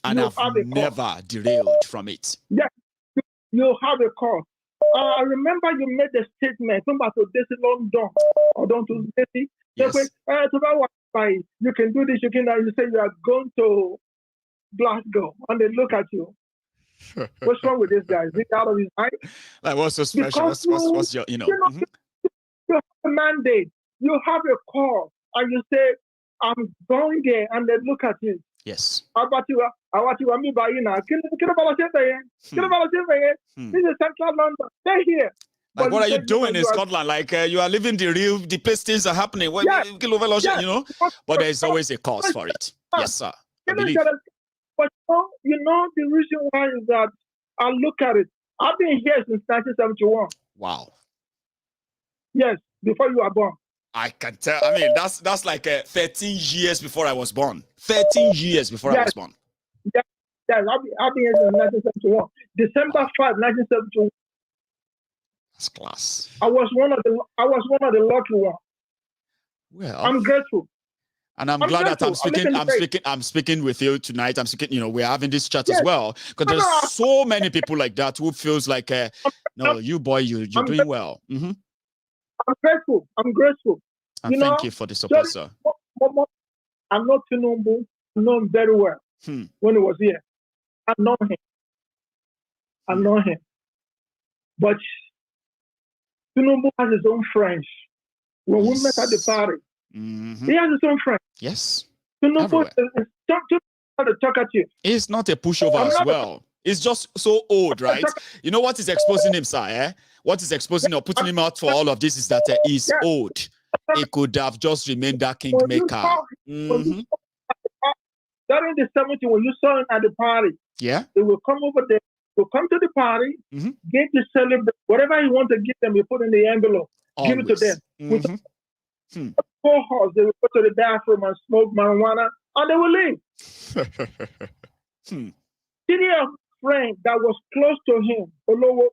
And I've never derailed from it. Yes, you have a cause. I remember you made a statement about this London or don't do this. Yes. You can do this, you can. You say you are going to Glasgow, and they look at you. What's wrong with this guy? Is he out of his mind? Like, what's so special? What's your, you have a mandate. You have a call, and you say, "I'm going there," and they look at you. Yes. How about you? Me by you now. This is Central London. They're here. Like, what are you doing in Scotland? Like, you are living the place things are happening. You know? But there's always a cause for it. Yes, sir. I believe. But you know, the reason why is that I look at it. I've been here since 1971. Wow. Yes, before you were born. I can tell. I mean, that's like 13 years before I was born. 13 years before I was born. Yes, I've been here since 1971. December 5, 1971. That's class. I was one of the lucky ones. Well, I'm grateful. And I'm glad that I'm speaking with you tonight. I'm speaking, we're having this chat as well. Because there's so many people like that who feels like, no, you boy, you're doing well. Mm-hmm. I'm grateful. And thank you for the support, sir. I know Tinubu. I know him very well when he was here. I know him. But Tinubu has his own friends. When we met at the party, he has his own friends. Yes. Tinubu is to talk at you. He's not a pushover as well. He's just so old, right? You know what is exposing him, sir? What is exposing or putting him out for all of this is that he's old. He could have just remained that kingmaker. During the 70s, when you saw him at the party, they will come over there, will come to the party, get to celebrate. Whatever you want to give them, you put in the envelope, give it to them. With 4 horses, they will go to the bathroom and smoke marijuana, and they will leave. See a friend that was close to him,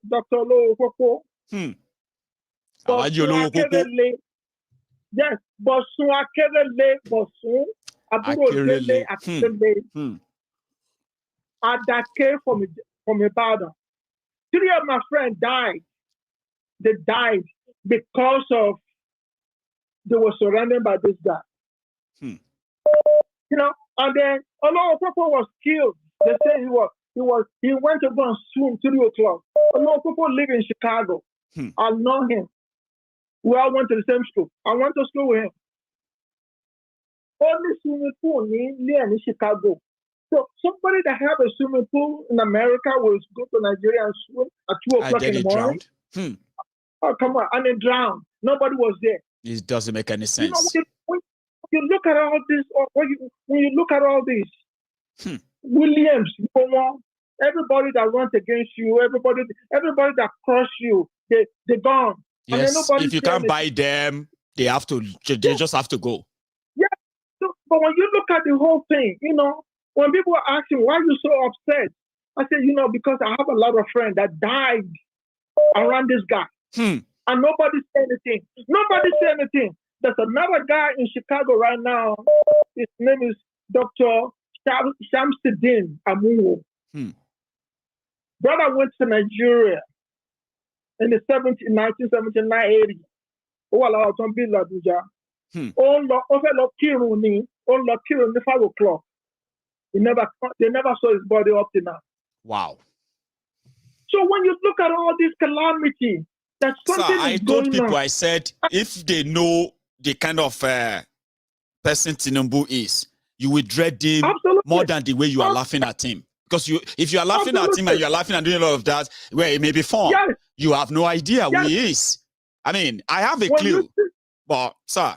Dr. Oluomo. Yes, Bosun Akerele, Bosun, Aburodele Akerele, Adake from Ibadan. 3 of my friends died. They died because of they were surrounded by this guy. You know, and then Oluomo was killed. They say he went to go and swim 3 o'clock. Oluomo live in Chicago. I know him. We all went to the same school. I went to school with him. Only swimming pool in Chicago. So somebody that have a swimming pool in America will go to Nigeria and swim at 2 o'clock in the morning. Oh, come on. And they drowned. Nobody was there. It doesn't make any sense. You know, when you look at all this, when you look at all this, Williams, everybody that runs against you, everybody that crushed you, they're gone. Yes, if you can't buy them, they just have to go. Yeah, so, but when you look at the whole thing, you know, when people are asking, why are you so upset? I said, you know, because I have a lot of friends that died around this guy. And nobody said anything. There's another guy in Chicago right now. His name is Dr. Shamsuddin Amunwo. Brother went to Nigeria in the 1979-80. All out on Bill Abuja. All the 5 o'clock. They never saw his body up to now. Wow. So when you look at all this calamity, that's something I told people, I said, if they know the kind of person Tinubu is, you will dread him more than the way you are laughing at him. Because if you are laughing at him and you are laughing and doing a lot of that, where it may be fun, you have no idea who he is. I mean, I have a clue, but sir.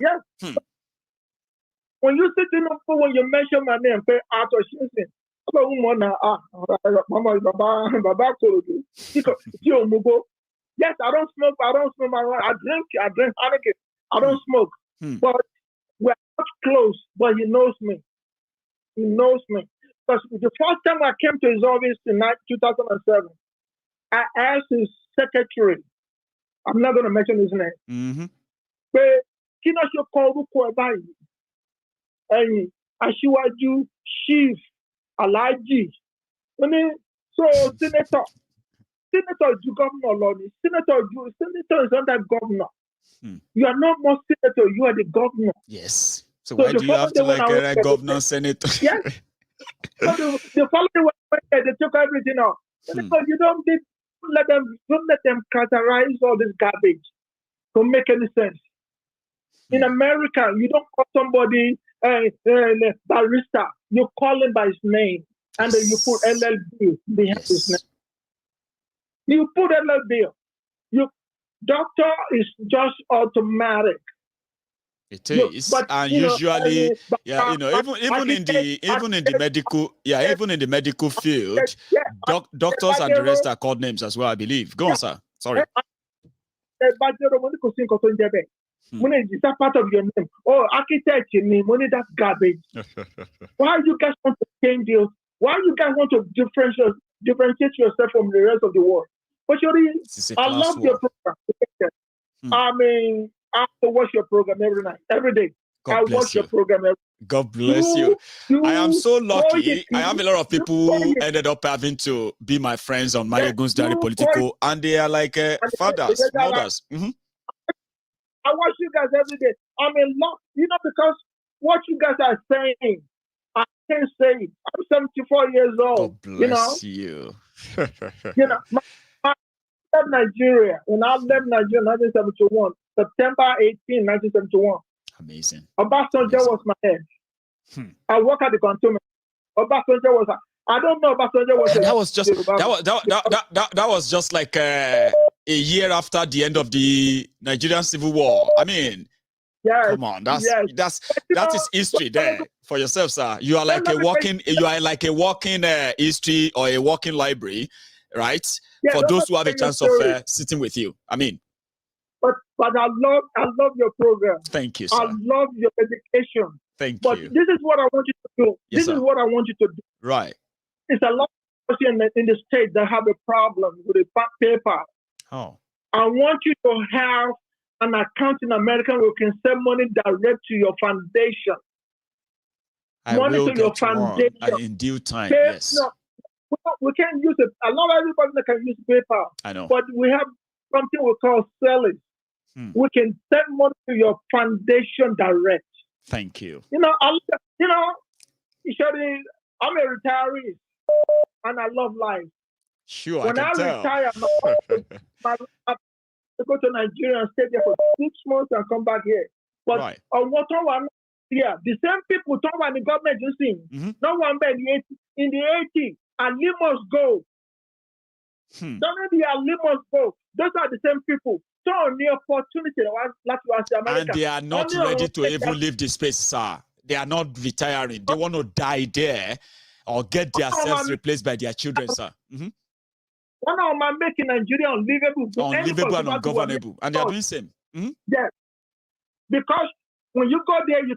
When you sit in, when you mention my name, pay out of shooting. Yes, I don't smoke. I drink. I don't smoke. But we're not close. But he knows me. He knows me. Because the first time I came to his office in 2007, I asked his secretary. I'm not going to mention his name. But Kinasho Kobu Kobai, and Ashiwaju Chief Alaji. So Senator is governor, Lord. Senator is under governor. You are not more senator, you are the governor. Yes. So why do you have to like a governor, senator? Yes. So the following way, they took everything off. Because you don't let them categorize all this garbage to make any sense. In America, you don't call somebody barista. You call him by his name, and then you put LLB behind his name. You put LLB. Doctor is just automatic. It is, and usually, even in the medical field, doctors and the rest are called names as well, I believe. Go on, sir. Sorry. Is that part of your name? Oh, architect, your name, money, that's garbage. Why you guys want to change deals? Why you guys want to differentiate yourself from the rest of the world? But I love your program. I mean, I have to watch your program every day. I watch your program every day. God bless you. I am so lucky. I have a lot of people who ended up having to be my friends on MaiyegunsDiary Politico, and they are like fathers, mothers. I watch you guys every day. I'm in love, because what you guys are saying, I can't say it. I'm 74 years old. God bless you. I left Nigeria. When I left Nigeria in 1971, September 18, 1971. Amazing. Obasanjo was my head. I work at the cantonment. Obasanjo was. I don't know. Obasanjo was. That was just like a year after the end of the Nigerian Civil War. I mean, come on, that is history there for yourself, sir. You are like a walking history or a walking library, right? For those who have a chance of sitting with you. I mean. But I love your program. Thank you, sir. I love your education. Thank you. But this is what I want you to do. This is what I want you to do. Right. It's a lot of people in the state that have a problem with the paper. Oh. I want you to have an account in America where you can send money direct to your foundation. Money to your foundation. In due time, yes. No, we can't use it. I love everybody that can use paper. I know. But we have something we call selling. We can send money to your foundation direct. Thank you. I'm a retiree and I love life. Sure, when I retire, I go to Nigeria and stay there for 6 months and come back here. But on what one, the same people talk about the government you see. No one in the 80s, Ali must go. Don't be Ali must go. Those are the same people. So the opportunity and they are not ready to even leave the space, sir. They are not retiring. They want to die there or get themselves replaced by their children, sir. One of them making Nigeria unlivable and ungovernable, and they are doing the same. Yes, because when you go there, you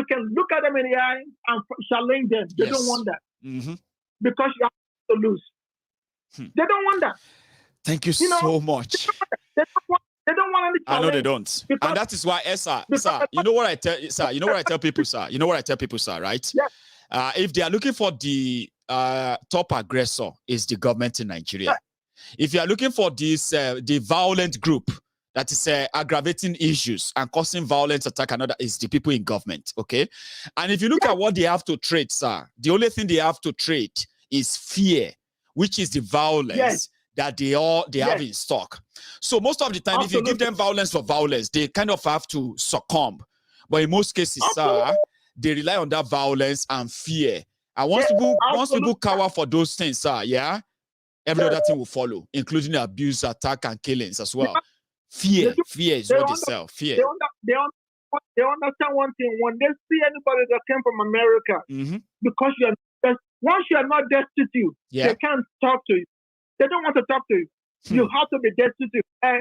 can look at them in the eye and challenge them. They don't want that because you have to lose. They don't want that. Thank you so much. They don't want any challenge. I know they don't, and that is why, sir. You know what I tell, sir. You know what I tell people, sir. You know what I tell people, sir. Right? Yes. If they are looking for the top aggressor, is the government in Nigeria. If you are looking for this the violent group that is aggravating issues and causing violence, attack, and other is the people in government, okay? And if you look at what they have to trade, sir, the only thing they have to trade is fear, which is the violence that they have in stock. So most of the time, if you give them violence for violence, they kind of have to succumb. But in most cases, sir, they rely on that violence and fear. And once people cower for those things, sir, every other thing will follow, including abuse, attack, and killings as well. Fear is what they sell. Fear. They understand one thing. When they see anybody that came from America, because once you are not destitute, they can't talk to you. They don't want to talk to you. You have to be destitute. I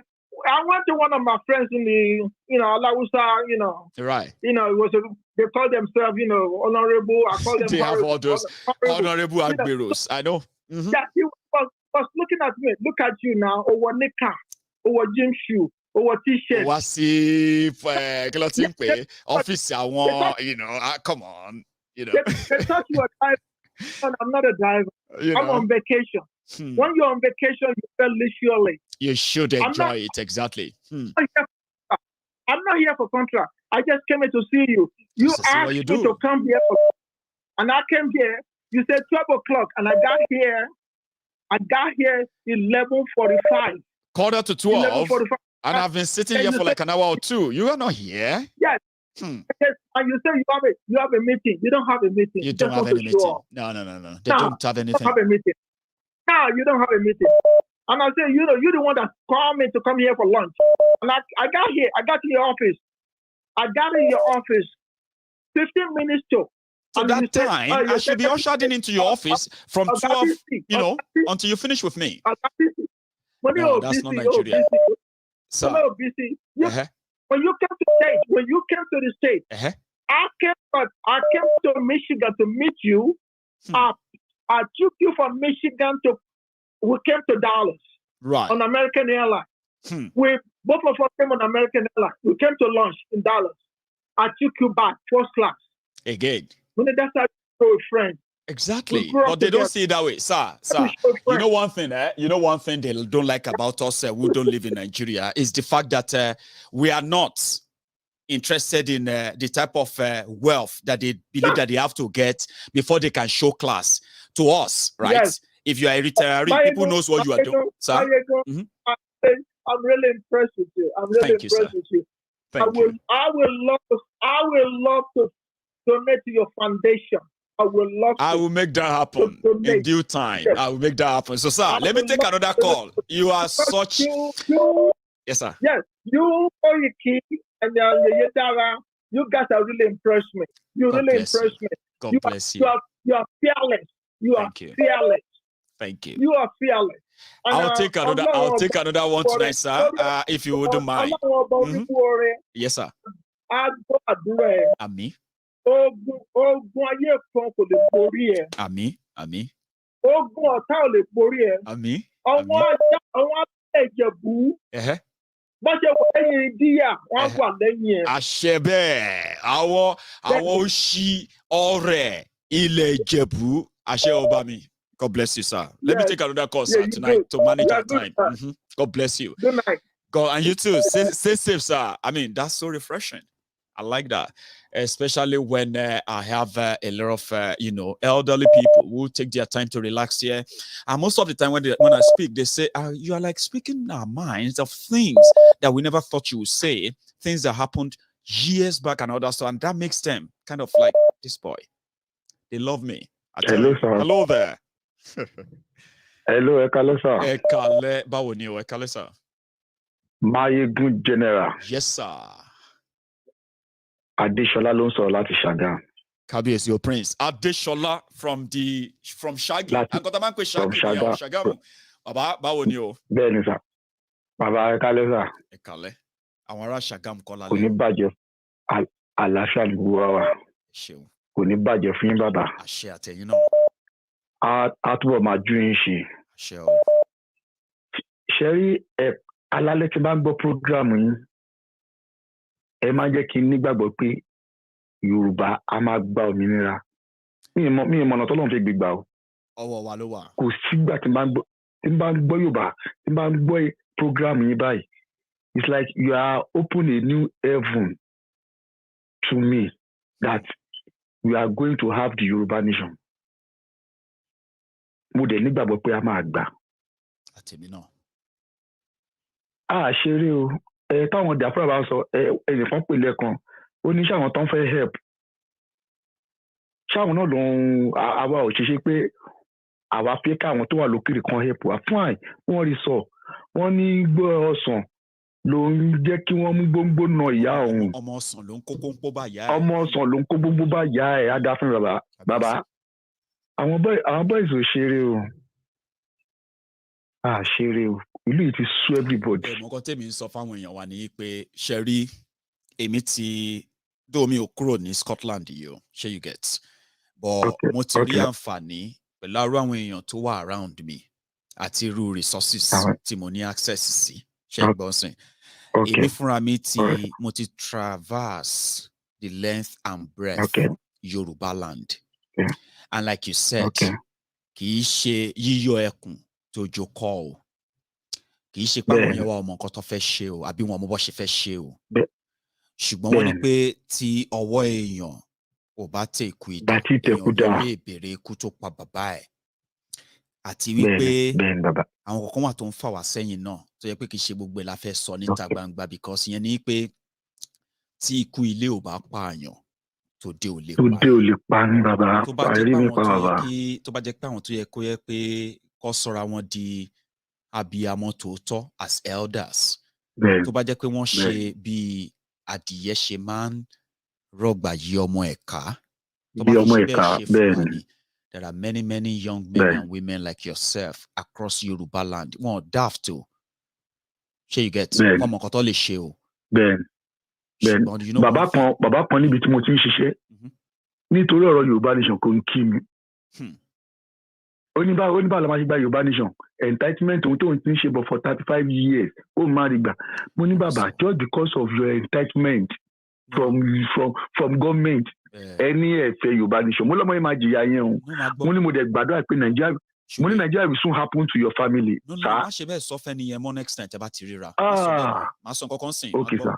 went to one of my friends in the, Alawusa, right. It was they call themselves, honorable. I call them. They have all those honorable admirals. I know. Yeah, he was looking at me. Look at you now. Over nika, over gym shoe, over t-shirt. Officer, come on. They thought you were driving. I'm not a driver. I'm on vacation. When you're on vacation, you feel leisurely. You should enjoy it, exactly. I'm not here for contract. I just came here to see you. You asked me to come here, and I came here. You said 12 o'clock, and I got here 11:45. Quarter to 12, and I've been sitting here for like an hour or two. You are not here? Yes. And you say you have a meeting. You don't have a meeting. You don't have any meeting. No. They don't have anything. You don't have a meeting. No, you don't have a meeting. And I say, you're the one that called me to come here for lunch. And I got here. I got to your office. I got in your office 15 minutes to. So that time, I should be ushered into your office from 12, until you finish with me. No, that's not Nigeria. So, when you came to the state, I came to Michigan to meet you. I took you from Michigan we came to Dallas. Right. On American Airlines. Both of us came on American Airlines. We came to lunch in Dallas. I took you back, first class. Again. That's how you're a friend. Exactly. But they don't see it that way. Sir. You know one thing, they don't like about us who don't live in Nigeria is the fact that we are not interested in the type of wealth that they believe that they have to get before they can show class to us, right? Yes. If you are a retiree, people knows what you are doing. Sir? I'm really impressed with you. Thank you. I will love to donate to your foundation. I will make that happen in due time. I will make that happen. So, sir, let me take another call. You are such. Yes, sir. Yes, you, Oyiki, and you guys have really impressed me. You really impressed me. God bless you. You are fearless. You are fearless. Thank you. You are fearless. And, I'll take another one tonight, sir. If you wouldn't mind. Yes, sir. Ami. Ami. Àṣẹ bẹ́ẹ̀ àwọn òṣì ọ̀rẹ́ ilẹ̀ Ìjẹ̀bú àṣẹ ọba mi. God bless you, sir. Let me take another call, sir, tonight to manage our time. God bless you. Good night. God, and you too. Stay safe, sir. I mean, that's so refreshing. I like that, especially when I have a lot of elderly people who take their time to relax here. And most of the time when I speak, they say, "You are like speaking our minds of things that we never thought you would say, things that happened years back and all that stuff." And that makes them kind of like, this boy. They love me. Hello, sir. Hello there. Hello, Ekale, sir. Ekale, báwo ni o, Ekale, sir. Maiyegun General. Yes, sir. Adeshola ló ń sọ̀rọ̀ láti Ṣàgámù. Kábíyèsí, your prince. Adeshola from Shaggy. Agotaman pe Shaggy ni o, Ṣàgámù. Bàbá, báwo ni o? Bẹ́ẹ̀ni, sir. Bàbá Ekale, sir. Ekale. Àwọn ará Ṣàgámù kọ́ lálẹ́. Kò ní bàjẹ́. Àlàáfíà ni gbogbo wa wà. Ṣeun. Kò ní bàjẹ́ fún yín, bàbá. Àṣẹ àtẹ̀yìn náà. A túbọ̀ máa jú yín ṣe. Àṣẹ o. Ṣé rí alálẹ́ tí bá ń gbọ́ prógráàmù yín, ẹ máa jẹ́ kí n nígbàgbọ́ pé Yorùbá a máa gba òmìnira. Mi ì mọ̀nà tọ́lọ́run fi gbégbá o. Ọwọ́ wa ló wà. Kò sígbà tí n bá ń gbọ́ Yorùbá, tí n bá ń gbọ́ prógráàmù yín báyìí, It's like you are opening a new heaven to me that we are going to have the Yoruba nation. Mo dẹ̀ nígbàgbọ́ pé a máa gbà. Àtẹ̀mí náà. Ṣeré o. Táwọn Biafra bá sọ ẹnìkan pè lẹ́ẹ̀kan ó ní ṣáwọn tó ń fẹ́ help. Ṣáwọn náà ló ń àwa ò ṣe pé àwa fẹ́ káwọn tó wà lókèrè kan help wa. Fine, wọ́n rí sọ. Wọ́n ní gbọ́ ọsàn ló ń jẹ́ kí wọ́n mú gbóngbó na ìyá òun. Ọmọ ọsàn ló ń kó gbóngbó bá ìyá ẹ̀. Ọmọ ọsàn ló ń kó gbóngbó bá ìyá ẹ̀ á dá fún bàbá. Àwọn boys ò ṣeré o. Ṣeré o. Ìlú yìí ti sú everybody. Ẹ̀mọ́ kan tèmi ń sọ fáwọn èèyàn wa ní pé ṣe rí èmi ti dóò mi ò kúrò ní Scotland yìí o, ṣé you get? But mo ti rí àǹfààní pẹ̀lú àrùn àwọn èèyàn tó wà around me àti irú resources tí mo ní access sí. Ṣé gbọ́n sìn? Èmi fúnra mi mo ti traverse the length and breadth Yoruba land. And like you said, kì í ṣe yíyọ ẹkùn tó jókòó o. Kì í ṣe pé àwọn èèyàn wa ọmọ nǹkan tó fẹ́ ṣe o àbí wọn ọmọ bó ṣe fẹ́ ṣe o. Ṣùgbọ́n wọ́n ní pé tí ọwọ́ èèyàn ò bá tẹ ikú idà èèyàn lè béèrè ikú tó pa bàbá ẹ̀. Àti wípé àwọn kọ̀ọ̀kan wà tó ń fà wá sẹ́yìn náà tó yẹ pé kì í ṣe gbogbo ẹ̀ la fẹ́ sọ níta gbangba because ìyẹn ni pé tí ikú ilé ò bá pààyàn tòde ò lè pa ní bàbá. Tó bá jẹ́ pé àwọn tó yẹ kó yẹ pé kó sọra wọn di abiyamọ tòótọ́ as elders. Tó bá jẹ́ pé wọ́n ṣe bí adìyẹ ṣe máa ń rọgbà yí ọmọ ẹ̀ka. Tó bá fi ṣe bẹ́ẹ̀ ṣe fún wa ni. There are many young men and women like yourself across Yoruba land. Wọ́n daft o. Ṣé you get? Wọ́n mọ̀ nǹkan tó lè ṣe o. Bàbá kan níbi tí mo ti ń ṣiṣẹ́ nítorí ọ̀rọ̀ Yorùbá nation kò ń kí mi. Oníbàá la máa ṣe gba Yorùbá nation entitlement ohun tó ń ti ń ṣe bọ̀ for 35 years ó máa rí gbà. Mo ní bàbá just because of your entitlement from government ẹni ẹ̀fẹ̀ Yorùbá nation mo lọ́mọ yẹn máa jìyà yẹn o. Mo ní mo dẹ̀ gbàdúrà pé Nigeria will soon happen to your family. Má ṣe bẹ́ẹ̀ sọ fẹ́ nìyẹn mọ́ next time tẹ́ bá ti ríra. Má sọ nǹkan kan sìn. Okay sir.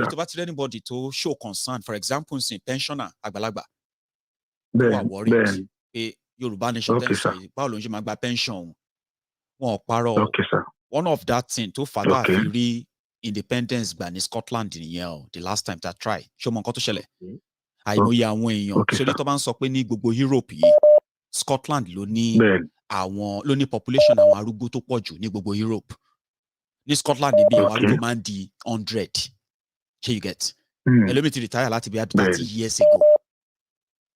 Tó bá ti rí anybody tó show concern for example sìn pensioner àgbàlagbà. Tó wà worried pé Yorùbá nation tẹ́ ń sọ yìí báwo ló ń ṣe máa gba pension wọn ò parọ́. One of that thing tó fà á fi rí independence gbà ní Scotland nìyẹn o the last time that try ṣé o mọ nǹkan tó ṣẹlẹ̀ àìmọye àwọn èèyàn ṣe tó bá ń sọ pé ní gbogbo Europe yìí Scotland ló ní population àwọn arúgbó tó pọ̀ jù ní gbogbo Europe ní Scotland níbi àwọn arúgbó máa ń di 100 ṣé you get ẹlòmíì ti retire láti bí 30 years ago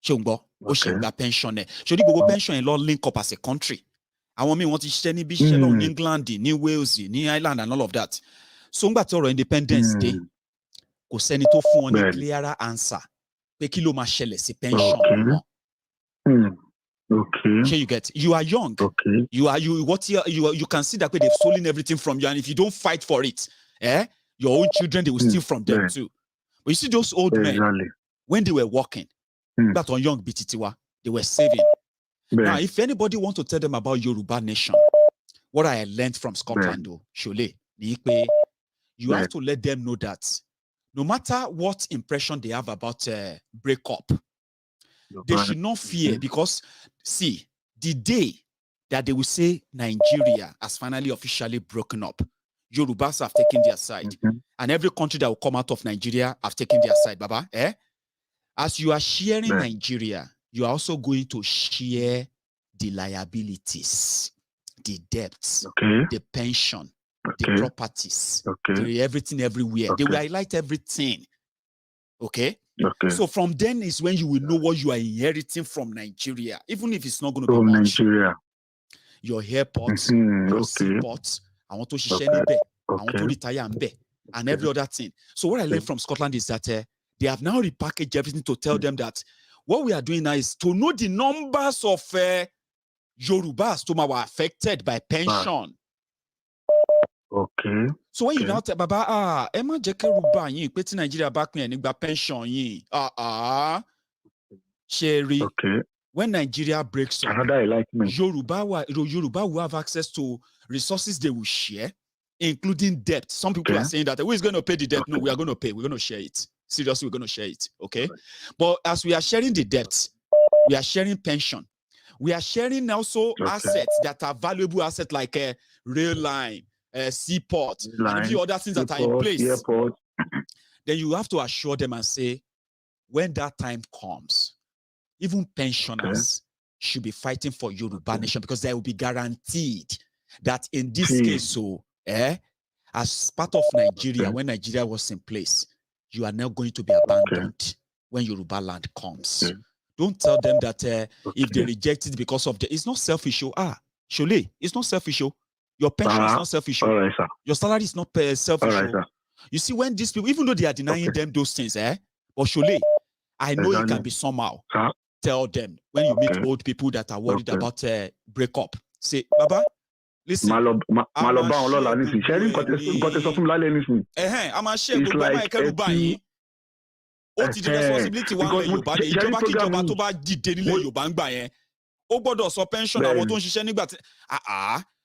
ṣé o ń gbọ́ ó ṣe gba pension ẹ̀ ṣé o ní gbogbo pension ẹ̀ lọ link up as a country àwọn míì wọ́n ti ṣiṣẹ́ níbi iṣẹ́ lọ ní England ní Wales ní Ireland and all of that. So ngbà tí ọ̀rọ̀ independence dé kò sẹ́ni tó fún wọn ní clearer answer pé kí ló máa ṣẹlẹ̀ sí pension wọn. You get you are young. You can see that way they've stolen everything from you and if you don't fight for it, your own children they will steal from them too. But you see those old men when they were working, that on young BTTwa, they were saving. Now if anybody wants to tell them about Yoruba nation, what I learned from Scotland though, Shole, you have to let them know that no matter what impression they have about breakup, they should not fear because, see, the day that they will say Nigeria has finally officially broken up, Yorubas have taken their side. And every country that will come out of Nigeria have taken their side, Baba. As you are sharing Nigeria, you are also going to share the liabilities, the debts, the pension, the properties, the everything everywhere. They will highlight everything. So from then is when you will know what you are inheriting from Nigeria, even if it's not going to be much. Nigeria. Your airports, your seaports, I want to share I want to retire and every other thing. So what I learned from Scotland is that they have now repackaged everything to tell them that what we are doing now is to know the numbers of Yorubas who are affected by pension. So when you now tell Baba, Emma Jeke Ruba yin pe ti Nigeria back me and pension yin. Sherry. When Nigeria breaks up, Yoruba will have access to resources they will share. including debt. Some people are saying that who is going to pay the debt? No, we are going to pay. We're going to share it. Seriously, we're going to share it. Okay. But as we are sharing the debt, we are sharing pension. We are sharing also assets that are valuable assets like a rail line, seaport, and a few other things that are in place. Airport. Then you have to assure them and say, when that time comes, even pensioners should be fighting for Yoruba nation because they will be guaranteed that in this case, as part of Nigeria, when Nigeria was in place, you are now going to be abandoned when Yoruba land comes. Don't tell them that if they reject it because of it's not selfish. Surely, it's not selfish. Your pension is not selfish. Right, your salary is not selfish. Right, you see, when these people, even though they are denying them those things, but surely, I know it can be somehow. Tell them when you meet old people that are worried about breakup. Say, Baba, listen. I'm ó ti di responsibility wa nílẹ̀ Yorùbá ni ìjọba kíjọba tó bá dìde nílẹ̀ Yorùbá ń gbà yẹn ó gbọ́dọ̀ sọ pension àwọn tó ń ṣiṣẹ́ nígbà tí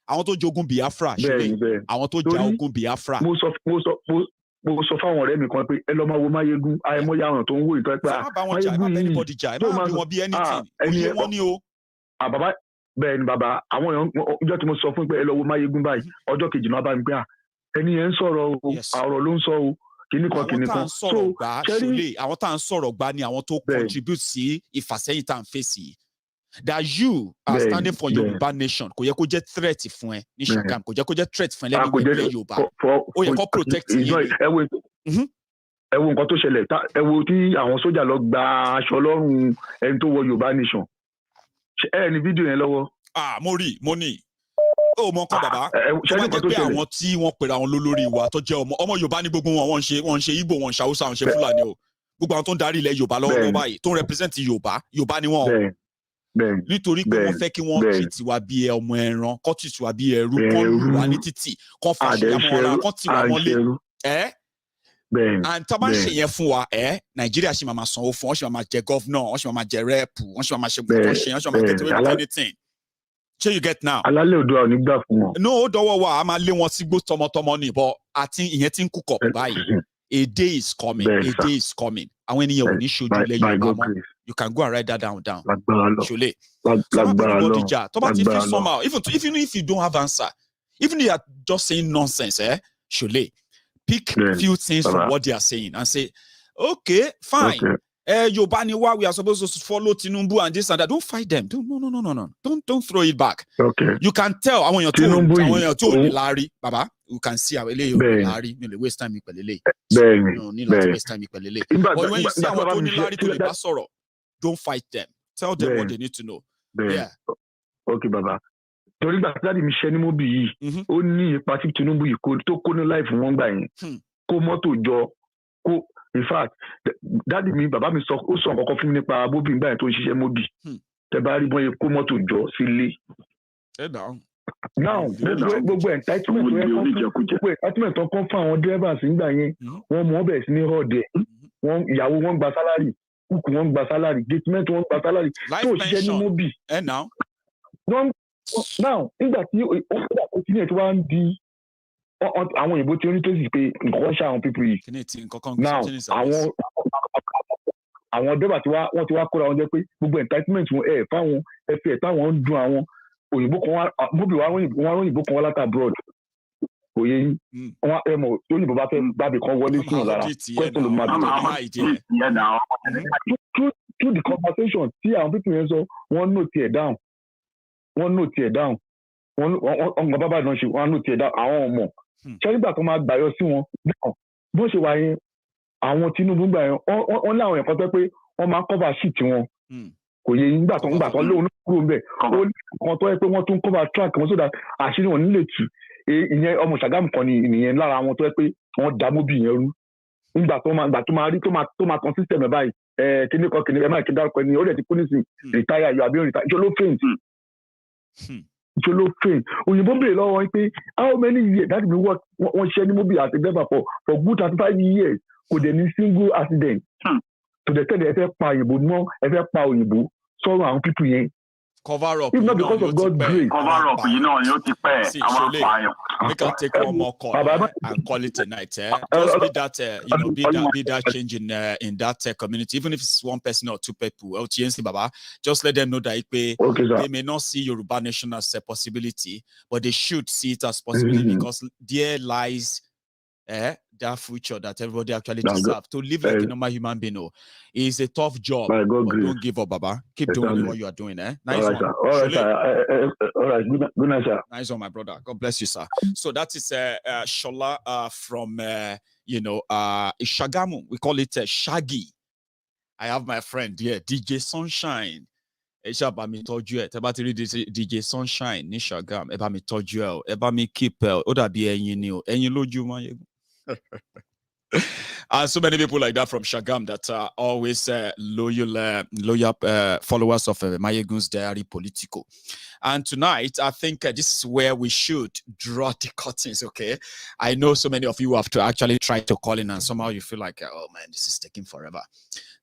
àwọn tó jogun Biafra ṣẹlẹ̀ àwọn tó ja ogun Biafra. mo sọ fáwọn ọ̀rẹ́ mi kan pé ẹ lọ máa wo Maiyegun àìmọye àwọn tó ń wò ìtọ́ pé Maiyegun yìí tó máa bí wọn bí anything òye wọn ni o. bàbá bẹ́ẹ̀ ni bàbá àwọn èèyàn ọjọ́ tí mo sọ fún pé ẹ lọ wo Maiyegun báyìí ọjọ́ kejì náà bá mi pé ẹni yẹn ń sọ̀rọ̀ ọ̀rọ̀ ló ń sọ o. Àwọn tá à ń sọ̀rọ̀ gbà ni àwọn tó contribute sí ìfàsẹ́yìn tá à ń fèsì. That you are standing for Yorùbá nation kò yẹ kó jẹ́ threat fún ẹ ní Ṣàgámù kò jẹ́ kó jẹ́ threat fún ẹ lẹ́nu ìwé Yorùbá ó yẹ kó protect yín. ẹ wo nǹkan tó ṣẹlẹ̀ ẹ wo tí àwọn sójà lọ gba aṣọ lọ́rùn ẹni tó wọ Yorùbá nation ẹ ní fídíò yẹn lọ́wọ́. mo ní. Ó mọ nǹkan bàbá tó bá jẹ́ pé àwọn tí wọ́n pera wọn lólórí wa tó jẹ́ ọmọ Yorùbá ní gbogbo wọn wọ́n ń ṣe Ìgbò wọ́n ń ṣe Haúsá wọ́n ń ṣe Fúlàní o gbogbo àwọn tó ń darí ilẹ̀ Yorùbá lọ́wọ́ báyìí tó ń represent Yorùbá ni wọ́n nítorí pé wọ́n fẹ́ kí wọ́n ṣe tiwa bí ọmọ ẹran kọ́ tì tiwa bí ẹrú kọ́ lù wá ní títì kọ́ fàṣẹyàmọ́ ọ̀la kọ́ tì wá mọ́lé and tá a bá ń ṣe yẹn fún wa Nàìjíríà ṣì máa sanwó fún wọn ṣì máa jẹ gọ́fúnà wọn ṣì máa jẹ rẹ́ẹ̀pù wọn ṣì máa ṣe gbọ́dọ̀ ṣe wọn ṣì máa get away with anything. So you get now. Alálẹ̀ odò àwọn onígbà fún wọn. No, ó dọwọ́ wa, a máa lé wọn sígbó tọmọtọmọ ni, but àti ìyẹn ti ń cook up báyìí. A day is coming. A day is coming. Àwọn ènìyàn ò ní ṣojú ilẹ̀ Yorùbá mọ́. You can go and write that down. Ṣọlẹ̀. Tó bá ti fi somehow, even if you don't have answer, even if you are just saying nonsense, Ṣọlẹ̀, pick few things from what they are saying and say, okay, fine. Yorùbá ni wá, we are supposed to follow Tinubu and this and that. Don't fight them. No. Don't throw it back. Okay. You can tell. Àwọn èèyàn tó ní láárí, bàbá. You can see àwọn eléyìí ò ní láárí. Mi ò lè waste time mi pẹ̀lú eléyìí. No, ní láti waste time mi pẹ̀lú eléyìí. But when you see àwọn tó ní láárí tó lè bá sọ̀rọ̀, don't fight them. Tell them what they need to know. Yeah. Okay, bàbá. Torí gbà tí dáàdi mi ṣẹ́ ní Mobi yìí, ó ní ipa tí Tinubu yìí tó kó ní láìfù wọn gbà yẹn. Kó mọ́tò jọ, kó in fact dáàdi mi bàbá mi ó sọ nǹkan kan fún mi nípa Mobi nígbà yẹn tó ń ṣiṣẹ́ Mobi. Tẹ bá rí bọ́n yẹn kó mọ́tò jọ sílé. Now gbogbo entitlement tó kọ́ fún àwọn drivers nígbà yẹn wọ́n mọ̀ ọ́ bẹ̀rẹ̀ sí ní họ́ọ̀dẹ̀ ìyàwó wọn gba salary kúkú wọn gba salary gatement wọn gba salary tó ṣiṣẹ́ ní Mobi. Now nígbà tí ó ti ní ẹ̀ tí wọ́n á di àwọn òyìnbó tí ó ní tó sì pé nǹkan ṣe àwọn pípọ̀ yìí. Now àwọn dẹ́bà tí wọ́n ti wá kóra wọn jẹ́ pé gbogbo entitlement wọn fáwọn ẹ̀fẹ̀ táwọn ń dun àwọn òyìnbó kan wá Mobi wọn òyìnbó kan wá láti abroad òye yín wọn mọ̀ òyìnbó bá fẹ́ gbàgbé kan wọlé sí wọn lára question ló máa bí. Through the conversation tí àwọn pípọ̀ yẹn sọ wọ́n note it down wọ́n bàbá náà ṣe wọ́n note it down àwọn ọmọ ṣé nígbà tó máa gbàyọ sí wọn bó ṣe wà yẹn àwọn Tinubu gbà yẹn wọ́n láwọn ẹ̀kọ́ tó pé wọ́n máa cover sheet wọn kò yẹ nígbà tó lóun náà kúrò ńbẹ̀ ó ní kan tó yẹ pé wọ́n tún cover track wọn sódà àṣírí wọn nílé tù ìyẹn ọmọ Ṣàgámù kan nìyẹn lára wọn tó yẹ pé wọ́n dá Mobi yẹn rú nígbà tó máa rí tó máa tan system ẹ̀ báyìí kíní kan kíní ẹ̀ máa kí dárúkọ ẹni ó dẹ̀ ti kú nísìnyí retire yóò àbí retire ìjọ ló faint òyìnbó béèrè lọ́wọ́ wọn pé how many years that be what wọ́n ṣiṣẹ́ ní Mobi as a driver for good 35 years kò dẹ̀ ní single accident to the extent ẹ fẹ́ pa òyìnbó mọ́ ẹ fẹ́ pa òyìnbó sọ̀rọ̀ àwọn pípù yẹn Cover up. If not because of God's grace. Cover up, See, Shole, we can take one more call and call it a night. Just be that, be that change in that community, even if it's one person or two people. Just let them know that they may not see Yoruba nation as a possibility, but they should see it as possibility because there lies that future that everybody actually deserves. To live like a normal human being is a tough job. But don't give up, Baba. Keep doing what you are doing. Nice one. All right. Good night, sir. Nice one, my brother. God bless you, sir. So that is Shola from Ishagamu. We call it Shaggy. I have my friend here, DJ Sunshine. Eba mi tọ́jú ẹ, tẹ́ bá ti rí DJ Sunshine ní Shagam. Eba mi tọ́jú ẹ o, eba mi keep ẹ o. Ó dàbí ẹyin ni o, ẹyin lójú Maiyegun. And so many people like that from Shagam that are always loyal followers of MaiyegunsDiary Politico. And tonight, I think this is where we should draw the curtains, okay? I know so many of you have to actually try to call in and somehow you feel like, oh man, this is taking forever.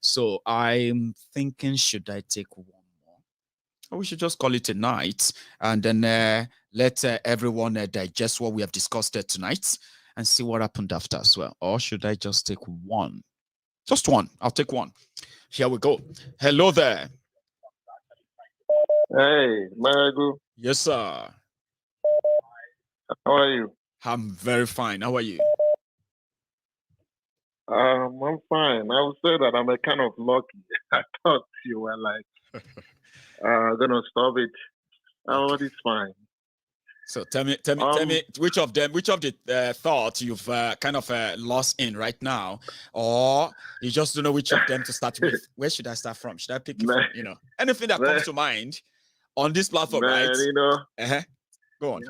So I'm thinking, should I take one more? Or we should just call it a night and then let everyone digest what we have discussed tonight and see what happened after as well. Or should I just take one? Just one. I'll take one. Here we go. Hello there. Hey, Maiyegun. Yes, sir. How are you? I'm very fine. How are you? I'm fine. I would say that I'm a kind of lucky. I thought you were like gonna stop it. Oh, it's fine. So tell me, which of the thoughts you've kind of lost in right now, or you just don't know which of them to start with? Where should I start from? Should I pick anything that comes to mind on this platform, right? Go on.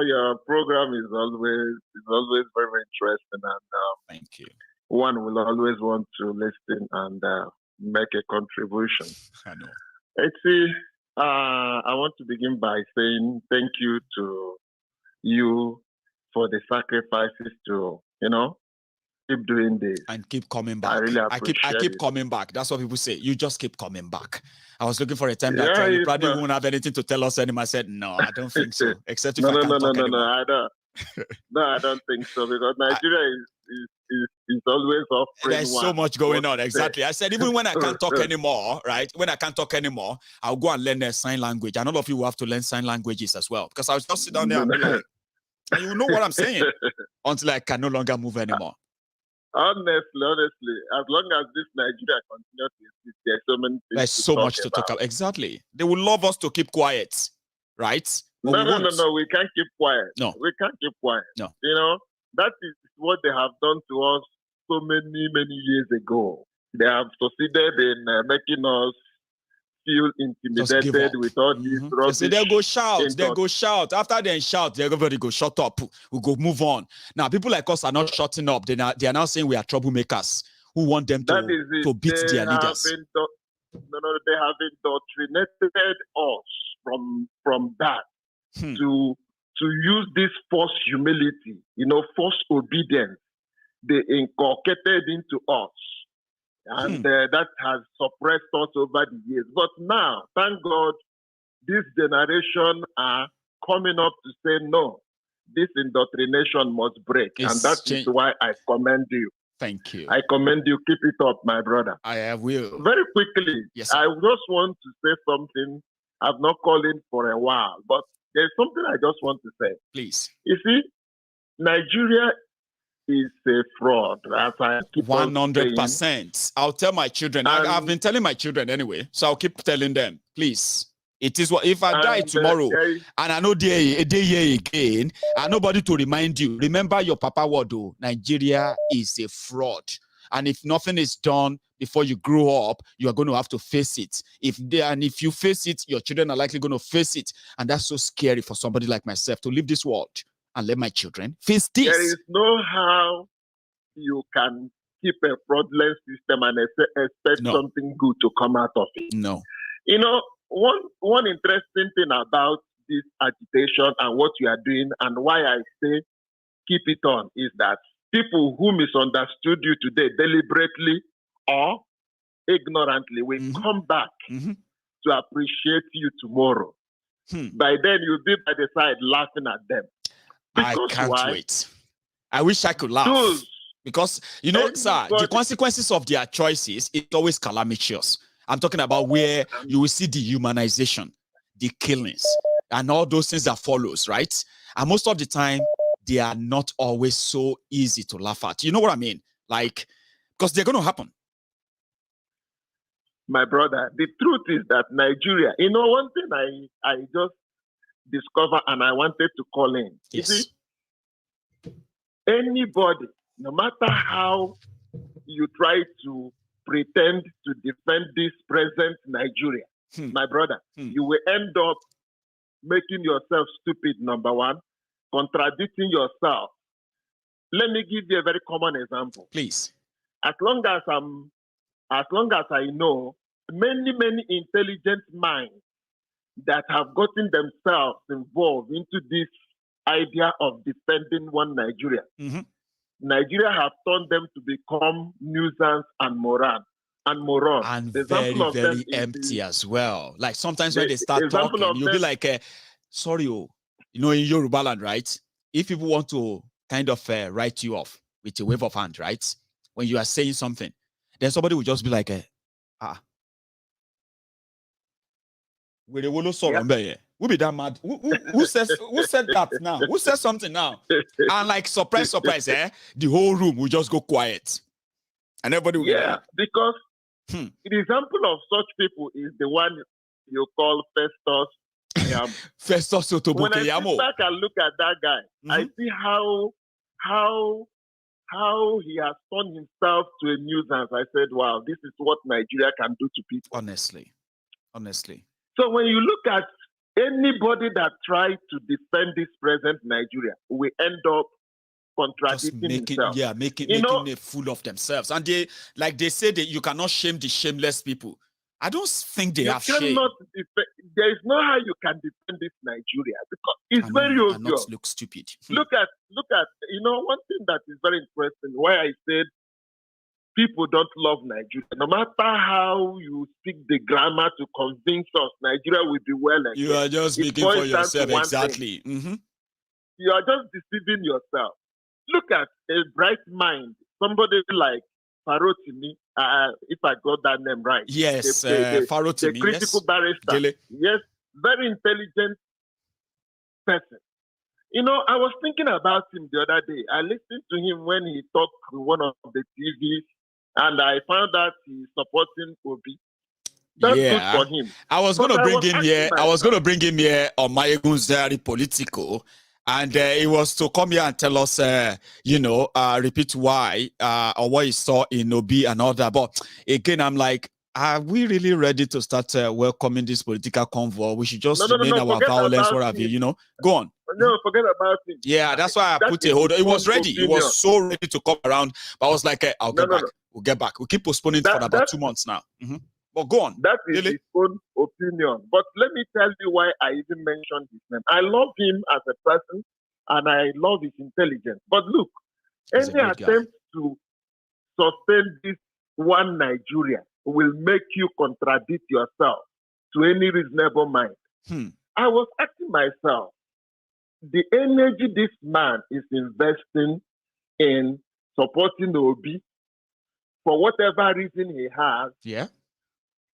Your program is always very interesting, and thank you. One will always want to listen and make a contribution. I know. I want to begin by saying thank you to you for the sacrifices to, keep doing this. And keep coming back. I really appreciate I keep coming back. That's what people say. You just keep coming back. I was looking for a time that you probably won't have anything to tell us anymore. I said, no, I don't think so. Except if I can't talk anymore. I don't. No, I don't think so, because Nigeria is always offering. There's so much going on. Exactly. I said, even when I can't talk anymore, right? When I can't talk anymore, I'll go and learn sign language. And all of you will have to learn sign languages as well. Because I'll just sit down there and be like, and you know what I'm saying until I can no longer move anymore. Honestly, as long as this Nigeria continues to exist, there's so many things. There's so much to talk about. Exactly. They would love us to keep quiet, right? No, we can't keep quiet. No. We can't keep quiet. No. That is what they have done to us so many years ago. They have succeeded in making us feel intimidated with all these rubbish. So they'll go shout. After they shout, everybody go shut up. We'll go move on. Now, people like us are not shutting up. They are now saying we are troublemakers who want them to beat their leaders. They have indoctrinated us from that to use this false humility, false obedience. They inculcated into us. And that has suppressed us over the years. But now, thank God, this generation are coming up to say, no, this indoctrination must break. And that is why I commend you. Thank you. I commend you. Keep it up, my brother. I will. Very quickly, yes, I just want to say something. I've not called in for a while, but there's something I just want to say. Please. You see, Nigeria is a fraud. As I keep 100%. I'll tell my children. I've been telling my children anyway, so I'll keep telling them. Please. It is what if I die tomorrow and I know a day here again, and nobody to remind you. Remember your papa word, though. Nigeria is a fraud. And if nothing is done before you grow up, you are going to have to face it. If you face it, your children are likely going to face it. And that's so scary for somebody like myself to leave this world and let my children face this. There is no how you can keep a fraudulent system and expect something good to come out of it. No. One interesting thing about this agitation and what you are doing and why I say keep it on is that people who misunderstood you today deliberately or ignorantly will come back to appreciate you tomorrow. By then, you'll be by the side laughing at them. Because I can't why? wait. I wish I could laugh. Because, you know, sir, the consequences of their choices is always calamitous. I'm talking about where you will see the humanization, the killings, and all those things that follows, right? And most of the time, they are not always so easy to laugh at. You know what I mean? Like, because they're going to happen. My brother, the truth is that Nigeria, you know, one thing I just discovered and I wanted to call in. Yes. You see, anybody, no matter how you try to pretend to defend this present Nigeria, my brother, you will end up making yourself stupid, number one, contradicting yourself. Let me give you a very common example. Please. As long as I know, many intelligent minds that have gotten themselves involved into this idea of defending one Nigeria. Nigeria have turned them to become nuisance and moron. And very, very empty as well. Like sometimes when they start talking, you'll be like, sorry, you know, in Yoruba land, right? If people want to kind of write you off with a wave of hand, right? When you are saying something, then somebody will just be like, who be that mad? Who said that now? Who says something now? And like surprise, the whole room will just go quiet. And everybody will be like, because the example of such people is the one you call Festus. Festus Otobuke When I Yamo. sit back and look at that guy, I see how he has turned himself to a nuisance. I said, wow, this is what Nigeria can do to people. Honestly. So when you look at anybody that tries to defend this present Nigeria, we end up contradicting himself. Yeah, making a fool of themselves. And they say that you cannot shame the shameless people. I don't think they have shame. There is no how you can defend this Nigeria because it's very obvious. And not look stupid. Look at, you know, one thing that is very interesting, why I said people don't love Nigeria. No matter how you speak the grammar to convince us Nigeria will be well again. You are just speaking for yourself, exactly. You are just deceiving yourself. Look at a bright mind, somebody like Farotimi, if I got that name right. Yes, Farotimi. The critical barrister. Yes, very intelligent person. You know, I was thinking about him the other day. I listened to him when he talked to one of the TVs, and I found out he's supporting Obi. That's good for him. I was going to bring him here. I was going to bring him here on MaiyegunDiary Politico. And he was to come here and tell us, repeat why or what he saw in Obi and all that. But again, I'm like, are we really ready to start welcoming this political convo? We should just remain our violence, what have you, you know? Go on. No, forget about it. Yeah, that's why I put a hold on. It was ready. It was so ready to come around. But I was like, I'll get back. We'll get back. We'll keep postponing it for about 2 months now. But go on. That is his own opinion. But let me tell you why I even mentioned his name. I love him as a person, and I love his intelligence. But look, any attempt to sustain this one Nigeria will make you contradict yourself to any reasonable mind. I was asking myself, the energy this man is investing in supporting Obi, for whatever reason he has,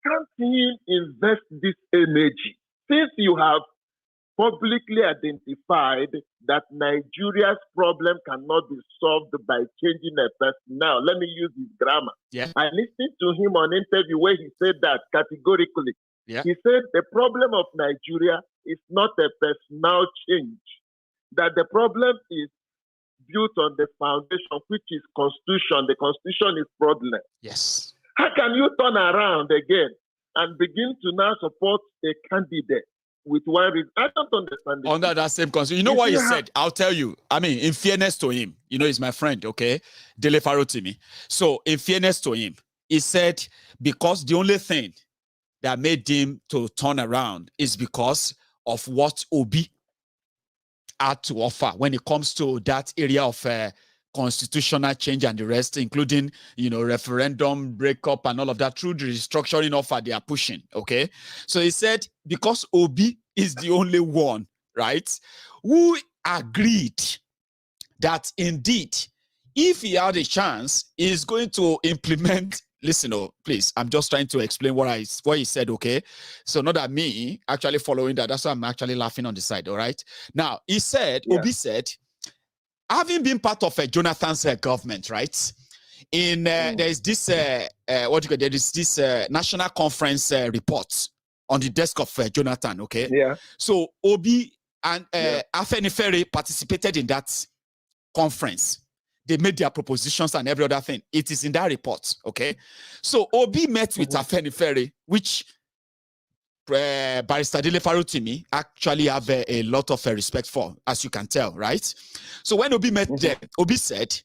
can't he invest this energy? Since you have publicly identified that Nigeria's problem cannot be solved by changing a person. Now, let me use his grammar. I listened to him on an interview where he said that categorically. He said the problem of Nigeria is not a personal change, that the problem is built on the foundation, which is constitution. The constitution is fraudulent. Yes. How can you turn around again and begin to now support a candidate with one reason? I don't understand it. Under that same constitution. You know what he said? I'll tell you. I mean, in fairness to him, you know, he's my friend, okay? Dele Farotimi. So, in fairness to him, he said, because the only thing that made him to turn around is because of what Obi had to offer when it comes to that area of constitutional change and the rest, including, referendum, breakup, and all of that through the restructuring offer they are pushing, okay? So he said, because Obi is the only one, right, who agreed that indeed, if he had a chance, he's going to implement. Listen, please, I'm just trying to explain what he said, okay? So not that me actually following that, that's why I'm actually laughing on the side, all right? Now, he said, Obi said, having been part of Jonathan's government, right? There's this, there is this national conference report on the desk of Jonathan, okay? Yeah. So Obi and Afenifere participated in that conference. They made their propositions and every other thing. It is in that report, okay? So Obi met with Afenifere, which Barrister Dele Farutimi actually have a lot of respect for, as you can tell, right? So when Obi met them, Obi said,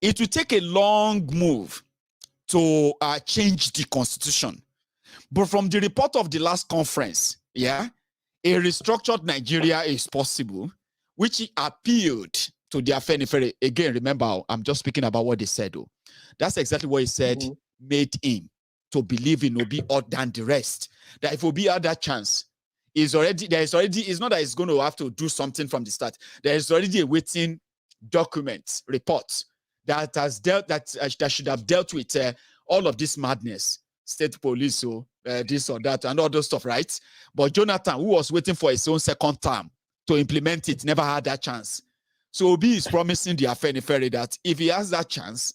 it will take a long move to change the constitution. But from the report of the last conference, a restructured Nigeria is possible, which he appealed to the Afenifere. Again, remember, I'm just speaking about what they said, though. That's exactly what he said made him to believe in Obi more than the rest. That if Obi had that chance, it's not that he's going to have to do something from the start. There is already a waiting document, report, that should have dealt with all of this madness, state police, this or that, and all those stuff, right? But Jonathan, who was waiting for his own second term to implement it, never had that chance. So Obi is promising the Afenifere that if he has that chance,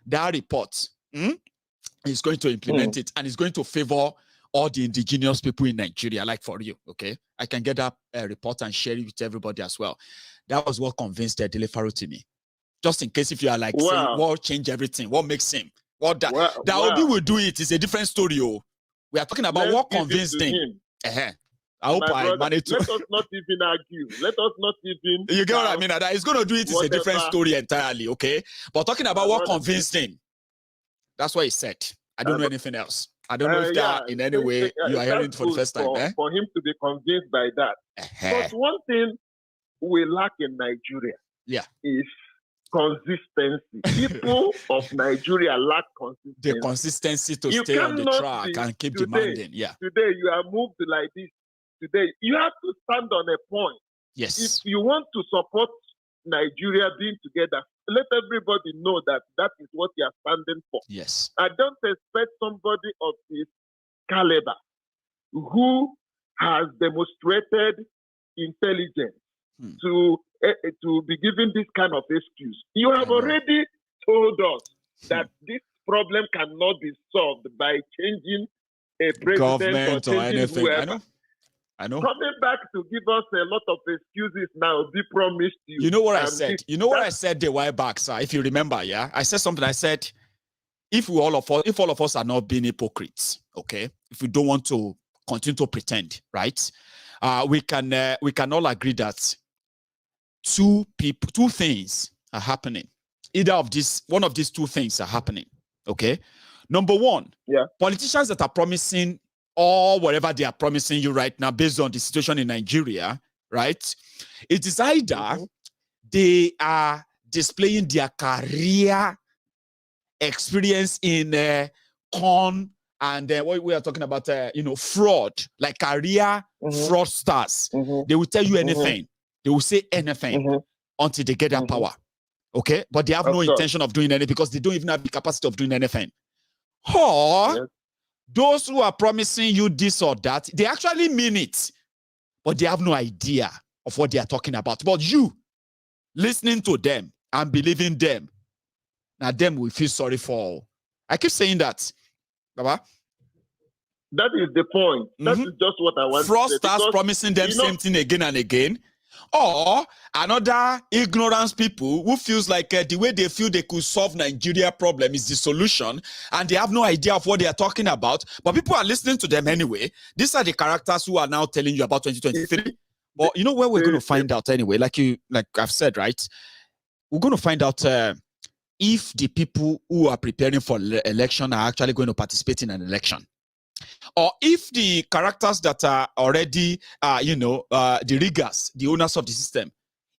that report, he's going to implement it, and he's going to favor all the indigenous people in Nigeria, like for you, okay? I can get that report and share it with everybody as well. That was what convinced Dele Farutimi. Just in case if you are like, saying, what change everything? What makes him? Obi will do it is a different story. We are talking about what convinced him. I hope I managed to. Let us not even argue. Let us not even. You get what I mean? That he's going to do it is a different story entirely, okay? But talking about what convinced him, that's what he said. I don't know anything else. I don't know if that in any way you are hearing it for the first time. For him to be convinced by that. But one thing we lack in Nigeria is consistency. People of Nigeria lack consistency. The consistency to stay on the track and keep demanding. Today you are moved like this. Today, you have to stand on a point. Yes. If you want to support Nigeria being together, let everybody know that that is what you are standing for. Yes. I don't expect somebody of this caliber who has demonstrated intelligence to be given this kind of excuse. You have already told us that this problem cannot be solved by changing a president government or anything. Whoever. I know. Coming back to give us a lot of excuses now, be promised you. You know what I said? You know what I said a while back, sir? If you remember, I said something. I said, if all of us are not being hypocrites, okay, if we don't want to continue to pretend, right? We can all agree that two things are happening. One of these two things are happening. Okay. Number one, politicians that are promising or whatever they are promising you right now based on the situation in Nigeria, right? It is either they are displaying their career experience in con and what we are talking about, fraud, like career fraudsters. They will tell you anything. They will say anything until they get that power. Okay? But they have no intention of doing anything because they don't even have the capacity of doing anything. Or those who are promising you this or that, they actually mean it, but they have no idea of what they are talking about. But you, listening to them and believing them, now them will feel sorry for. I keep saying that, Baba. That is the point. That is just what I want to say. Fraudsters promising them same thing again and again. Or another ignorance people who feels like the way they feel they could solve Nigeria problem is the solution, and they have no idea of what they are talking about. But people are listening to them anyway. These are the characters who are now telling you about 2023. But you know where we're going to find out anyway? Like I've said, right? We're going to find out if the people who are preparing for election are actually going to participate in an election. Or if the characters that are already, the riggers, the owners of the system,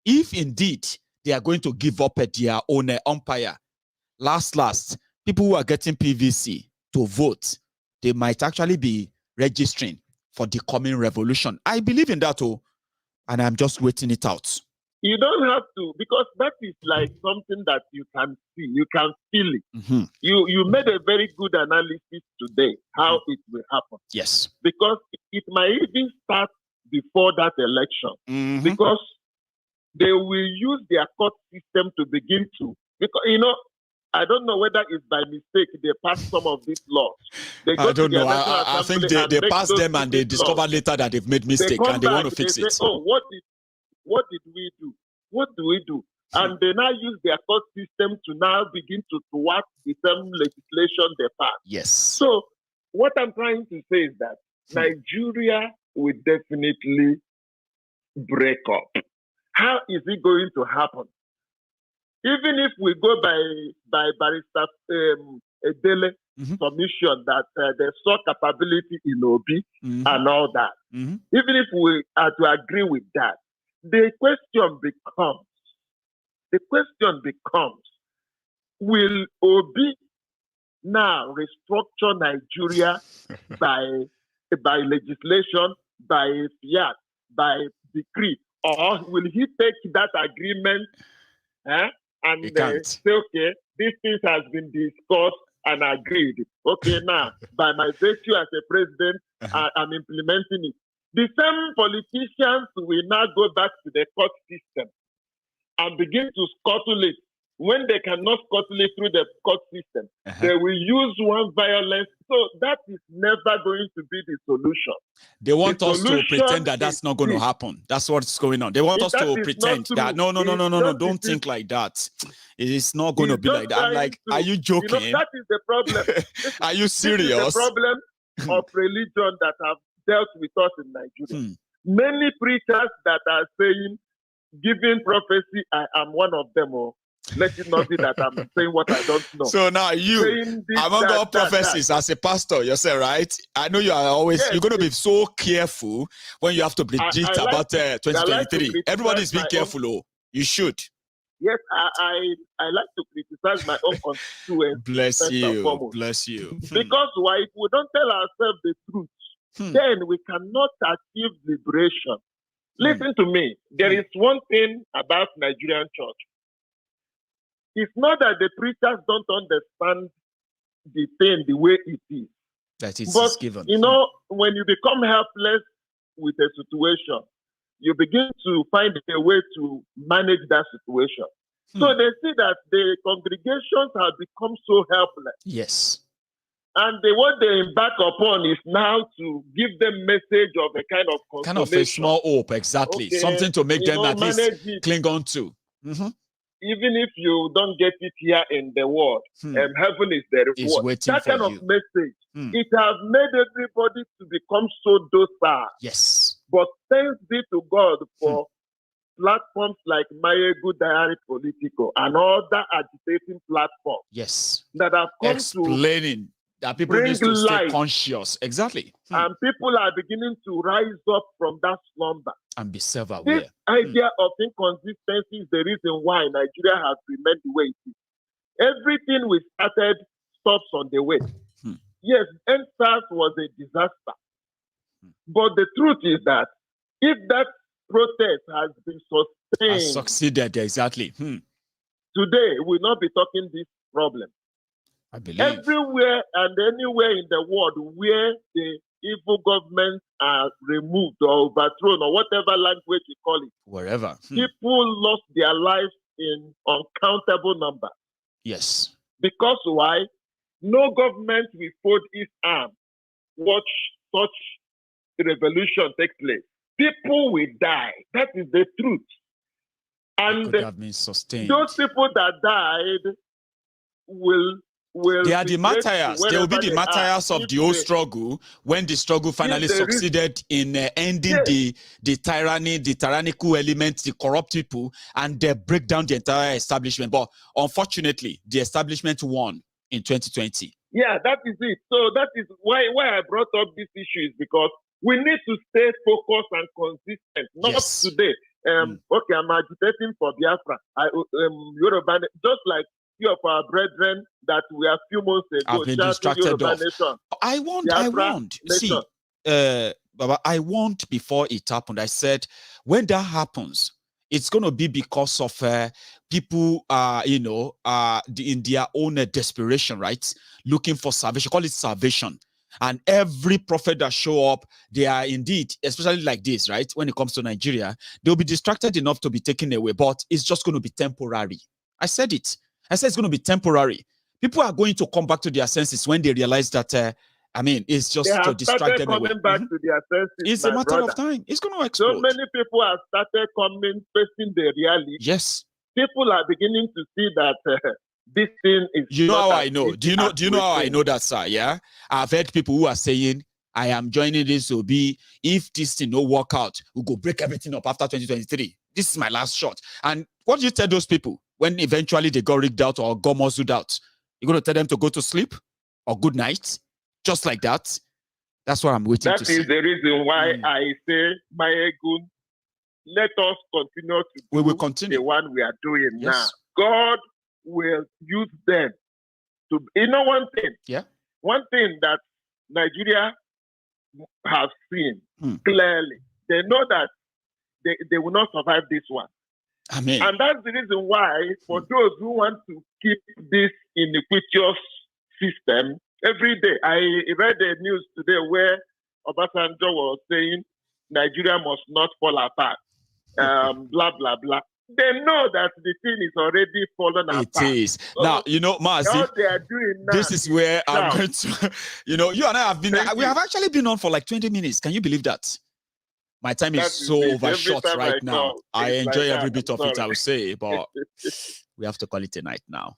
if indeed they are going to give up at their own umpire. Last, people who are getting PVC to vote, they might actually be registering for the coming revolution. I believe in that, and I'm just waiting it out. You don't have to, because that is like something that you can see, you can feel it. Mm-hmm. You made a very good analysis today, how it will happen. Yes. Because it might even start before that election. Mm-hmm. Because they will use their court system to begin to, because, I don't know whether it's by mistake they passed some of these laws. I don't know. I think they passed them and they discovered later that they've made mistake and they want to fix it. Oh, what did we do? What do we do? And they now use their court system to now begin to thwart the same legislation they passed. Yes. So what I'm trying to say is that Nigeria will definitely break up. How is it going to happen? Even if we go by Barrister Edele submission that they saw capability in Obi and all that, even if we are to agree with that, the question becomes, will Obi now restructure Nigeria by legislation, by fiat, by decree, or will he take that agreement and say, okay, these things has been discussed and agreed. Okay, now, by my virtue as a president, I'm implementing it. The same politicians will now go back to the court system and begin to scuttle it. When they cannot scuttle it through the court system, they will use one violence. So that is never going to be the solution. They want us to pretend that that's not going to happen. That's what's going on. They want us to pretend that, no, don't think like that. It's not going to be like that. I'm like, are you joking? That is the problem. Are you serious? This is the problem of religion that have dealt with us in Nigeria. Many preachers that are saying, giving prophecy, I am one of them. Let it not be that I'm saying what I don't know. So now among all prophecies, as a pastor yourself, right? I know you are always, you're going to be so careful when you have to predict about 2023. Everybody's being careful. You should. Yes, I like to criticize my own constituents. Bless you. Because why? If we don't tell ourselves the truth, then we cannot achieve liberation. Listen to me. There is one thing about Nigerian church. It's not that the preachers don't understand the thing the way it is. That it's but, given. When you become helpless with a situation, you begin to find a way to manage that situation. So they see that the congregations have become so helpless. Yes. And what they embark upon is now to give them message of a kind of consolation. Kind of a small hope, exactly. Okay. Something to make them at least cling on to. Even if you don't get it here in the world, heaven is the reward. That kind of message, it has made everybody to become so docile. Yes. But thanks be to God for platforms like MaiyegunsDiary, Politico, and other agitating platforms. Yes. That have come explaining that people need to stay conscious. Exactly. And people are beginning to rise up from that slumber. And be self-aware. This idea of inconsistency is the reason why Nigeria has remained the way it is. Everything we started stops on the way. Yes, EndSars was a disaster. But the truth is that if that protest has been sustained, has succeeded, exactly. Today, we'll not be talking this problem. I believe. Everywhere and anywhere in the world where the evil governments are removed or overthrown or whatever language you call it. Wherever. People lost their lives in uncountable numbers. Yes. Because why? No government will fold its arm. Watch such revolution take place. People will die. That is the truth. And could have been sustained. Those people that died will they are the martyrs. They will be the martyrs of the old struggle when the struggle finally succeeded in ending the tyranny, the tyrannical elements, the corrupt people, and they break down the entire establishment. But unfortunately, the establishment won in 2020. Yeah, that is it. So that is why I brought up this issue is because we need to stay focused and consistent. Not today. okay, I'm agitating for Biafra. Yoruba, just like few of our brethren that we a few months ago I've been distracted off. I want. See, Baba, I want before it happened. I said, when that happens, it's going to be because of people, in their own desperation, right? Looking for salvation. Call it salvation. And every prophet that show up, they are indeed, especially like this, right? When it comes to Nigeria, they'll be distracted enough to be taken away, but it's just going to be temporary. I said it. I said it's going to be temporary. People are going to come back to their senses when they realize that, it's just to distract them away. Coming back to their senses. It's a matter of time. It's going to explode. So many people have started coming, facing the reality. Yes. People are beginning to see that this thing is. You know how I know? Do you know how I know that, sir? Yeah. I've heard people who are saying, I am joining this to be, if this thing no work out, we'll go break everything up after 2023. This is my last shot. And what do you tell those people when eventually they got rigged out or got muzzled out? You're going to tell them to go to sleep or good night? Just like that? That's what I'm waiting to see. That is the reason why I say, Maiyegun, let us continue to we will continue the one we are doing now. God will use them to, one thing. Yeah. One thing that Nigeria has seen clearly, they know that they will not survive this one. Amen. And that's the reason why, for those who want to keep this iniquitous system, every day, I read the news today where Obasanjo was saying Nigeria must not fall apart, blah, blah, blah. They know that the thing is already fallen apart. It is. So now, Mazi, all they are doing now, this is where I'm going to, you and I have been, we have actually been on for like 20 minutes. Can you believe that? My time is so overshot right now. I enjoy every bit of it, I would say, but we have to call it a night now.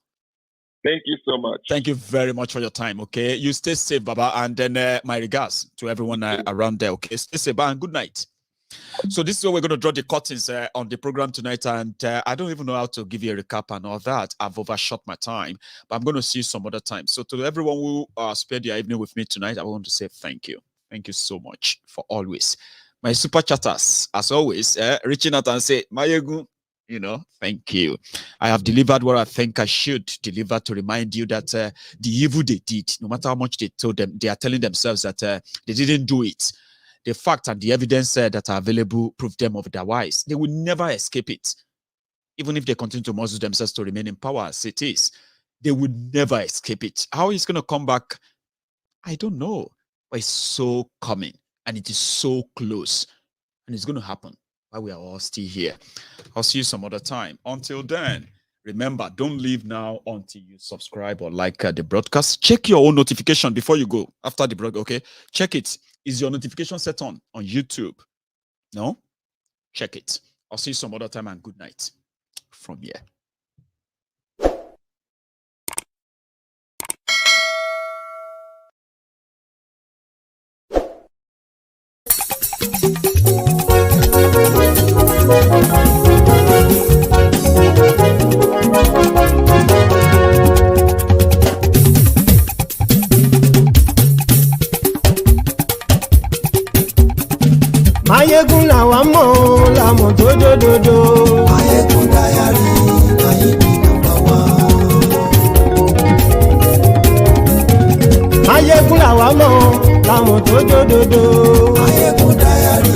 Thank you so much. Thank you very much for your time, okay? You stay safe, Baba, and then my regards to everyone around there, okay? Stay safe, Baba, and good night. So this is where we're going to draw the curtains on the program tonight, and I don't even know how to give you a recap and all that. I've overshot my time, but I'm going to see you some other time. So to everyone who spared your evening with me tonight, I want to say thank you. Thank you so much for always. My super chatters, as always, reaching out and say, Maiyegun, thank you. I have delivered what I think I should deliver to remind you that the evil they did, no matter how much they told them, they are telling themselves that they didn't do it. The fact and the evidence that are available prove them otherwise. They will never escape it. Even if they continue to muzzle themselves to remain in power as it is, they would never escape it. How it's going to come back, I don't know. But it's so coming. And it is so close. And it's going to happen while we are all still here. I'll see you some other time. Until then, remember, don't leave now until you subscribe or like the broadcast. Check your own notification before you go. After the broadcast, okay? Check it. Is your notification set on YouTube? No? Check it. I'll see you some other time and good night from here. Maiyegun làwa mọ̀ làmọ̀ tó dòdòdò. Maiyegun Diary Maiyegun #1. Maiyegun làwa mọ̀ làmọ̀ tó dòdòdò. Maiyegun Diary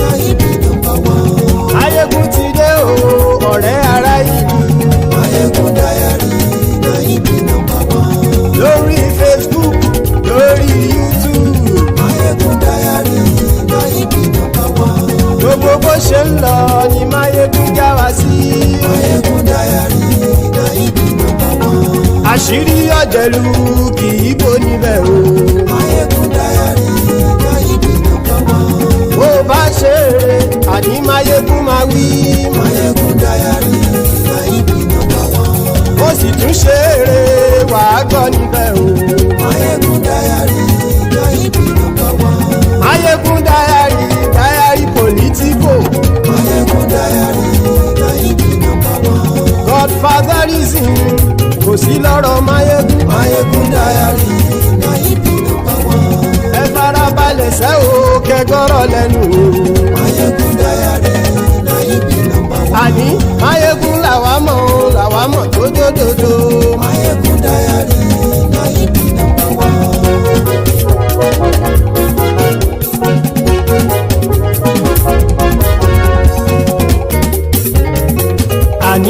Maiyegun #1. Maiyegun ti dé o ọ̀rẹ́ ara yìí. Maiyegun Diary Maiyegun #1. Lórí Facebook, lórí YouTube. Maiyegun Diary Maiyegun #1. Gbogbo bó ṣe ń lọ ni Maiyegun já wa sí. Maiyegun Diary Maiyegun #1. Àṣírí ọ̀jẹ̀lú kì í bò níbẹ̀ o. Maiyegun Diary Maiyegun #1. Bó bá ṣe eré àní Maiyegun máa wí. Maiyegun Diary Maiyegun #1. Ó sì tún ṣe eré wàá gbọ́ níbẹ̀ o. Maiyegun Diary Maiyegun #1. Maiyegun Diary Politico. Maiyegun Diary Maiyegun #1. Godfatherism kò sí lọ́rọ̀ Maiyegun. Maiyegun Diary Maiyegun #1. Ẹ farabalẹ̀ sẹ́ o kẹgọ́rọ̀ lẹ́nu o.